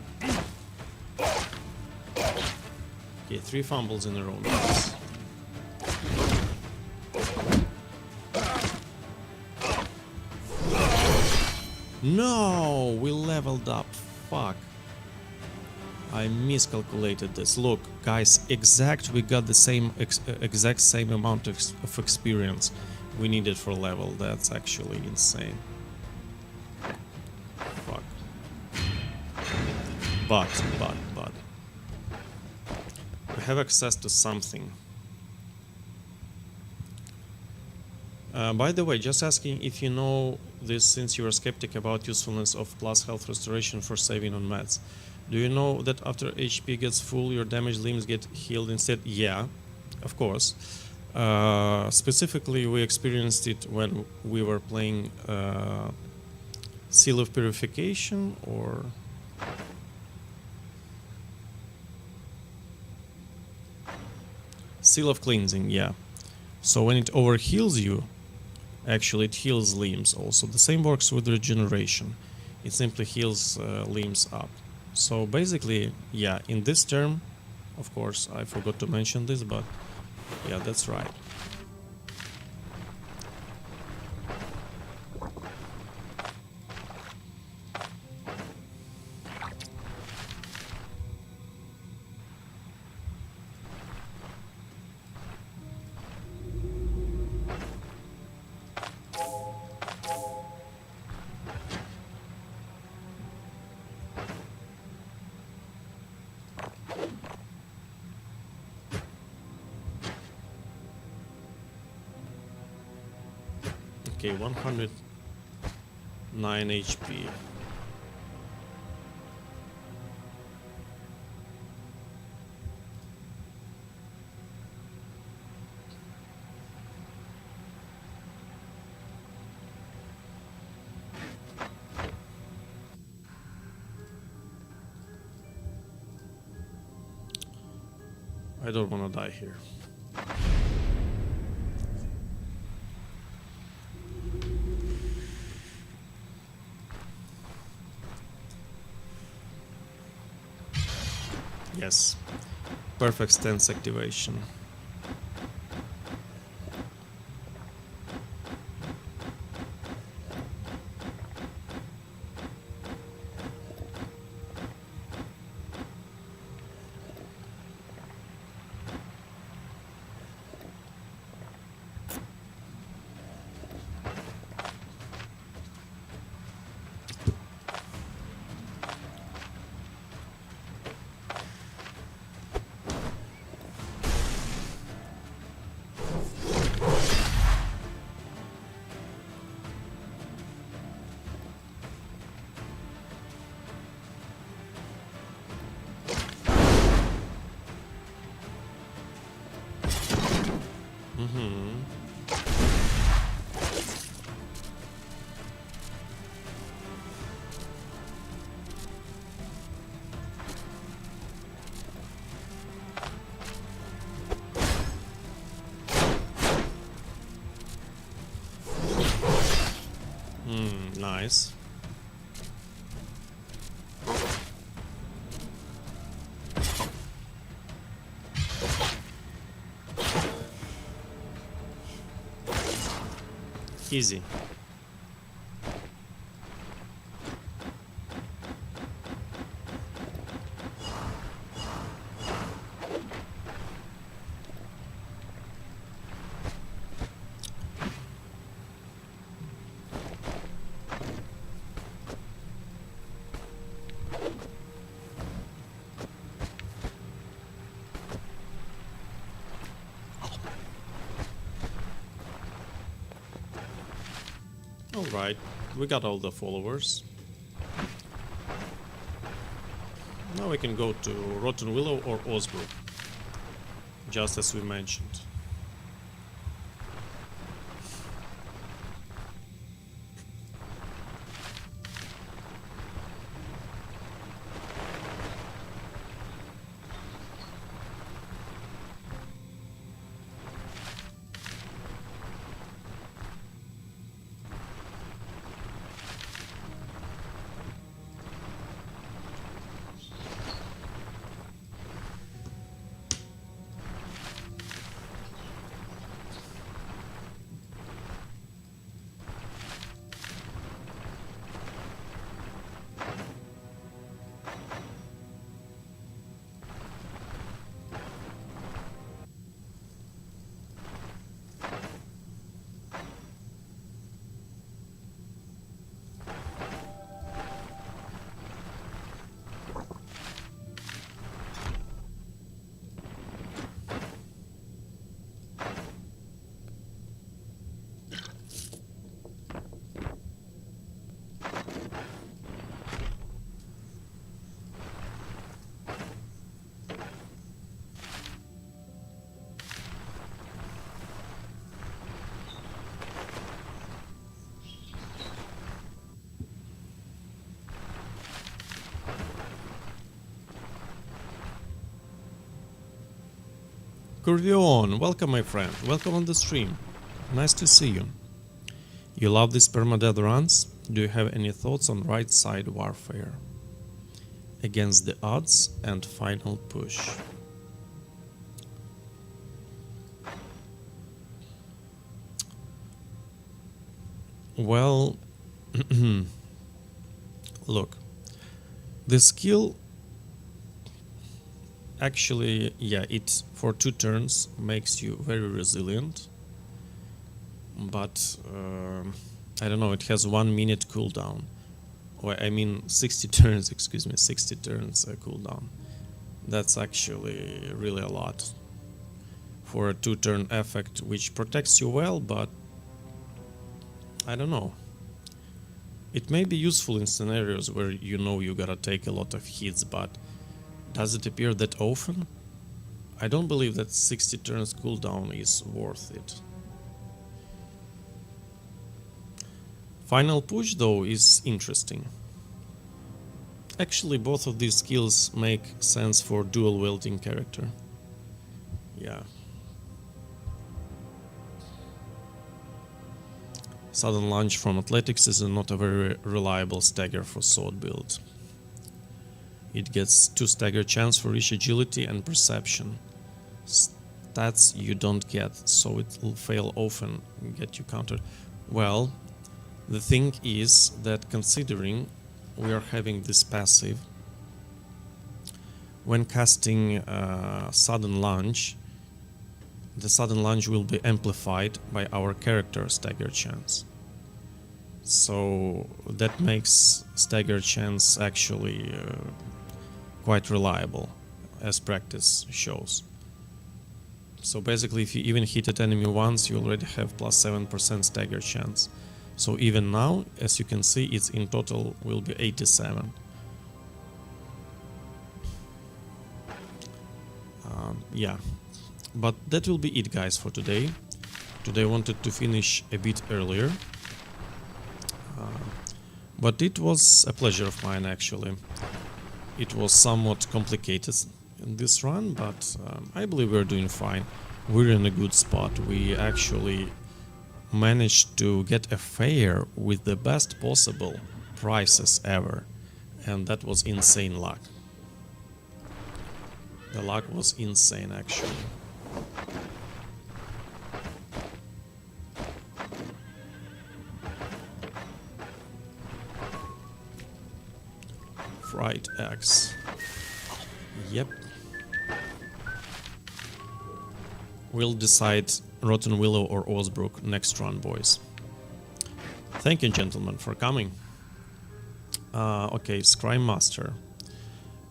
Okay, 3 fumbles in a row. Nice. No, we leveled up. Fuck. I miscalculated this. Look, guys, we got the same exact same amount of experience we needed for level. That's actually insane. Fuck. But we have access to something. By the way, just asking if you know this, since you are skeptic about usefulness of plus health restoration for saving on meds. Do you know that after HP gets full, your damaged limbs get healed instead? Yeah, of course. Specifically, we experienced it when we were playing Seal of Purification or... Seal of Cleansing, yeah. So when it overheals you, actually it heals limbs also. The same works with regeneration. It simply heals limbs up. So basically, yeah, in this term, of course, I forgot to mention this, but yeah, that's right. Okay, 109 HP. I don't want to die here. Yes, perfect stance activation. Nice. Easy. Alright, we got all the followers. Now we can go to Rotten Willow or Osbrook, just as we mentioned. Curvion, welcome my friend, welcome on the stream. Nice to see you. You love these permadeath runs? Do you have any thoughts on right side warfare? Against the odds and final push. Well, look, the skill actually, yeah, it for 2 turns makes you very resilient, but I don't know, it has 1 minute cooldown, or I mean 60 turns, excuse me, 60 turns cooldown. That's actually really a lot for a 2-turn effect, which protects you well, but I don't know. It may be useful in scenarios where you know you gotta take a lot of hits, but does it appear that often? I don't believe that 60 turns cooldown is worth it. Final push though is interesting. Actually, both of these skills make sense for dual wielding character. Yeah. Sudden lunge from athletics is not a very reliable stagger for sword build. It gets 2 stagger chance for each agility and perception. Stats you don't get, so it will fail often and get you countered. Well, the thing is that considering we are having this passive, when casting sudden lunge, the sudden lunge will be amplified by our character stagger chance. So that makes stagger chance actually quite reliable, as practice shows. So basically, if you even hit an enemy once, you already have plus 7% stagger chance. So even now, as you can see, it's in total will be 87. Yeah, but that will be it, guys, for today. Today I wanted to finish a bit earlier, but it was a pleasure of mine actually. It was somewhat complicated in this run, but I believe we're doing fine. We're in a good spot. We actually managed to get a fair with the best possible prices ever, and that was insane luck. The luck was insane actually. Fried eggs. Yep. We'll decide Rotten Willow or Osbrook next run, boys. Thank you, gentlemen, for coming. Okay, Scry Master.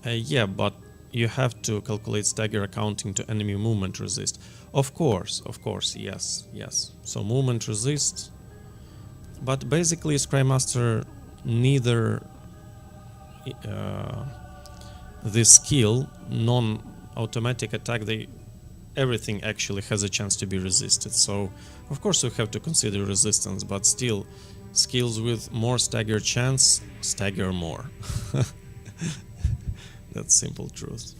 Yeah, but you have to calculate stagger accounting to enemy movement resist. Of course, yes, yes. So movement resist. But basically, Scry Master, neither the skill, non-automatic attack, everything actually has a chance to be resisted. So of course we have to consider resistance, but still, skills with more stagger chance stagger more. That's simple truth.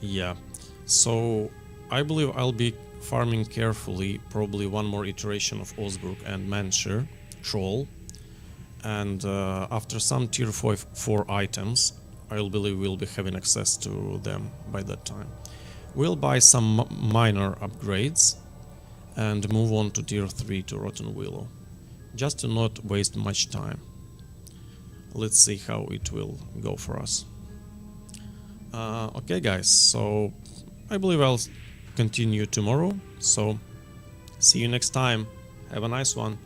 Yeah, so I believe I'll be farming carefully, probably one more iteration of Osbrook and Manshire Troll, and after some tier 4 items, I believe we'll be having access to them by that time. We'll buy some minor upgrades and move on to tier 3 to Rotten Willow, just to not waste much time. Let's see how it will go for us. Okay guys, so I believe I'll continue tomorrow, so see you next time. Have a nice one.